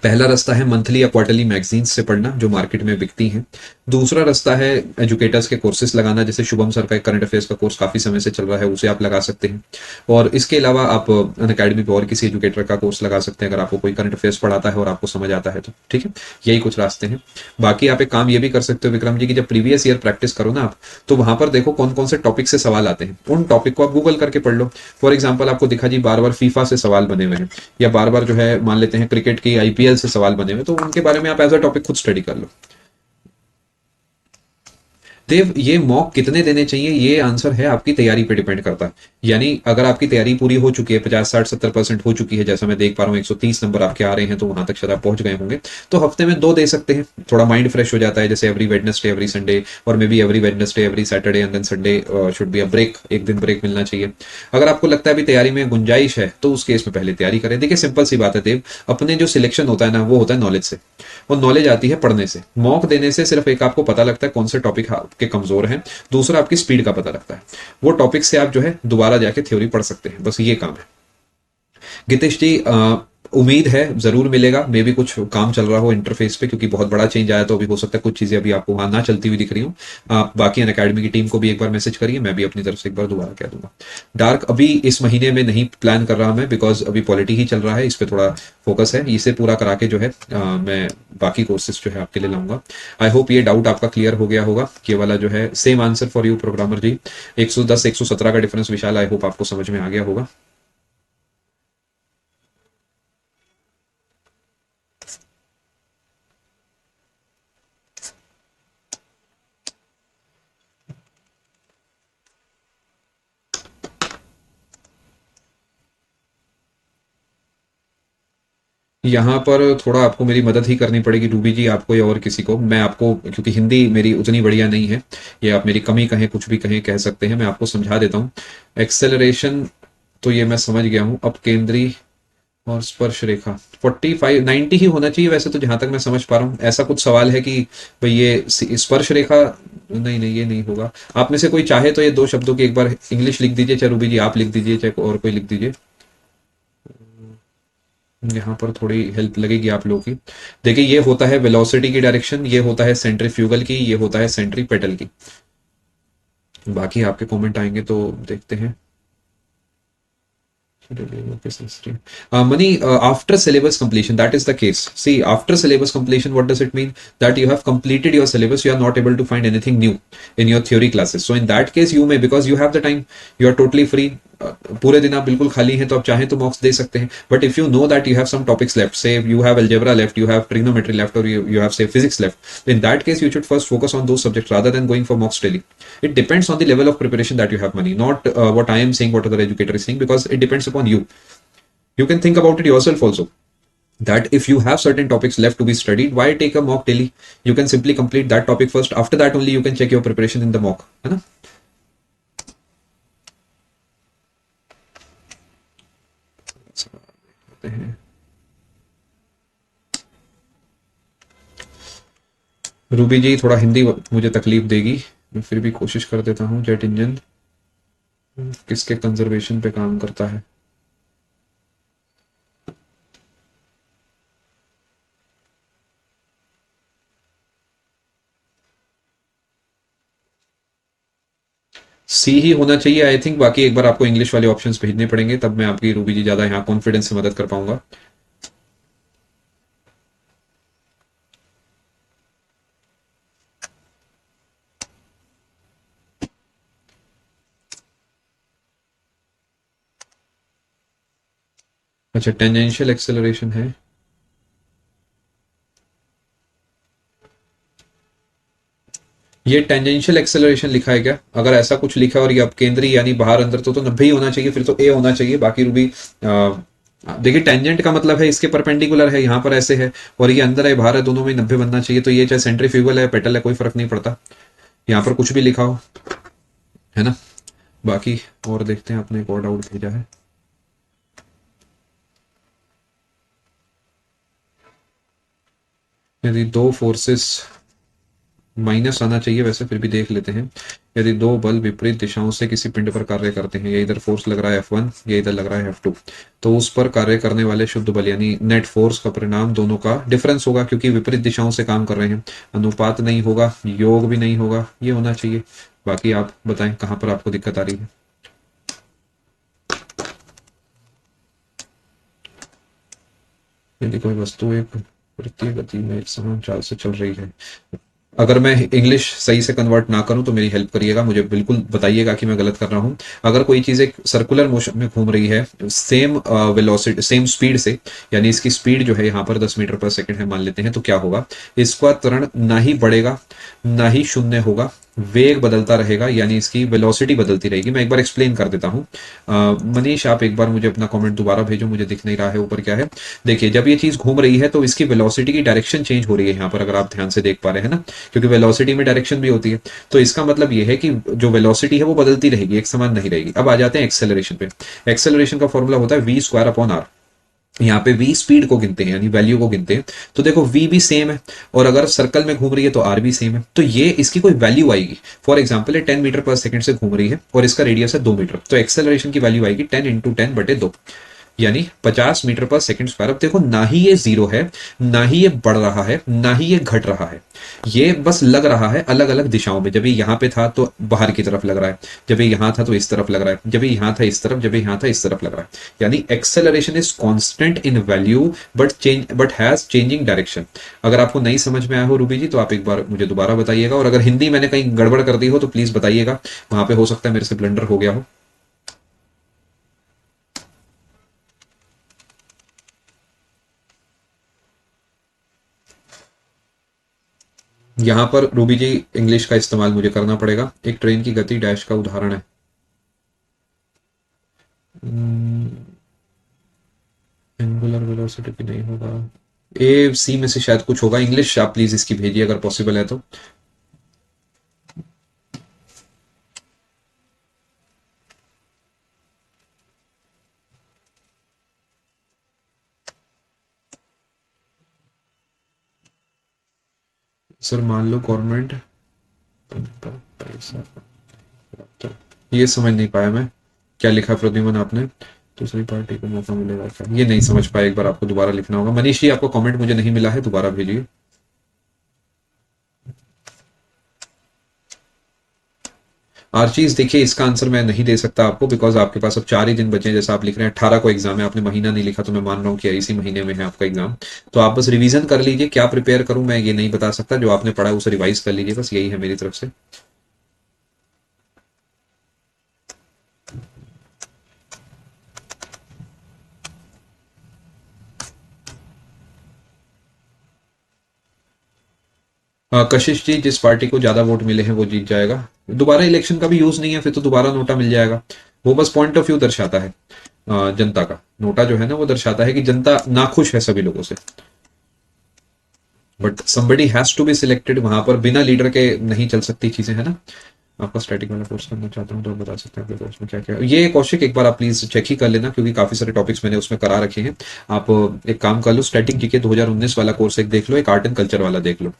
पहला रास्ता है मंथली या क्वार्टरली मैगजीन्स से पढ़ना जो मार्केट में बिकती हैं। दूसरा रास्ता है एजुकेटर्स के कोर्सेज लगाना, जैसे शुभम सर का एक करंट अफेयर्स का कोर्स काफ़ी समय से चल रहा है, उसे आप लगा सकते हैं। और इसके अलावा आप अन अकेडमी पे और किसी एजुकेटर का कोर्स लगा सकते हैं, अगर आपको कोई करंट अफेयर्स पढ़ाता है और आपको समझ आता है तो, ठीक है। यही कुछ रास्ते हैं। बाकी आप एक काम ये भी कर सकते हो विक्रम जी की, जब प्रीवियस ईयर प्रैक्टिस करो ना आप, तो वहां पर देखो कौन कौन से टॉपिक से सवाल आते हैं, उन टॉपिक को आप गूगल करके पढ़ लो। फॉर एग्जाम्पल आपको दिखा जी बार बार फीफा से सवाल बने हुए हैं, या बार बार जो है मान लेते हैं क्रिकेट की आईपीएल से सवाल बने हुए, तो उनके बारे में आप एज अ टॉपिक खुद स्टडी कर लो। देव, ये मॉक कितने देने चाहिए, ये आंसर है आपकी तैयारी पे डिपेंड करता है। यानी अगर आपकी तैयारी पूरी हो चुकी है, 50, 60, 70% हो चुकी है, जैसा मैं देख पा रहा हूँ 130 नंबर आपके आ रहे हैं, तो वहां तक शायद आप पहुंच गए होंगे, तो हफ्ते में 2 दे सकते हैं। थोड़ा माइंड फ्रेश हो जाता है, जैसे एवरी वेडनेसडे, एवरी संडे, और maybe every Wednesday, every Saturday and then Sunday should be a break, एक दिन ब्रेक मिलना चाहिए। अगर आपको लगता है अभी तैयारी में गुंजाइश है तो उस केस में पहले तैयारी करें। देखिए सिंपल सी बात है देव, अपने जो सिलेक्शन होता है ना वो होता है नॉलेज से, और नॉलेज आती है पढ़ने से। मॉक देने से सिर्फ एक आपको पता लगता है कौन से टॉपिक आपके कमजोर हैं, दूसरा आपकी स्पीड का पता लगता है। वो टॉपिक से आप जो है दोबारा जाके थ्योरी पढ़ सकते हैं, बस ये काम है। गितेश जी, उम्मीद है जरूर मिलेगा। मे भी कुछ काम चल रहा हो इंटरफेस पे, क्योंकि बहुत बड़ा चेंज आया तो अभी हो सकता है कुछ चीजें अभी आपको वहां ना चलती हुई दिख रही हूँ। आप बाकी अन अकेडमी की टीम को भी एक बार मैसेज करिए, मैं भी अपनी तरफ से एक बार दोबारा कह दूंगा। डार्क अभी इस महीने में नहीं प्लान कर रहा मैं, बिकॉज अभी पॉलिटी ही चल रहा है, इस पर थोड़ा फोकस है। इसे पूरा करा के जो है मैं बाकी कोर्सेज जो है आपके लिए लाऊंगा। आई होप ये डाउट आपका क्लियर हो गया होगा। ये वाला जो है same answer for you programmer ji, 110 117 का डिफरेंस विशाल, आई होप आपको समझ में आ गया होगा। यहाँ पर थोड़ा आपको मेरी मदद ही करनी पड़ेगी रूबी जी, आपको या और किसी को। मैं आपको, क्योंकि हिंदी मेरी उतनी बढ़िया नहीं है, ये आप मेरी कमी कहें, कुछ भी कहें, कह सकते हैं, मैं आपको समझा देता हूँ। एक्सेलरेशन तो ये मैं समझ गया हूँ। अब केंद्रीय और स्पर्श रेखा 45 90 ही होना चाहिए वैसे तो, जहां तक मैं समझ पा रहा हूँ। ऐसा कुछ सवाल है कि भाई ये स्पर्श रेखा, नहीं नहीं ये नहीं होगा। आप में से कोई चाहे तो ये दो शब्दों की एक बार इंग्लिश लिख दीजिए, चाहे रूबी जी आप लिख दीजिए, चाहे और कोई लिख दीजिए। यहाँ पर थोड़ी हेल्प लगेगी आप लोगों की। देखिए ये होता है वेलोसिटी की डायरेक्शन, ये होता है सेंट्रीफ्यूगल की, ये होता है सेंट्रीपेटल की। बाकी आपके कमेंट आएंगे तो देखते हैं। Mani, after syllabus completion, that is the case. See, after syllabus completion, what does it mean? That you have completed your syllabus, you are not able to find anything new in your theory classes. So in that case, you may, because you have the time, you are totally free. पूरे दिन आप बिल्कुल खाली हैं तो आप चाहें तो मॉक्स दे सकते हैं, but if you know that you have some topics left, say you have algebra left, you have trigonometry left, और you have say physics left, in that case you should first focus on those subjects rather than going for mocks daily. It depends on the level of preparation that you have, Money, not what I am saying, what other educator is saying, because it depends upon you. You can think about it yourself also, that if you have certain topics left to be studied, why take a mock daily? You can simply complete that topic first, after that only you can check your preparation in the mock, है ना? Ruby जी थोड़ा हिंदी मुझे तकलीफ देगी, मैं फिर भी कोशिश कर देता हूँ। जेट इंजन किसके कंजर्वेशन पे काम करता है? सी ही होना चाहिए आई थिंक। बाकी एक बार आपको इंग्लिश वाले ऑप्शंस भेजने पड़ेंगे, तब मैं आपकी रूबी जी ज्यादा यहाँ कॉन्फिडेंस से मदद कर पाऊंगा। अच्छा, टेंजेंशियल एक्सेलरेशन है। ये टेंजेंशियल एक्सेलरेशन लिखा है क्या? अगर ऐसा कुछ लिखा है और ये अपकेंद्री यानी बाहर अंदर, तो 90 ही होना चाहिए, फिर तो ए होना चाहिए। बाकी रूबी देखिए टेंजेंट का मतलब है इसके परपेंडिकुलर है, यहाँ पर ऐसे है, और ये अंदर है बाहर है, दोनों में 90 बनना चाहिए। तो ये चाहे सेंट्रीफ्यूगल है पेटल है, कोई फर्क नहीं पड़ता, यहाँ पर कुछ भी लिखा हो, है ना? बाकी और देखते हैं, आपने एक और डाउट भेजा है। यदि दो फोर्सेस, माइनस आना चाहिए वैसे, फिर भी देख लेते हैं। यदि दो बल विपरीत दिशाओं से किसी पिंड पर कार्य करते हैं, ये इधर फोर्स लग रहा है F1, ये इधर लग रहा है F2, तो उस पर कार्य करने वाले शुद्ध बल यानी नेट फोर्स का परिणाम दोनों का डिफरेंस होगा, क्योंकि विपरीत दिशाओं से काम कर रहे हैं। अनुपात नहीं होगा, योग भी नहीं होगा, ये होना चाहिए। बाकी आप बताएं कहाँ पर आपको दिक्कत आ रही है। यदि कोई वस्तु एक वृत्तीय गति में एक समान चाल से चल रही है, अगर मैं इंग्लिश सही से कन्वर्ट ना करूं तो मेरी हेल्प करिएगा, मुझे बिल्कुल बताइएगा कि मैं गलत कर रहा हूं। अगर कोई चीज एक सर्कुलर मोशन में घूम रही है सेम वेलोसिटी सेम स्पीड से, यानी इसकी स्पीड जो है यहाँ पर 10 मीटर पर सेकंड है मान लेते हैं, तो क्या होगा? इसका त्वरण ना ही बढ़ेगा ना ही शून्य होगा, वेग बदलता रहेगा, यानी इसकी वेलोसिटी बदलती रहेगी। मैं एक बार एक्सप्लेन कर देता हूँ। मनीष आप एक बार मुझे अपना कमेंट दोबारा भेजो, मुझे दिख नहीं रहा है ऊपर क्या है। देखिए जब ये चीज घूम रही है तो इसकी वेलोसिटी की डायरेक्शन चेंज हो रही है यहाँ पर, अगर आप ध्यान से देख पा रहे हैं ना, क्योंकि वेलोसिटी में डायरेक्शन भी होती है। तो इसका मतलब ये है कि जो वेलोसिटी है वो बदलती रहेगी, एक समान नहीं रहेगी। अब आ जाते हैं एक्सेलरेशन पे। एक्सेलरेशन का फॉर्मूला होता है v² अपॉन r। यहाँ पे v स्पीड को गिनते हैं, यानी वैल्यू को गिनते हैं। तो देखो v भी सेम है, और अगर सर्कल में घूम रही है तो r भी सेम है, तो ये इसकी कोई वैल्यू आएगी। फॉर एग्जाम्पल ये 10 मीटर पर सेकंड से घूम रही है और इसका रेडियस है 2 मीटर, तो एक्सेलरेशन की वैल्यू आएगी 10 × 10/2, यानी 50 मीटर पर सेकंड स्क्वायर। अब देखो ना ही ये जीरो है, ना ही ये बढ़ रहा है, ना ही ये घट रहा है, ये बस लग रहा है अलग अलग दिशाओं में। जब ये यहाँ पे था तो बाहर की तरफ लग रहा है, जब ये यहाँ था तो इस तरफ लग रहा है, जब ये यहाँ था इस तरफ, जब ये यहाँ था इस तरफ लग रहा है। यानी acceleration is constant in value but has changing direction. अगर आपको नहीं समझ में आया हो रूबी जी तो आप एक बार मुझे दोबारा बताइएगा, और अगर हिंदी मैंने कहीं गड़बड़ कर दी हो तो प्लीज बताइएगा, वहां पे हो सकता है मेरे से ब्लंडर हो गया हो। यहाँ पर रूबी जी इंग्लिश का इस्तेमाल मुझे करना पड़ेगा। एक ट्रेन की गति डैश का उदाहरण है। एंगुलर वेलोसिटी भी नहीं होगा। ए सी में से शायद कुछ होगा। इंग्लिश आप प्लीज इसकी भेजिए अगर पॉसिबल है तो। सर मान लो गवर्नमेंट, ये समझ नहीं पाया मैं, क्या लिखा प्रद्युमन आपने? दूसरी पार्टी को मौका मिलेगा क्या, ये नहीं समझ पाया, एक बार आपको दोबारा लिखना होगा। मनीष जी आपको कमेंट मुझे नहीं मिला है, दोबारा भेजिए। आर्चीज देखिए, इसका आंसर मैं नहीं दे सकता आपको, बिकॉज आपके पास अब 4 ही दिन बचे हैं। जैसा आप लिख रहे हैं 18 को एग्जाम है, आपने महीना नहीं लिखा, तो मैं मान रहा हूँ कि इसी महीने में है आपका एग्जाम। तो आप बस रिवीजन कर लीजिए। क्या प्रिपेयर करूं मैं ये नहीं बता सकता, जो आपने पढ़ा है उसे रिवाइज कर लीजिए, बस यही है मेरी तरफ से। कशिश जी, जिस पार्टी को ज्यादा वोट मिले हैं वो जीत जाएगा। दोबारा इलेक्शन का भी यूज नहीं है, फिर तो दोबारा नोटा मिल जाएगा। वो बस पॉइंट ऑफ व्यू दर्शाता है जनता का। नोटा जो है ना, वो दर्शाता है कि जनता नाखुश है सभी लोगों से। But somebody has to be selected, वहां पर बिना लीडर के नहीं चल सकती चीजें, है ना। आपका स्टैटिक वाला कोर्स करना चाहता हूँ तो आप बता सकते हैं आपके कोर्स में क्या क्या है। ये कौशिक एक बार आप प्लीज चेक ही कर लेना, क्योंकि काफी सारे टॉपिक्स मैंने उसमें करा रखे हैं। आप एक काम कर लो, स्टैटिक जीके 2019 वाला कोर्स एक देख लो, एक आर्ट एंड कल्चर वाला देख लो।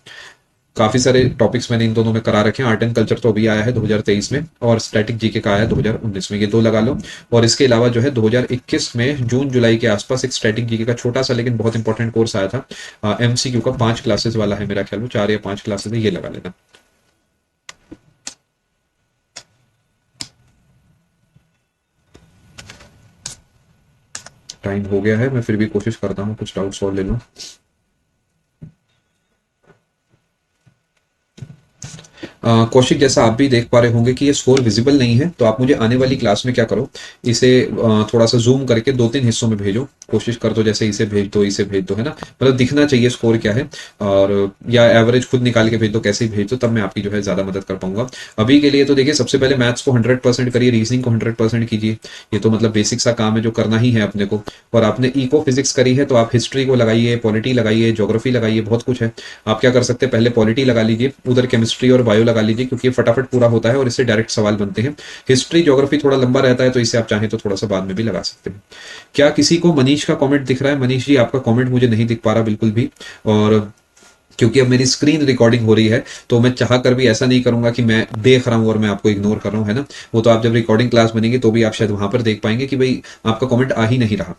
काफी सारे टॉपिक्स मैंने इन दोनों में करा रखे हैं। आर्ट एंड कल्चर तो अभी आया है 2023 में, और स्टैटिक जीके का आया है 2019 में, ये दो लगा लो। और इसके अलावा जो है 2021 में जून जुलाई के आसपास एक स्टैटिक जीके का छोटा सा लेकिन बहुत इंपॉर्टेंट कोर्स आया था, एमसीक्यू का 5 क्लासेस वाला है मेरा ख्याल में, 4 या 5 क्लासेस है, ये लगा लेना। टाइम हो गया है, मैं फिर भी कोशिश करता हूँ कुछ डाउट सॉल्व ले लूँ। कौशिक, जैसा आप भी देख पा रहे होंगे कि ये स्कोर विजिबल नहीं है, तो आप मुझे आने वाली क्लास में क्या करो, इसे थोड़ा सा जूम करके 2-3 हिस्सों में भेजो। कोशिश कर दो, जैसे इसे भेज दो, इसे भेज दो, है ना, मतलब दिखना चाहिए स्कोर क्या है। और या एवरेज खुद निकाल के भेज दो, कैसे ही भेज दो, तब मैं आपकी जो है ज्यादा मदद कर पाऊंगा। अभी के लिए तो देखिए, सबसे पहले मैथ्स को 100% करिए, रीजनिंग को 100% कीजिए। ये तो मतलब बेसिक सा काम है जो करना ही है अपने को। और आपने इको फिजिक्स करी है, तो आप हिस्ट्री को लगाइए, पॉलिटी लगाइए, ज्योग्राफी लगाइए, बहुत कुछ है। आप क्या कर सकते हैं, पहले पॉलिटी लगा लीजिए, उधर केमिस्ट्री और बायो लगा लीजिए, क्योंकि ये फटाफट पूरा होता है और इससे डायरेक्ट सवाल बनते हैं। हिस्ट्री ज्योग्राफी थोड़ा लंबा रहता है, तो इसे आप चाहें तो थोड़ा सा बाद में भी लगा सकते हैं। क्या किसी को मनीष का कमेंट दिख रहा है? मनीष जी, आपका कमेंट मुझे नहीं दिख पा रहा बिल्कुल भी। और क्योंकि अब मेरी स्क्रीन रिकॉर्डिंग हो रही है, तो मैं चाह कर भी ऐसा नहीं करूंगा कि मैं देख रहा हूं और मैं आपको इग्नोर कर रहा हूं, है ना। वो तो आप जब रिकॉर्डिंग क्लास बनेगी तो भी आप शायद वहां पर देख पाएंगे कि भाई आपका कमेंट आ ही नहीं रहा।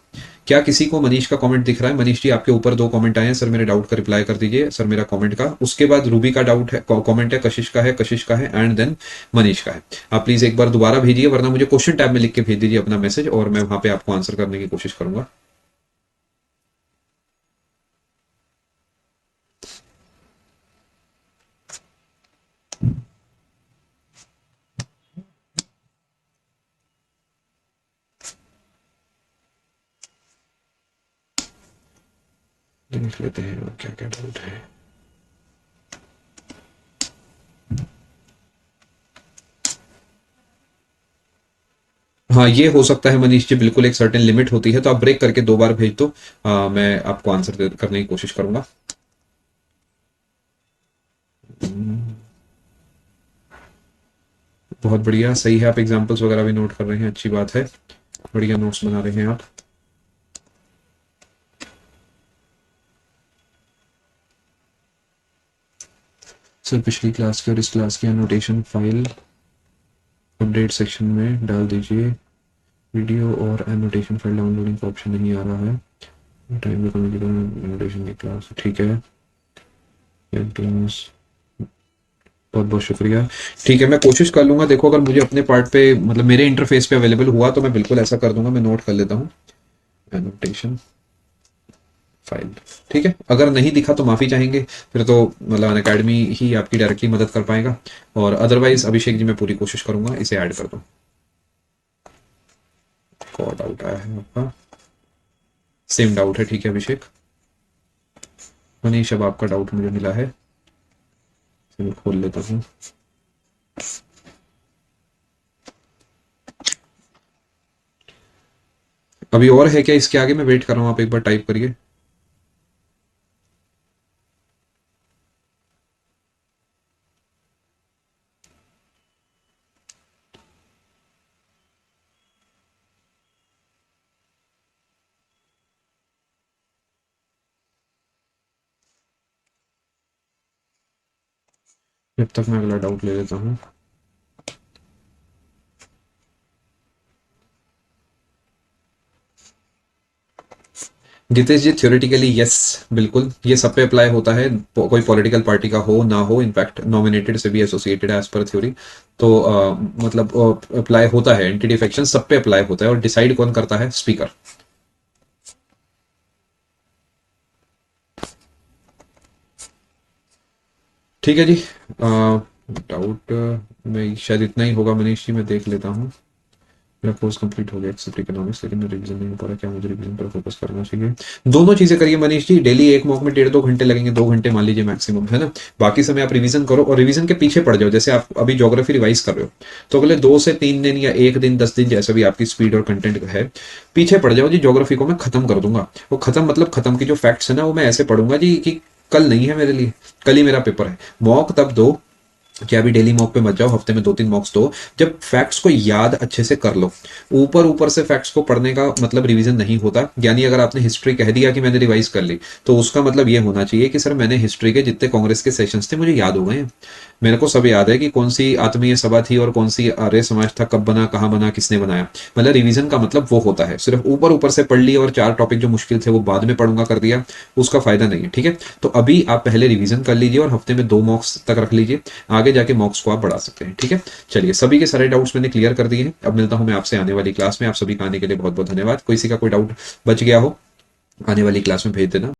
क्या किसी को मनीष का कमेंट दिख रहा है? मनीष जी, आपके ऊपर 2 कमेंट आए हैं, सर मेरे डाउट का रिप्लाई कर दीजिए, सर मेरा कमेंट का। उसके बाद रूबी का डाउट है, कमेंट है, कशिश का है, कशिश का है, एंड देन मनीष का है। आप प्लीज एक बार दोबारा भेजिए, वरना मुझे क्वेश्चन टैब में लिख के भेज दीजिए अपना मैसेज, और मैं वहां पे आपको आंसर करने की कोशिश करूंगा। देख लेते हैं और क्या क्या डाउट है। हाँ, ये हो सकता है मनीष जी, बिल्कुल एक सर्टेन लिमिट होती है, तो आप ब्रेक करके 2 बार भेज दो। मैं आपको आंसर करने की कोशिश करूंगा। बहुत बढ़िया, सही है, आप एग्जाम्पल्स वगैरह भी नोट कर रहे हैं, अच्छी बात है। बढ़िया नोट्स बना रहे हैं आप। सर पिछली क्लास की और इस क्लास की एनोटेशन फाइल अपडेट सेक्शन में डाल दीजिए। वीडियो और एनोटेशन फाइल डाउनलोडिंग का ऑप्शन नहीं आ रहा है। टाइम एनोटेशन की क्लास, ठीक है। बहुत बहुत शुक्रिया। ठीक है, मैं कोशिश कर लूंगा। देखो, अगर मुझे अपने पार्ट पे, मतलब मेरे इंटरफेस पे अवेलेबल हुआ, तो मैं बिल्कुल ऐसा कर दूंगा। मैं नोट कर लेता हूँ, एनोटेशन फाइल। ठीक है, अगर नहीं दिखा तो माफी चाहेंगे, फिर तो मतलब अन अकेडमी ही आपकी डायरेक्टली मदद कर पाएगा। और अदरवाइज अभिषेक जी, मैं पूरी कोशिश करूंगा इसे ऐड कर दूं। और डाउट आया है आपका, सेम डाउट है, ठीक है अभिषेक। मनीष, अब आपका डाउट मुझे मिला है, मैं खोल लेता हूँ। अभी और है क्या इसके आगे? मैं वेट कर रहा हूँ, आप एक बार टाइप करिए। जब तक मैं अगला डाउट ले लेता हूँ। जितेश जी, थ्योरेटिकली यस, बिल्कुल ये सब पे अप्लाई होता है, कोई पॉलिटिकल पार्टी का हो ना हो, इनफैक्ट नॉमिनेटेड से भी एसोसिएटेड है एज पर थ्योरी। तो मतलब अप्लाई होता है, एंटी डिफेक्शन सब पे अप्लाई होता है, और डिसाइड कौन करता है? स्पीकर। ठीक है जी। डाउट में शायद इतना ही होगा मनीष जी, मैं देख लेता हूँ। मेरा कोर्स कंप्लीट हो गया एक्सेप्ट इकोनॉमिक्स, लेकिन मैं रिवीजन नहीं हो पा रहा, क्या मुझे रिवीजन पर फोकस करना चाहिए? दोनों चीजें करिए मनीष जी, डेली एक मॉक में 1.5-2 घंटे लगेंगे, 2 घंटे मान लीजिए मैक्सिमम, है ना। बाकी समय आप रिवीजन करो, और रिवीजन के पीछे पड़ जाओ। जैसे आप अभी ज्योग्राफी रिवाइज कर रहे हो, तो अगले 2 से 3 दिन या 1 दिन 10 दिन, जैसा भी आपकी स्पीड और कंटेंट है, पीछे पड़ जाओ जी। ज्योग्राफी को मैं खत्म कर दूंगा। वो खत्म मतलब खत्म की जो फैक्ट्स है ना, वो मैं ऐसे पढ़ूंगा जी कि कल नहीं है मेरे लिए, कल ही मेरा पेपर है। मॉक तब दो कि अभी डेली मॉक पे मत जाओ, हफ्ते में 2-3 मॉक्स दो, जब फैक्ट्स को याद अच्छे से कर लो। ऊपर ऊपर से फैक्ट्स को पढ़ने का मतलब रिवीजन नहीं होता। यानी अगर आपने हिस्ट्री कह दिया कि मैंने रिवाइज कर ली, तो उसका मतलब ये होना चाहिए कि सर मैंने हिस्ट्री के जितने कांग्रेस के सेशंस थे मुझे याद हो गए हैं। मेरे को सब याद है कि कौन सी आत्मीय सभा थी और कौन सी आर्य समाज था, कब बना, कहाँ बना, किसने बनाया। मतलब रिवीजन का मतलब वो होता है, सिर्फ ऊपर ऊपर से पढ़ लिया और 4 टॉपिक जो मुश्किल थे वो बाद में पढ़ूंगा कर दिया, उसका फायदा नहीं है। ठीक है, तो अभी आप पहले रिवीजन कर लीजिए और हफ्ते में 2 मॉक्स तक रख लीजिए, आगे जाके मॉक्स को आप बढ़ा सकते हैं। ठीक है, चलिए, सभी के सारे डाउट्स मैंने क्लियर कर दिए हैं। अब मिलता हूं मैं आपसे आने वाली क्लास में। आप सभी का आने के लिए बहुत बहुत धन्यवाद। किसी का कोई डाउट बच गया हो, आने वाली क्लास में भेज देना।